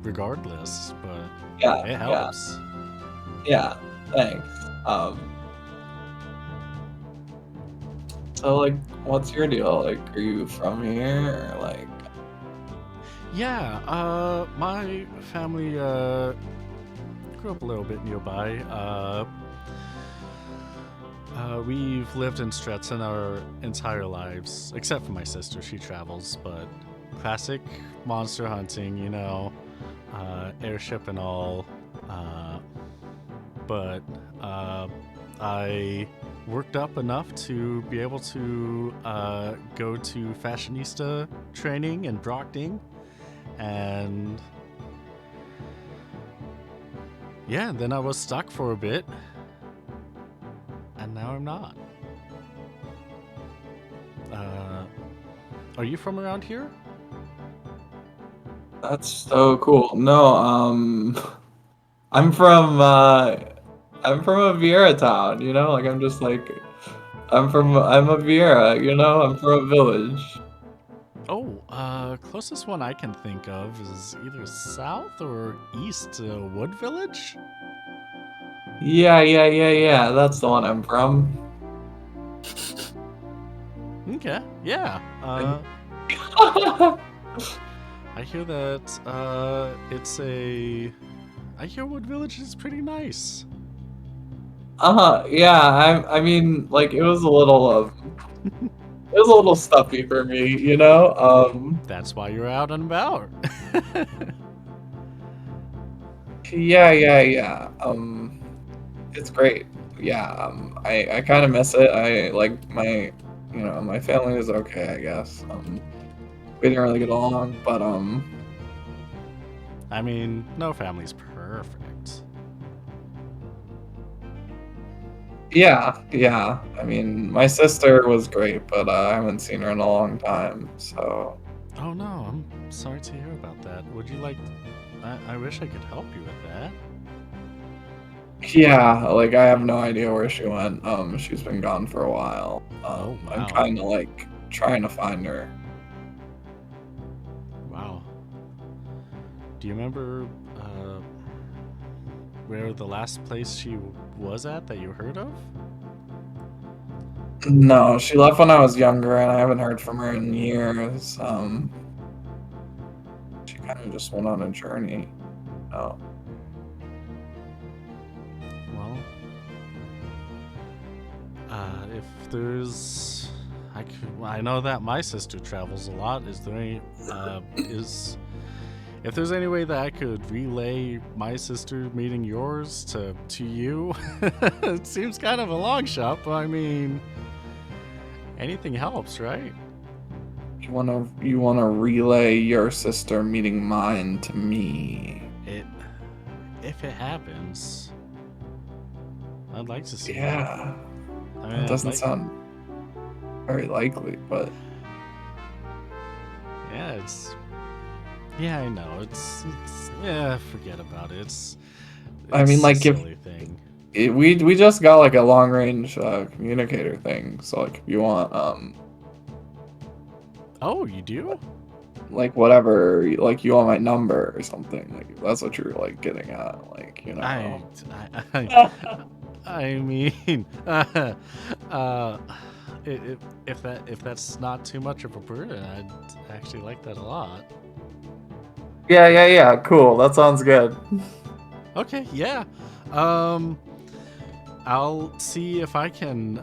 Regardless, but yeah, it helps. yeah, thanks. So like, what's your deal? Like, are you from here or like? Yeah, my family grew up a little bit nearby. We've lived in Stetson our entire lives, except for my sister. She travels, but classic monster hunting, you know, airship and all. But I worked up enough to be able to go to fashionista training in Brockding, and yeah, then I was stuck for a bit, and now I'm not. Are you from around here? That's so cool. No, I'm from a Viera town, you know? Like I'm just like I'm a Viera, you know? I'm from a village. Oh, closest one I can think of is either south or east to Wood Village. Yeah. That's the one I'm from. Okay, yeah. I hear that I hear Wood Village is pretty nice. Yeah, I mean, like it was a little stuffy for me, you know? That's why you're out and about. Yeah. It's great. Yeah, I kind of miss it. I like my family is okay, I guess. We didn't really get along, but I mean, no family's perfect. yeah. I mean, my sister was great, but I haven't seen her in a long time, so. Oh no, I'm sorry to hear about that. Would you like? I wish I could help you with that. Yeah, like I have no idea where she went. She's been gone for a while. Oh, I'm wow. kind of like trying to find her. Wow. Do you remember where the last place she was at that you heard of? No, she left when I was younger, and I haven't heard from her in years. She kind of just went on a journey. Oh. Well, if there's, I know that my sister travels a lot. Is there any, if there's any way that I could relay my sister meeting yours to you, it seems kind of a long shot, but I mean, anything helps, right? You wanna relay your sister meeting mine to me? If it happens, I'd like to see. Yeah. I mean, That doesn't sound very likely, but yeah, I know. It's yeah, forget about it. I mean, a like, if silly thing. we just got like a long range communicator thing, so like if you want Oh, you do? like whatever, like you want my number or something. Like that's what you're like getting at, like you know. I mean, if that's not too much of a burden, I'd actually like that a lot. Yeah. Cool. That sounds good. Okay, yeah. I'll see if I can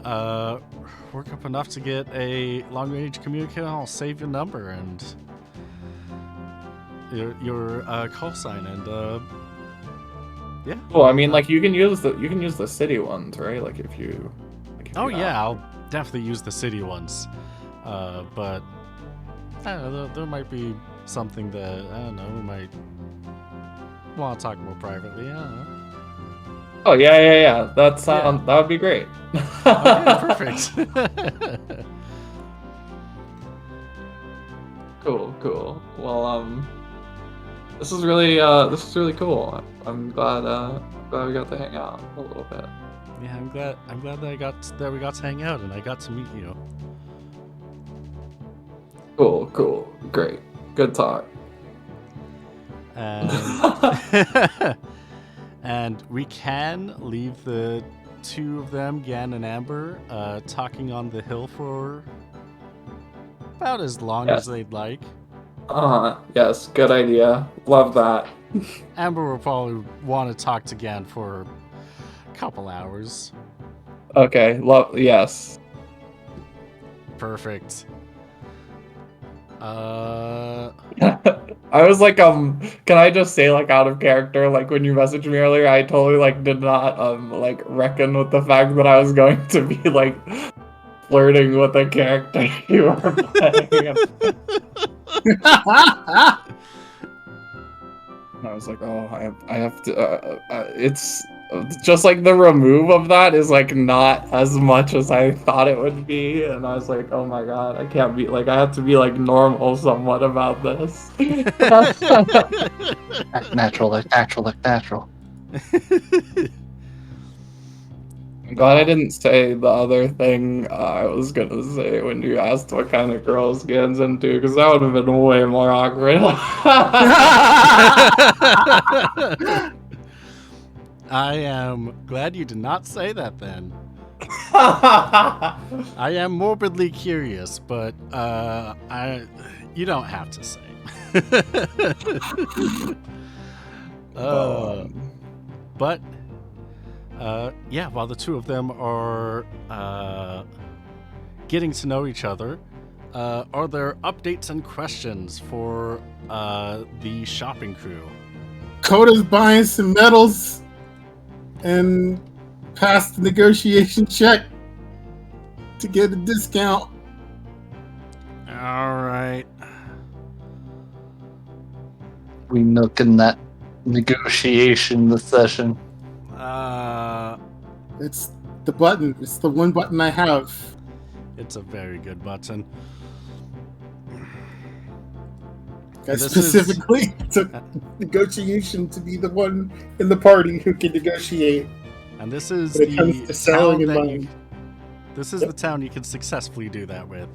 work up enough to get a long-range communicator. I'll save your number and your call sign, and yeah. Cool. I mean, like you can use the city ones, right? Like if you. Oh yeah, I'll definitely use the city ones. But I don't know, there might be something that I don't know. We might want to talk more privately. I don't know. Oh yeah. That would be great. Okay, perfect. Cool. Well, this is really cool. I'm glad we got to hang out a little bit. Yeah, I'm glad that we got to hang out and I got to meet you. Cool. Great. Good talk. And we can leave the two of them, Gan and Amber, talking on the hill for about as long as they'd like. Yes, good idea. Love that. Amber will probably want to talk to Gan for a couple hours. Okay, yes. Perfect. I was like, can I just say, like, out of character, like, when you messaged me earlier, I totally, like, did not, like, reckon with the fact that I was going to be, like, flirting with a character you were playing. And I was like, oh, I have to, it's just, like, the remove of that is, like, not as much as I thought it would be, and I was like, oh my god, I can't be, like, I have to be, like, normal somewhat about this. Act natural, like natural. I'm glad I didn't say the other thing I was gonna say when you asked what kind of girls Gan's into, because that would have been way more awkward. I am glad you did not say that then. I am morbidly curious, but you don't have to say. But yeah, while the two of them are getting to know each other, are there updates and questions for the shopping crew? Coda's buying some metals and passed the negotiation check to get a discount. All right. We nooking that negotiation session. It's the button. It's the one button I have. It's a very good button. I specifically took negotiation to be the one in the party who can negotiate. And this is when it comes to selling and town buying. this is the town you can successfully do that with.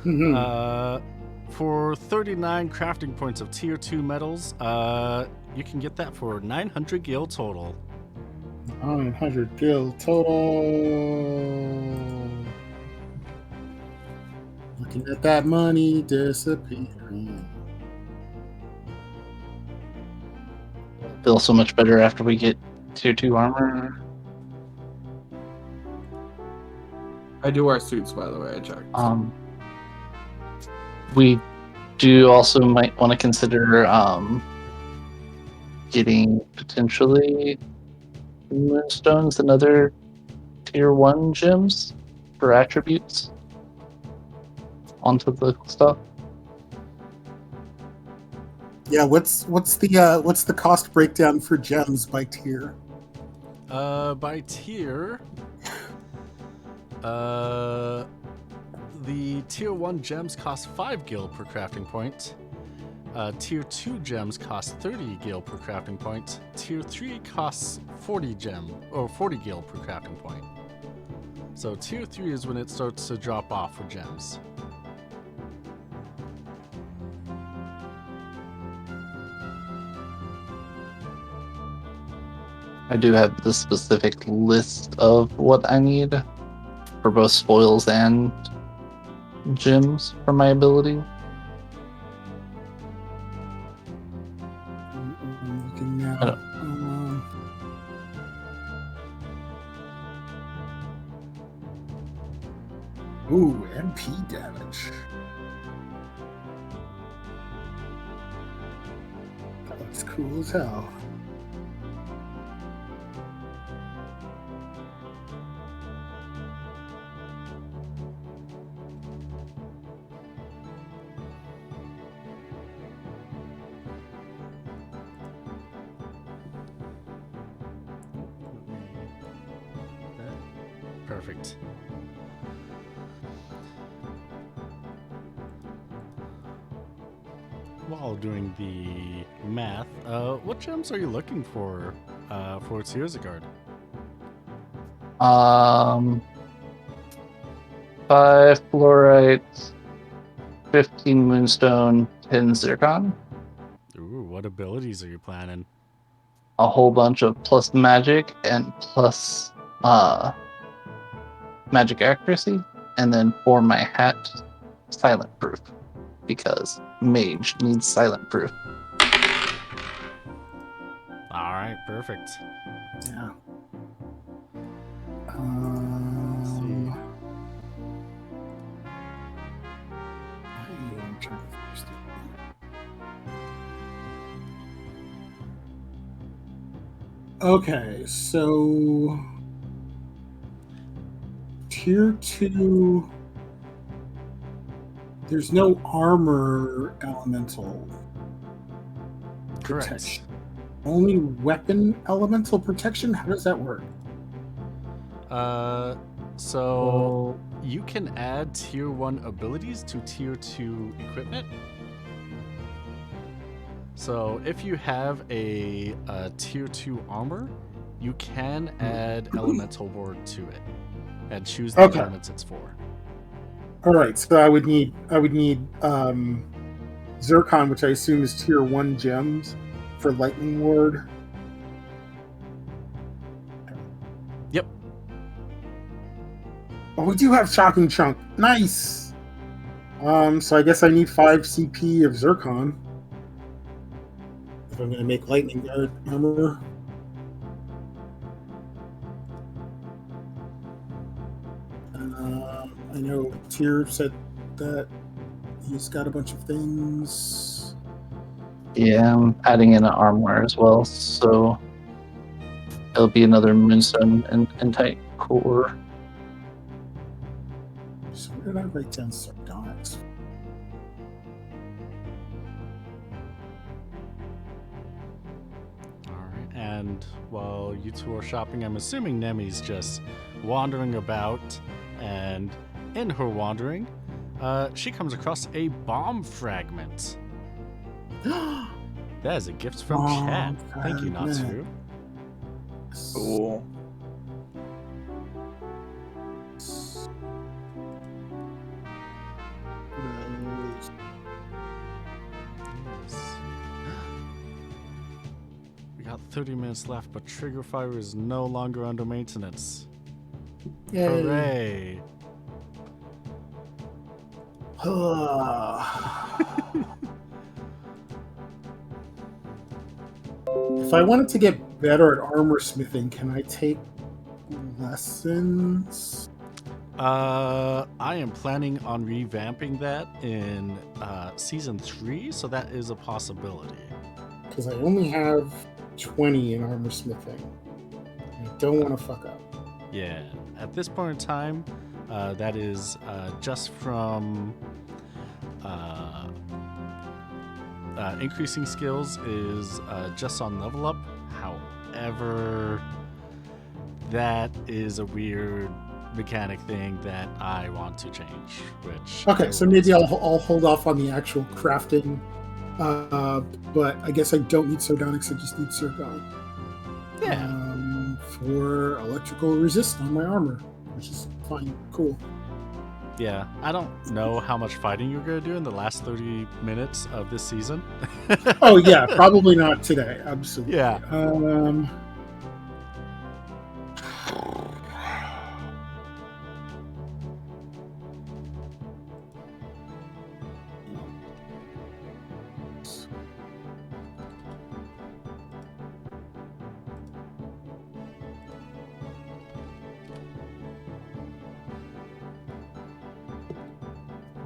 Mm-hmm. For 39 crafting points of tier 2 metals, you can get that for 900 gil total. 900 gil total. Looking at that money disappearing. Feel so much better after we get tier 2 armor. I do wear suits, by the way, I checked. We do also might want to consider getting potentially moonstones and other tier 1 gems for attributes onto the stuff. Yeah, what's the cost breakdown for gems by tier? By tier, the tier 1 gems cost 5 gil per crafting point. Tier 2 gems cost 30 gil per crafting point. Tier 3 costs 40 gil per crafting point. So tier 3 is when it starts to drop off for gems. I do have the specific list of what I need for both spoils and gems for my ability. I'm looking now. I don't- Ooh, MP damage. That looks cool as hell. Perfect. While doing the math, what gems are you looking for Tears of Guard? 5 fluorite, 15 moonstone, 10 zircon. Ooh, what abilities are you planning? A whole bunch of plus magic and plus magic accuracy, and then for my hat, silent proof, because mage needs silent proof. All right, perfect. Yeah. Let's see. I'm trying to first. Okay, so tier 2. There's no armor elemental Correct. protection. Only weapon elemental protection? How does that work? So you can add tier 1 abilities to tier 2 equipment. So if you have a tier 2 armor, you can add elemental ward to it and choose the Okay. elements it's for. All right, so I would need Zircon, which I assume is tier 1 gems for lightning ward. Yep. Oh, we do have shocking chunk. Nice. So I guess I need 5 CP of Zircon if I'm going to make lightning guard armor. I know Tyr said that he's got a bunch of things. Yeah, I'm adding in an armor as well, so it'll be another moonstone and tight core. So where did I write down sardonyx? Alright, and while you two are shopping, I'm assuming Nemi's just wandering about, and in her wandering, she comes across a bomb fragment. That is a gift from Bomb chat. Thank you, fragment. Natsu. Cool. We got 30 minutes left, but Trigger Fire is no longer under maintenance. Yay. Hooray! If I wanted to get better at armor smithing, can I take lessons? I am planning on revamping that in season 3, so that is a possibility. Because I only have 20 in armor smithing. I don't want to fuck up. Yeah, at this point in time, that is just from increasing skills is just on level up. However, that is a weird mechanic thing that I want to change. Which Okay, so maybe I'll hold off on the actual crafting. But I guess I don't need sardonyx, I just need zircon. Yeah. For electrical resist on my armor, which is fine, cool. Yeah, I don't know how much fighting you're going to do in the last 30 minutes of this season. Oh yeah, probably not today. Absolutely. Yeah.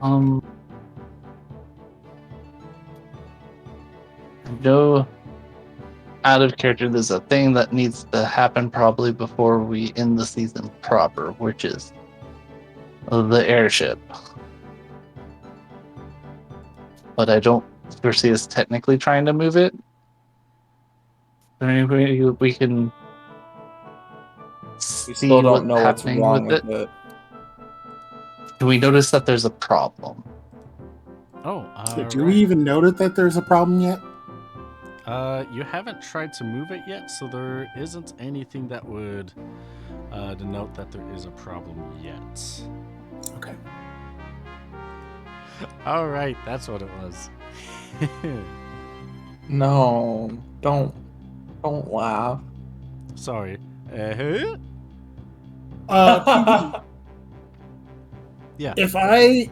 I know out of character, there's a thing that needs to happen probably before we end the season proper, which is the airship. But I don't foresee us technically trying to move it. Maybe we can We see still don't what's know what's happening wrong with with it. it. Do we notice that there's a problem? Oh, So do we even note that there's a problem yet? You haven't tried to move it yet, so there isn't anything that would denote that there is a problem yet. Okay. All right, that's what it was. No, don't laugh. Sorry. PD, Yeah. if I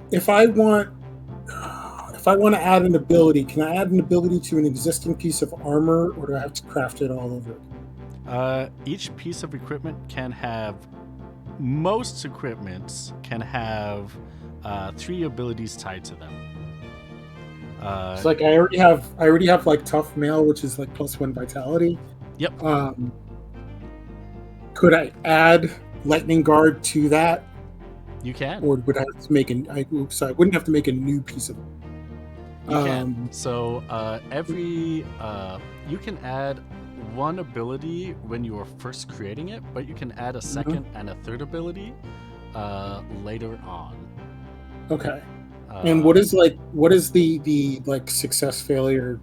want to add an ability, can I add an ability to an existing piece of armor, or do I have to craft it all over? Each piece of equipment can have. Most equipments can have 3 abilities tied to them. It's like I already have like tough mail, which is like +1 vitality. Yep. Could I add lightning guard to that, You can. or would I have to make I wouldn't have to make a new piece of. You can. So every you can add one ability when you are first creating it, but you can add a second and a third ability later on. Okay. And what is the like success failure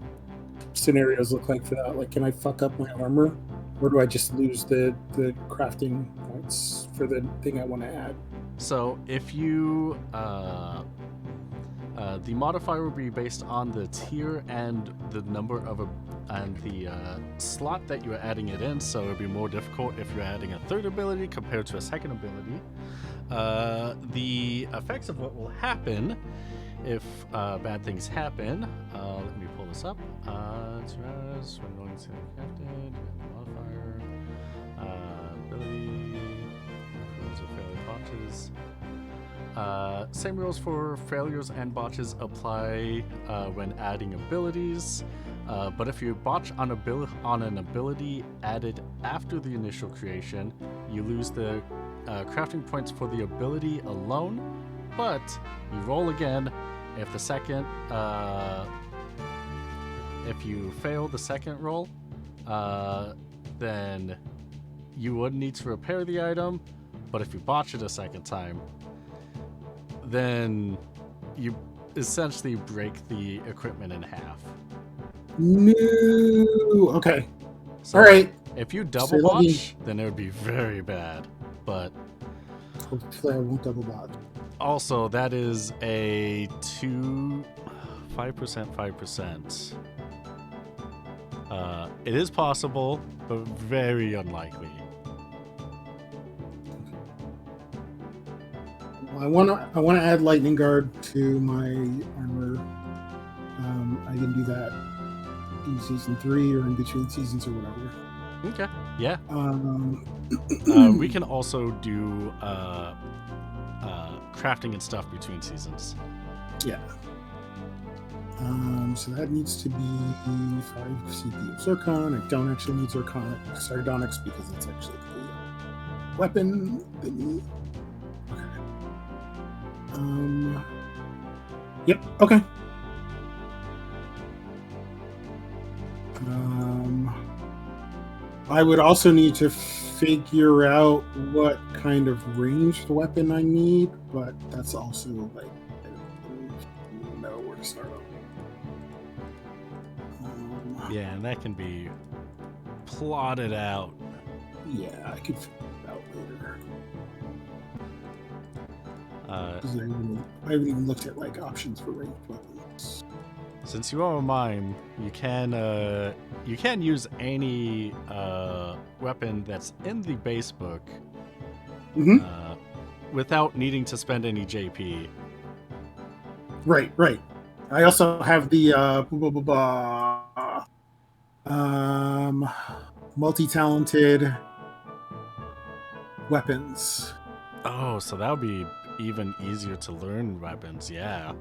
scenarios look like for that? Like, can I fuck up my armor, or do I just lose the crafting points for the thing I want to add? So if you the modifier will be based on the tier and the number of and the slot that you're adding it in. So it'll be more difficult if you're adding a third ability compared to a second ability. The effects of what will happen if bad things happen. Let me pull this up. When going to crafted, modifier, ability, rules of failure botches. Same rules for failures and botches apply when adding abilities. But if you botch on an ability added after the initial creation, you lose the crafting points for the ability alone, but you roll again. If the second, if you fail the second roll, then you would need to repair the item. But if you botch it a second time, then you essentially break the equipment in half. No. Okay. So All right. if you double botch, then it would be very bad. But hopefully I won't double botch. Also, that is a 5%, 5%. It is possible, but very unlikely. Well, I want to add lightning guard to my armor. I can do that in season 3 or in between seasons or whatever. Okay. Yeah. We can also do crafting and stuff between seasons. Yeah. So that needs to be 5 CP of Zircon. I don't actually need Sardonyx because it's actually a weapon thingy. Okay. Yep. Okay. I would also need to figure out what kind of ranged weapon I need, but that's also like I don't know where to start on. Yeah, and that can be plotted out. Yeah, I could figure it out later. I haven't even looked at like options for ranged weapons. Since you are a mime, you can use any weapon that's in the base book Mm-hmm. without needing to spend any JP. Right. I also have the multi-talented weapons. Oh, so that would be even easier to learn weapons. Yeah.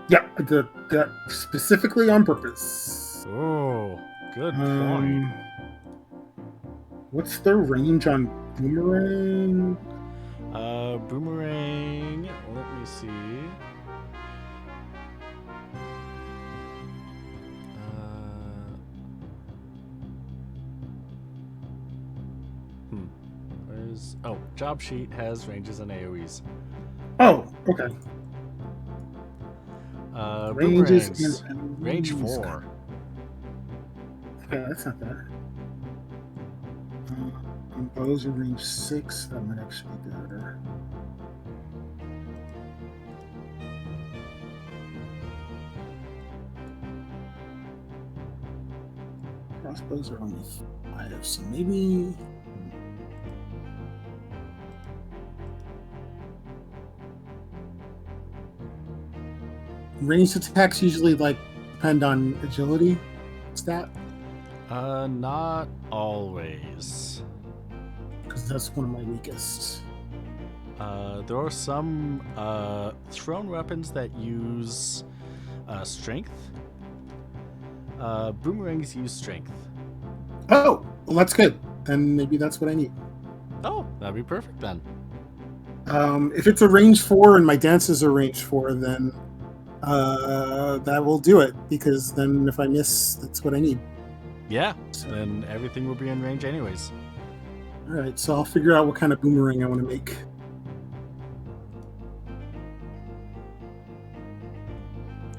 Yeah, that specifically on purpose. Oh, good point. What's the range on boomerang? Boomerang. Let me see. Where's job sheet has ranges and AoEs. Oh, okay. Ranges Boomerangs. and Range AoEs. 4. Okay, that's not bad. And bows are range 6. That might actually be better. Crossbows are only 5, so maybe. Ranged attacks usually depend on agility stat, Not always. because that's one of my weakest. There are some thrown weapons that use strength. Boomerangs use strength. Oh, well, that's good. Then maybe that's what I need. Oh, that'd be perfect then. If it's a range 4 and my dances are range 4, then that will do it, because then if I miss, that's what I need. Yeah, So, then everything will be in range anyways. all right, so I'll figure out what kind of boomerang I want to make.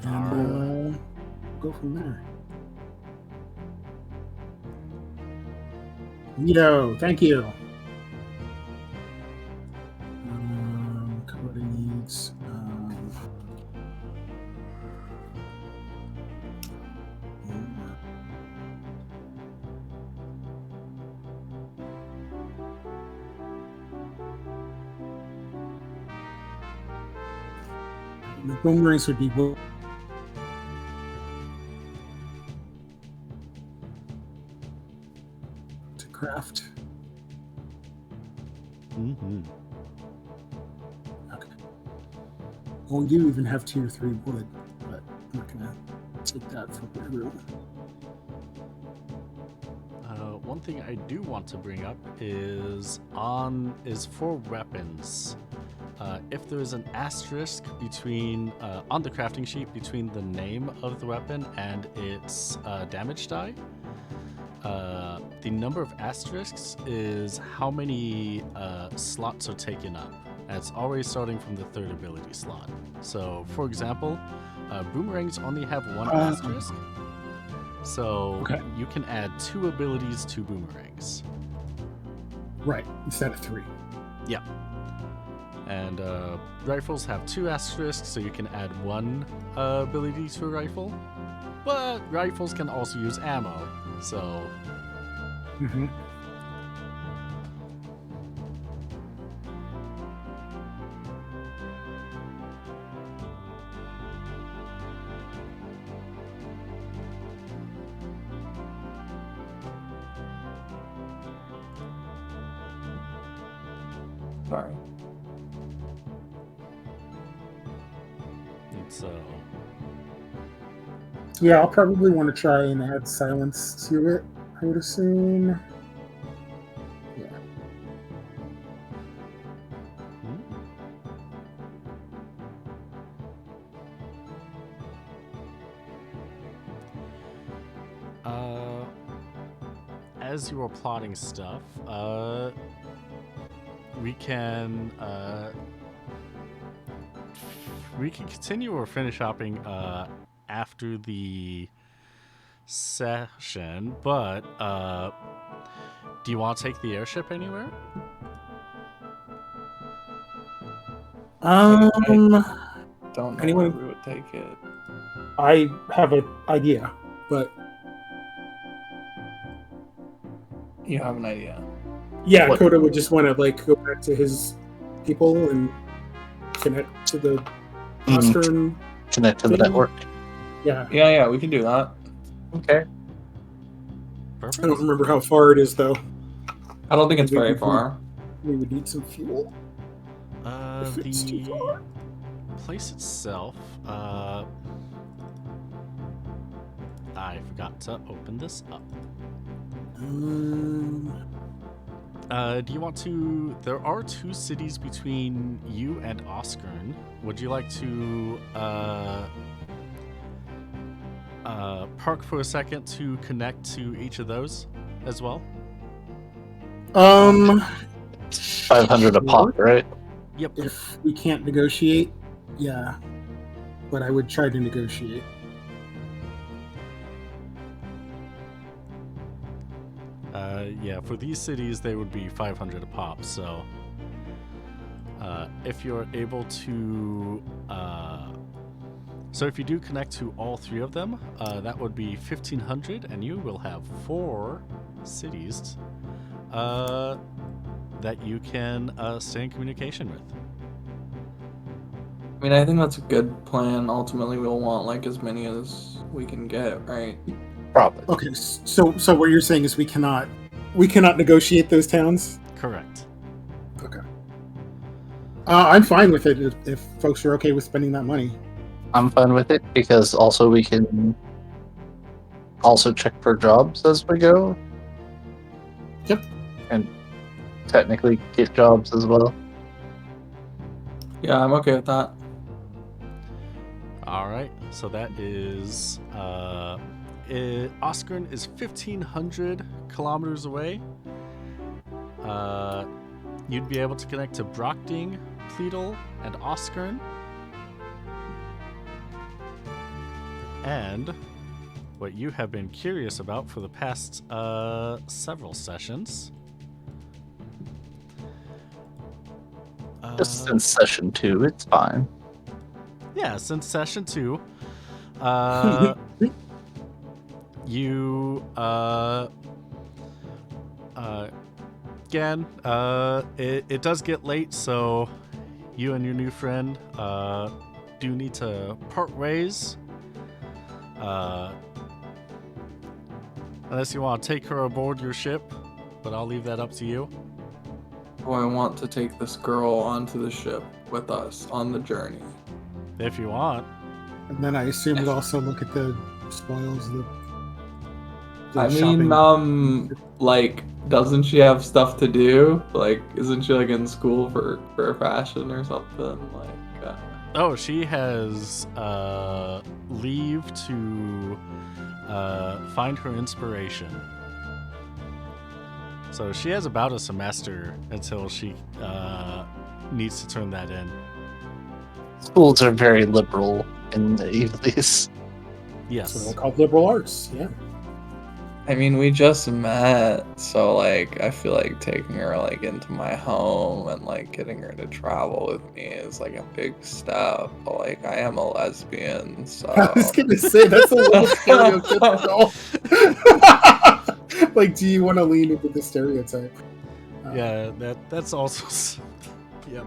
And go from there. Neato, thank you. Cody needs. The boomerangs would be to craft. Mm-hmm. Okay. Well, we do even have 2 or 3 wood, but I'm not gonna take that for room. One thing I do want to bring up is for weapons. If there is an asterisk between on the crafting sheet between the name of the weapon and its damage die, the number of asterisks is how many slots are taken up. And it's always starting from the 3rd ability slot. So, for example, boomerangs only have 1 asterisk. So Okay. you can add 2 abilities to boomerangs. Right, instead of 3. Yeah. And rifles have 2 asterisks, so you can add 1 ability to a rifle. But rifles can also use ammo, so... Mm-hmm. Sorry. So... Yeah, I'll probably want to try and add silence to it, I would assume. Yeah. As you are plotting stuff, we can continue or finish shopping after the session, but do you want to take the airship anywhere? Don't know Anyone- where we would take it. I have an idea, but You have an idea. yeah, What? Coda would just want to go back to his people and connect to the Mhm. Western. connect to the network. Yeah. Yeah, we can do that. Okay. I don't Perfect. remember how far it is, though. I don't think it's Maybe very we can- far. We would need some fuel. If it's too The far. place itself, I forgot to open this up. Do you want to? There are 2 cities between you and Oskern. Would you like to park for a second to connect to each of those as well? 500 a pop, right? Yep. If we can't negotiate, yeah. But I would try to negotiate. Yeah, for these cities, they would be 500 a pop. So, if you're able to, so if you do connect to all 3 of them, that would be 1,500, and you will have 4 cities that you can stay in communication with. I mean, I think that's a good plan. Ultimately, we'll want like as many as we can get, right? Probably. Okay, so what you're saying is we cannot negotiate those towns? Correct. Okay. I'm fine with it if folks are okay with spending that money. I'm fine with it because also we can also check for jobs as we go. Yep. And technically get jobs as well. Yeah, I'm okay with that. All right. So that is Oskern is 1,500 kilometers away. You'd be able to connect to Brockding, Pleadle, and Oskern. And what you have been curious about for the past several sessions. Just since session 2, it's fine. Yeah, since session 2, you again, it does get late, so you and your new friend do need to part ways. Unless you want to take her aboard your ship, but I'll leave that up to you. Do I want to take this girl onto the ship with us on the journey? If you want. And then I assume we'd also look at the spoils, the I shopping. mean, like, doesn't she have stuff to do? Like, isn't she like in school for fashion or something? Like, Oh, she has leave to find her inspiration. So she has about a semester until she needs to turn that in. Schools are very liberal in the Evilise. So Yes. they're called liberal arts, yeah. I mean, we just met, so like, I feel like taking her like into my home and like getting her to travel with me is like a big step. But like, I am a lesbian, so I was gonna say that's a little stereotypical. Like, do you want to lean into the stereotype? Yeah, that's also. Yep.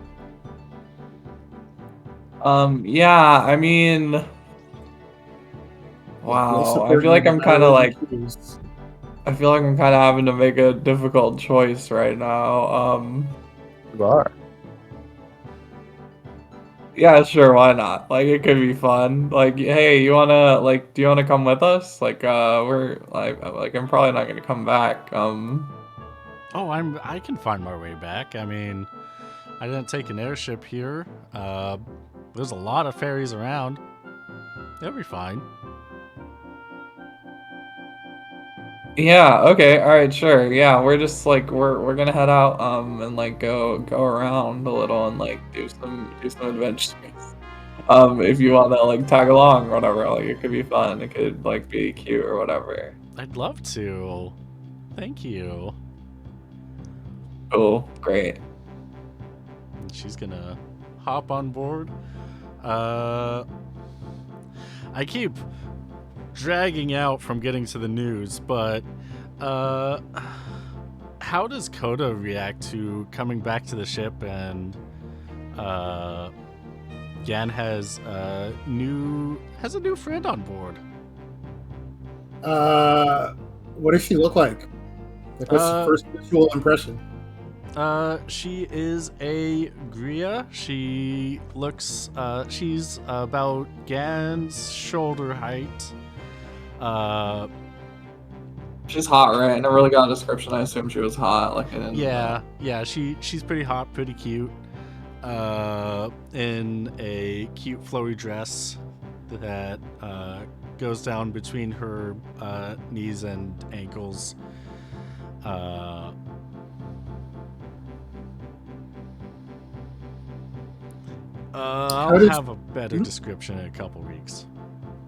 yeah, I mean, wow, I feel like I'm kind of like, I feel like I'm kind of having to make a difficult choice right now. You are. Yeah, sure, why not? Like, it could be fun. Like, hey, you wanna, like, do you wanna come with us? Like, we're, like, I'm probably not gonna come back. Oh, I can find my way back. I mean, I didn't take an airship here. There's a lot of ferries around. It'll be fine. Yeah, okay, alright, sure. Yeah, we're just, like, we're gonna head out, and, like, go around a little and, like, do some adventures. If you wanna, like, tag along or whatever, like, it could be fun. It could, like, be cute or whatever. I'd love to. Thank you. Cool, great. And she's gonna hop on board. I keep dragging out from getting to the news, but how does Coda react to coming back to the ship and Gan has a new friend on board. What does she look like? Like, what's the first visual impression? She is a Gria. She looks, she's about Gan's shoulder height. She's hot, right? I never really got a description. I assumed she was hot. Like, I didn't. Yeah, she's pretty hot, pretty cute. In a cute flowy dress that goes down between her knees and ankles. I'll have a better description in a couple weeks.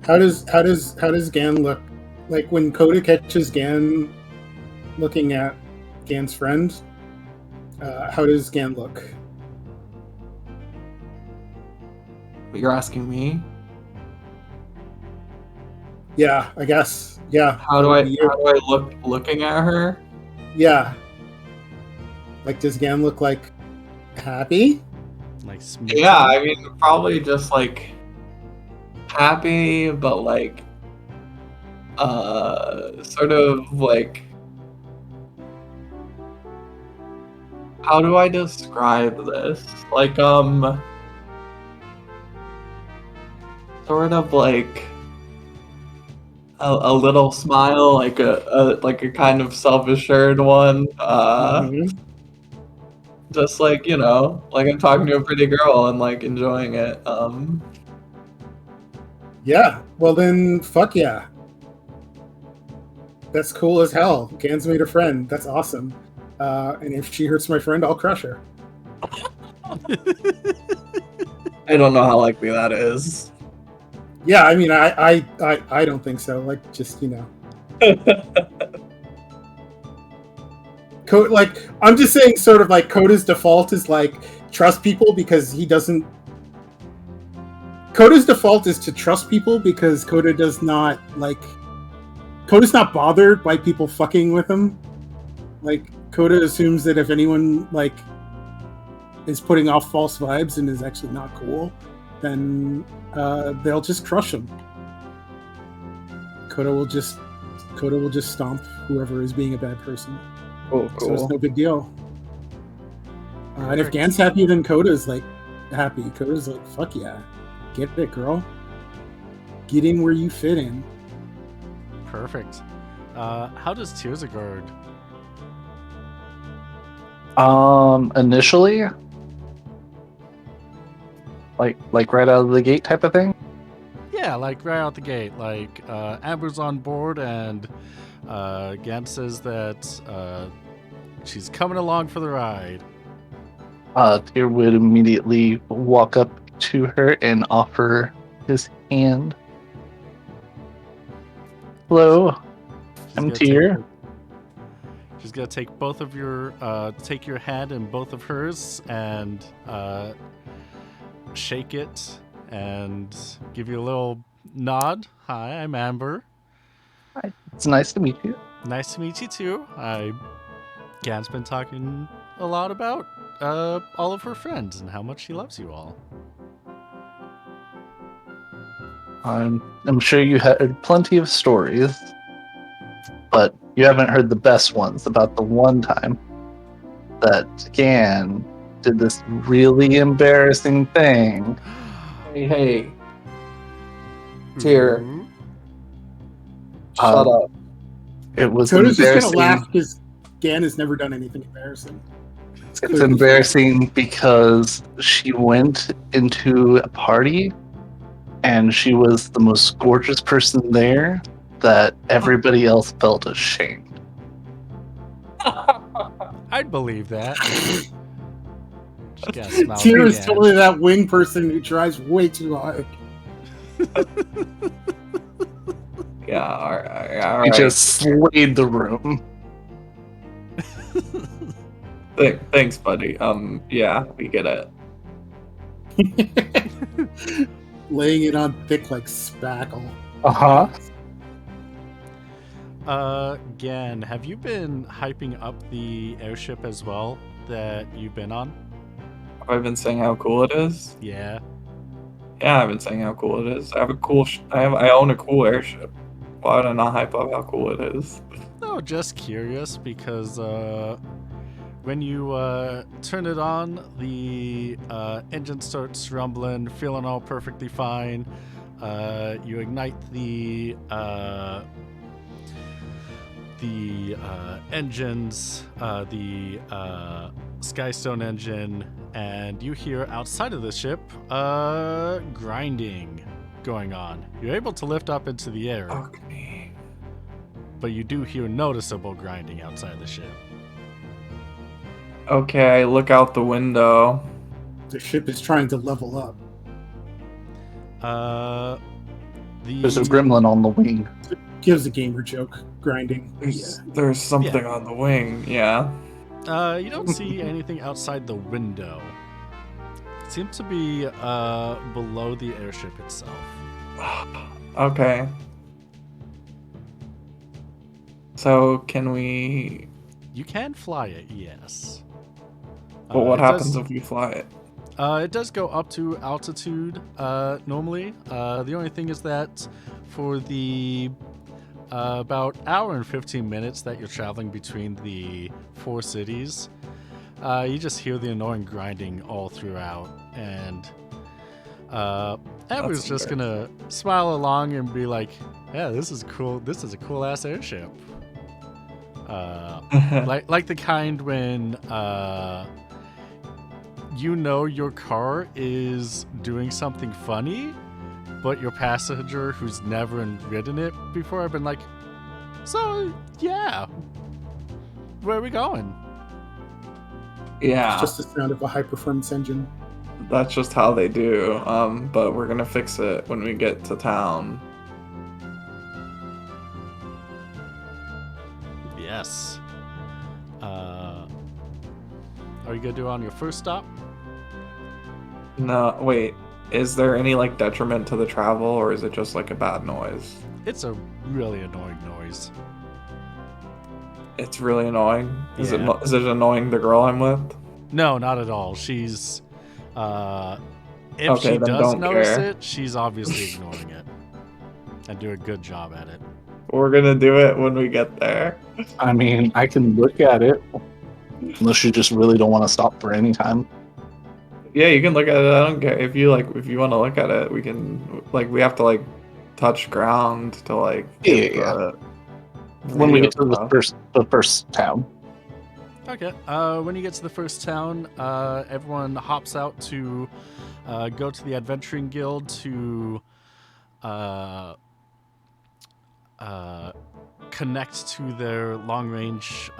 How does Gan look? Like when Coda catches Gan looking at Gan's friend, how does Gan look? But you're asking me? Yeah, I guess. Yeah. How do I look looking at her? Yeah. Like, does Gan look like happy? Like Yeah, I mean, probably just like happy, but like sort of like, how do I describe this? Like sort of like a little smile, like a kind of self-assured one. Just like, you know, like I'm talking to a pretty girl and like enjoying it. Yeah. Well then, fuck yeah. That's cool as hell. Gan's made a friend. That's awesome. And if she hurts my friend, I'll crush her. I don't know how likely that is. Yeah, I mean, I don't think so. Like, just, you know. Like, I'm just saying, sort of like Coda's default is like trust people because he doesn't. Coda's default is to trust people because Coda does not like. Coda's not bothered by people fucking with him. Like, Coda assumes that if anyone like is putting off false vibes and is actually not cool, then they'll just crush him. Coda will just stomp whoever is being a bad person. Oh, cool. So it's no big deal. And if Gan's happy, then Coda's like happy. Coda's like, fuck yeah. Get it, girl. Get in where you fit in. Perfect. How does Tearsagard? Initially, like right out of the gate type of thing. Yeah, like right out the gate. Like Amber's on board, and Gan says that she's coming along for the ride. Tyr would immediately walk up to her and offer his hand. Hello, I'm Tyr. She's gonna take both of your, take your hand in both of hers and shake it and give you a little nod. Hi, I'm Amber. Hi, it's nice to meet you. Nice to meet you too. Gan's been talking a lot about all of her friends and how much she loves you all. I'm sure you heard plenty of stories, but you haven't heard the best ones about the one time that Gan did this really embarrassing thing. Hey. Tyr. Shut up. It was Coda's just embarrassing. gonna laugh because Gan has never done anything embarrassing. It's embarrassing because she went into a party and she was the most gorgeous person there that everybody else felt ashamed. I'd believe that. Just gotta smile Tyr at is Gan. totally that wing person who tries way too hard. Yeah, all He right. just slayed the room. Thanks, buddy. Yeah, we get it. Laying it on thick like spackle. Gan, have you been hyping up the airship as well that you've been on? Have I been saying how cool it is? Yeah. Yeah, I've been saying how cool it is. I have a cool. I own a cool airship. Why would I not hype up how cool it is? No, just curious because when you turn it on, the engine starts rumbling, feeling all perfectly fine. You ignite the engines, the Skystone engine, and you hear outside of the ship grinding going on. You're able to lift up into the air, Okay. but you do hear noticeable grinding outside the ship. Okay, I look out the window. The ship is trying to level up. There's a gremlin on the wing. Gives a gamer joke. Grinding. There's something on the wing. Yeah. You don't see anything outside the window. It seems to be below the airship itself. Okay. So can we? You can fly it, yes. But what it happens does- if we fly it? It does go up to altitude normally. The only thing is that for the about hour and 15 minutes that you're traveling between the 4 cities, you just hear the annoying grinding all throughout. And Amber's just gonna smile along and be like, "Yeah, this is cool. This is a cool ass airship." Like the kind when you know your car is doing something funny, but your passenger who's never ridden it before have been like, "So yeah, where are we going?" Yeah, It's just the sound of a high performance engine. that's just how they do. But we're gonna fix it when we get to town. Yes. Are you gonna do it on your first stop? No, wait. Is there any like detriment to the travel, or is it just like a bad noise? It's a really annoying noise. It's really annoying. Is Yeah. it annoying the girl I'm with? No, not at all. She's if Okay, she then does don't notice care. it, she's obviously ignoring it. And do a good job at it. We're gonna do it when we get there. I mean, I can look at it. Unless you just really don't want to stop for any time. Yeah, you can look at it. I don't care if you want to look at it. We can we have to like touch ground to like get Yeah. the When we video get to stuff. the first town. Okay. When you get to the first town, everyone hops out to go to the Adventuring Guild to connect to their long-range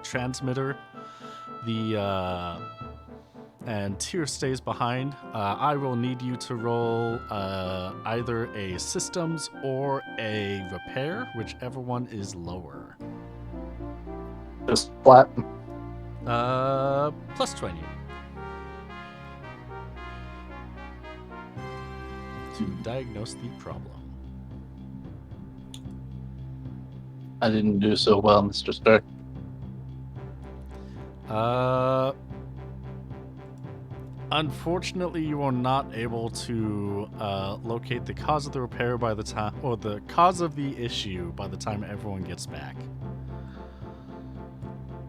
transmitter. And Tyr stays behind. I will need you to roll either a systems or a repair, whichever one is lower. Just flat. Plus 20. To diagnose the problem. I didn't do so well, Mr. Stark. Unfortunately, you are not able to locate the cause of the repair by the time, or the cause of the issue by the time everyone gets back.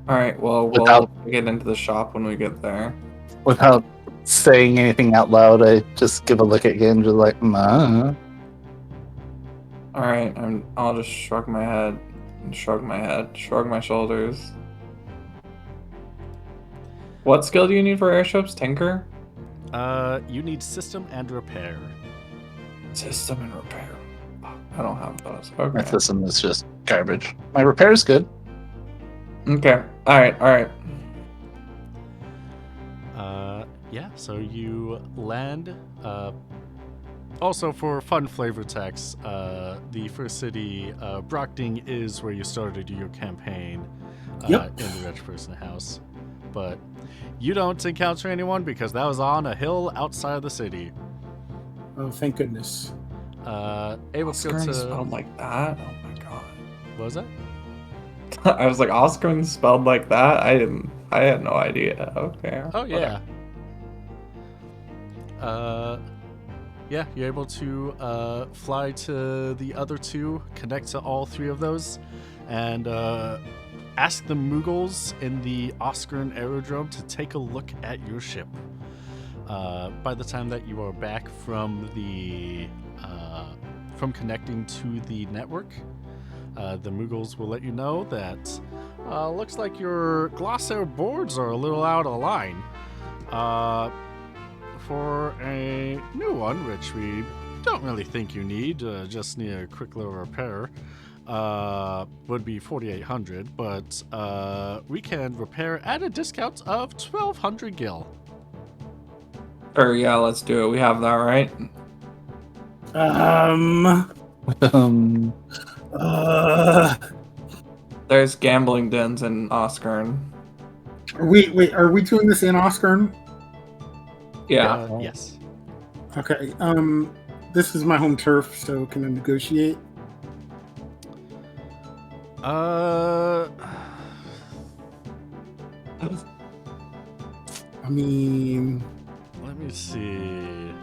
All right. Well, Without- we'll get into the shop when we get there. Without saying anything out loud, I just give a look at Genja like, ma. All right. I'll just shrug my head, shrug my shoulders. What skill do you need for airships? Tinker? You need system and repair. System and repair. I don't have those. My Okay. system is just garbage. My repair is good. Okay. All right. Yeah, so you land. Also, for fun flavor text, the first city, Brockding, is where you started your campaign Yep. in the Rich Person House. But you don't encounter anyone because that was on a hill outside of the city. Oh, thank goodness. Able to go Oscar to. spelled like that? Oh my god. What was that? I was like, Oscar spelled like that? I had no idea. Okay. Oh, yeah. Yeah, you're able to fly to the other two, connect to all three of those, and ask the Mughals in the Oscaran aerodrome to take a look at your ship. By the time that you are back from connecting to the network, the Mughals will let you know that looks like your Glossair boards are a little out of line. For a new one, which we don't really think you need, just need a quick little repair, would be 4,800, but we can repair at a discount of 1,200 gil. Or yeah, let's do it. We have that, right? There's gambling dens in Oscaran. Are we doing this in Oscar? Yeah. Yes. Okay. This is my home turf, so can I negotiate? I mean, Let me see.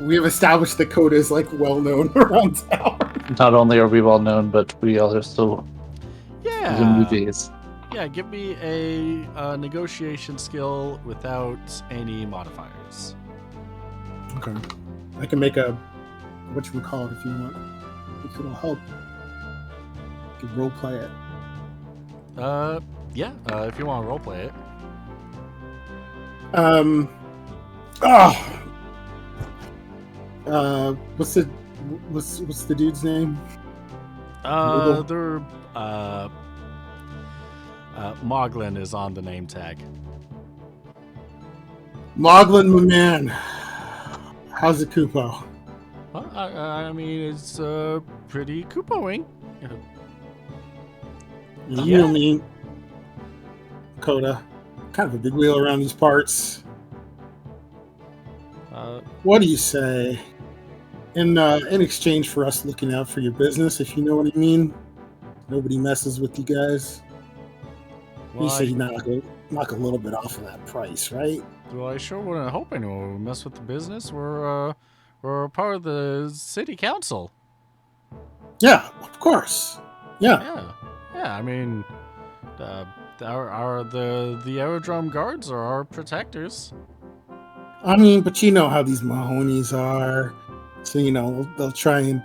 we have established that Coda is like well known around town. Not only are we well known, but we are also in Yeah. movies. Yeah, give me a negotiation skill without any modifiers. Okay. I can make a whatchamacallit if you want. If it'll help. You can role play it. Yeah, if you want to roleplay it. What's the dude's name? They're Moglin is on the name tag. Moglin, my man. How's the Kupo? Well, I mean, it's pretty Kupoing. You know me, Coda. Kind of a big wheel around these parts. What do you say? In exchange for us looking out for your business, if you know what I mean. Nobody messes with you guys. Well, You say you knock a little bit off of that price, right? well, I sure wouldn't hope anyone would mess with the business. We're part of the city council. Yeah, of course. Yeah. Yeah. I mean, the aerodrome guards are our protectors. I mean, but you know how these Mahonies are. So, they'll try and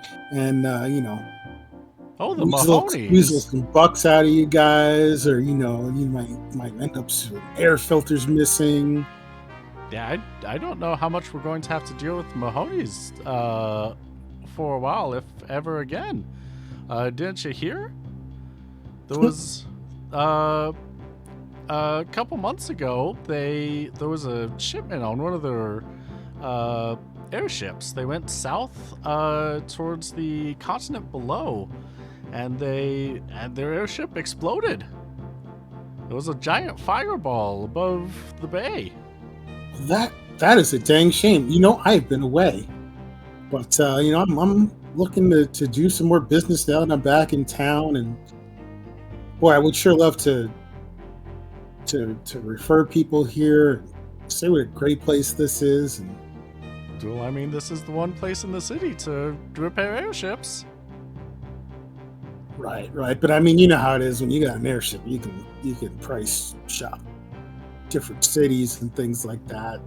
Oh, the weasel Mahonies. some bucks out of you guys, or, you might end up some air filters missing. Yeah, I don't know how much we're going to have to deal with Mahonies for a while, if ever again. Didn't you hear? There was a couple months ago. There was a shipment on one of their airships. They went south towards the continent below, and their airship exploded. It was a giant fireball above the bay. That is a dang shame. I've been away, but I'm looking to do some more business now that I'm back in town, and boy, I would sure love to refer people here, say what a great place this is. And Well, I mean, this is the one place in the city to repair airships. right, but I mean, you know how it is when you got an airship. You can price shop different cities and things like that.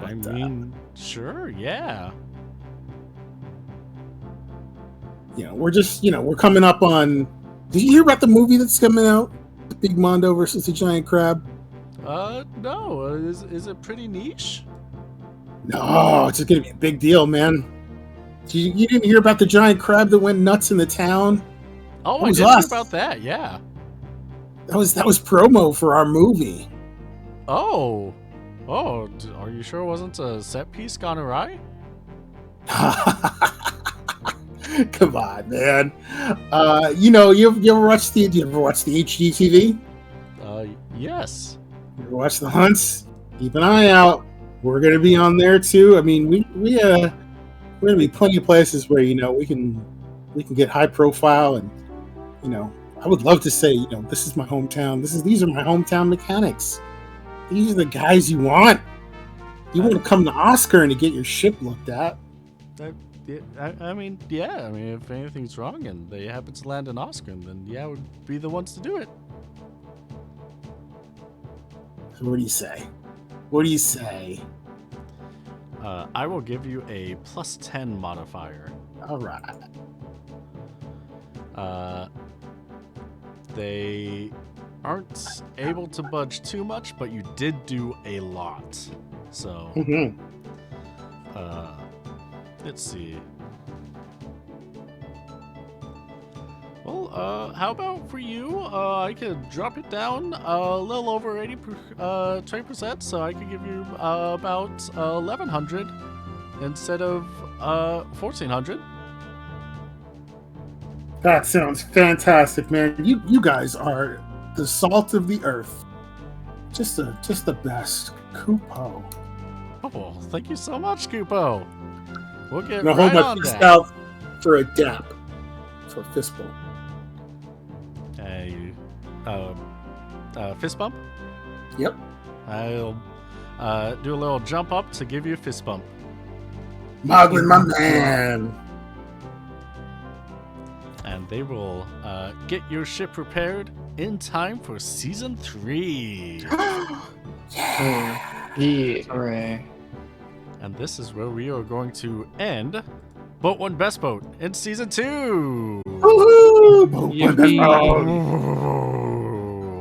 I mean, sure, yeah. We're just we're coming up on. Did you hear about the movie that's coming out? The Big Mondo versus the Giant Crab. No. Is it pretty niche? No, it's gonna be a big deal, man. You didn't hear about the giant crab that went nuts in the town? Oh, That I was did hear us. about that. Yeah. That was promo for our movie. Oh, are you sure it wasn't a set piece gone awry? Come on, man. You ever watch the HGTV? Yes. You ever watch the hunts? Keep an eye out. We're gonna be on there too. I mean, we're gonna be plenty of places where we can get high profile, and I would love to say this is my hometown. These are my hometown mechanics. These are the guys you want. You want to come to Oscar and to get your ship looked at? I mean, yeah. I mean, if anything's wrong and they happen to land in Oscar, then yeah, would be the ones to do it. So what do you say? What do you say? I will give you a +10 modifier. All right. They aren't able to budge too much, but you did do a lot. So, Mm-hmm. let's see. Well, how about for you? I could drop it down a little over 20%, so I could give you about 1,100 instead of 1,400. That sounds fantastic, man. You guys are the salt of the earth. Just the best. Kupo. Oh, well, thank you so much, Kupo. We'll get Now right hold on my fist that. out for a dap. For a fist bump. Fist bump? Yep. I'll do a little jump up to give you a fist bump. Moglin, my man. And they will get your ship repaired in time for season 3. Yeah. Yeah. Hooray. And this is where we are going to end Boat 1 Best Boat in season 2. Woohoo! Yippee. Oh,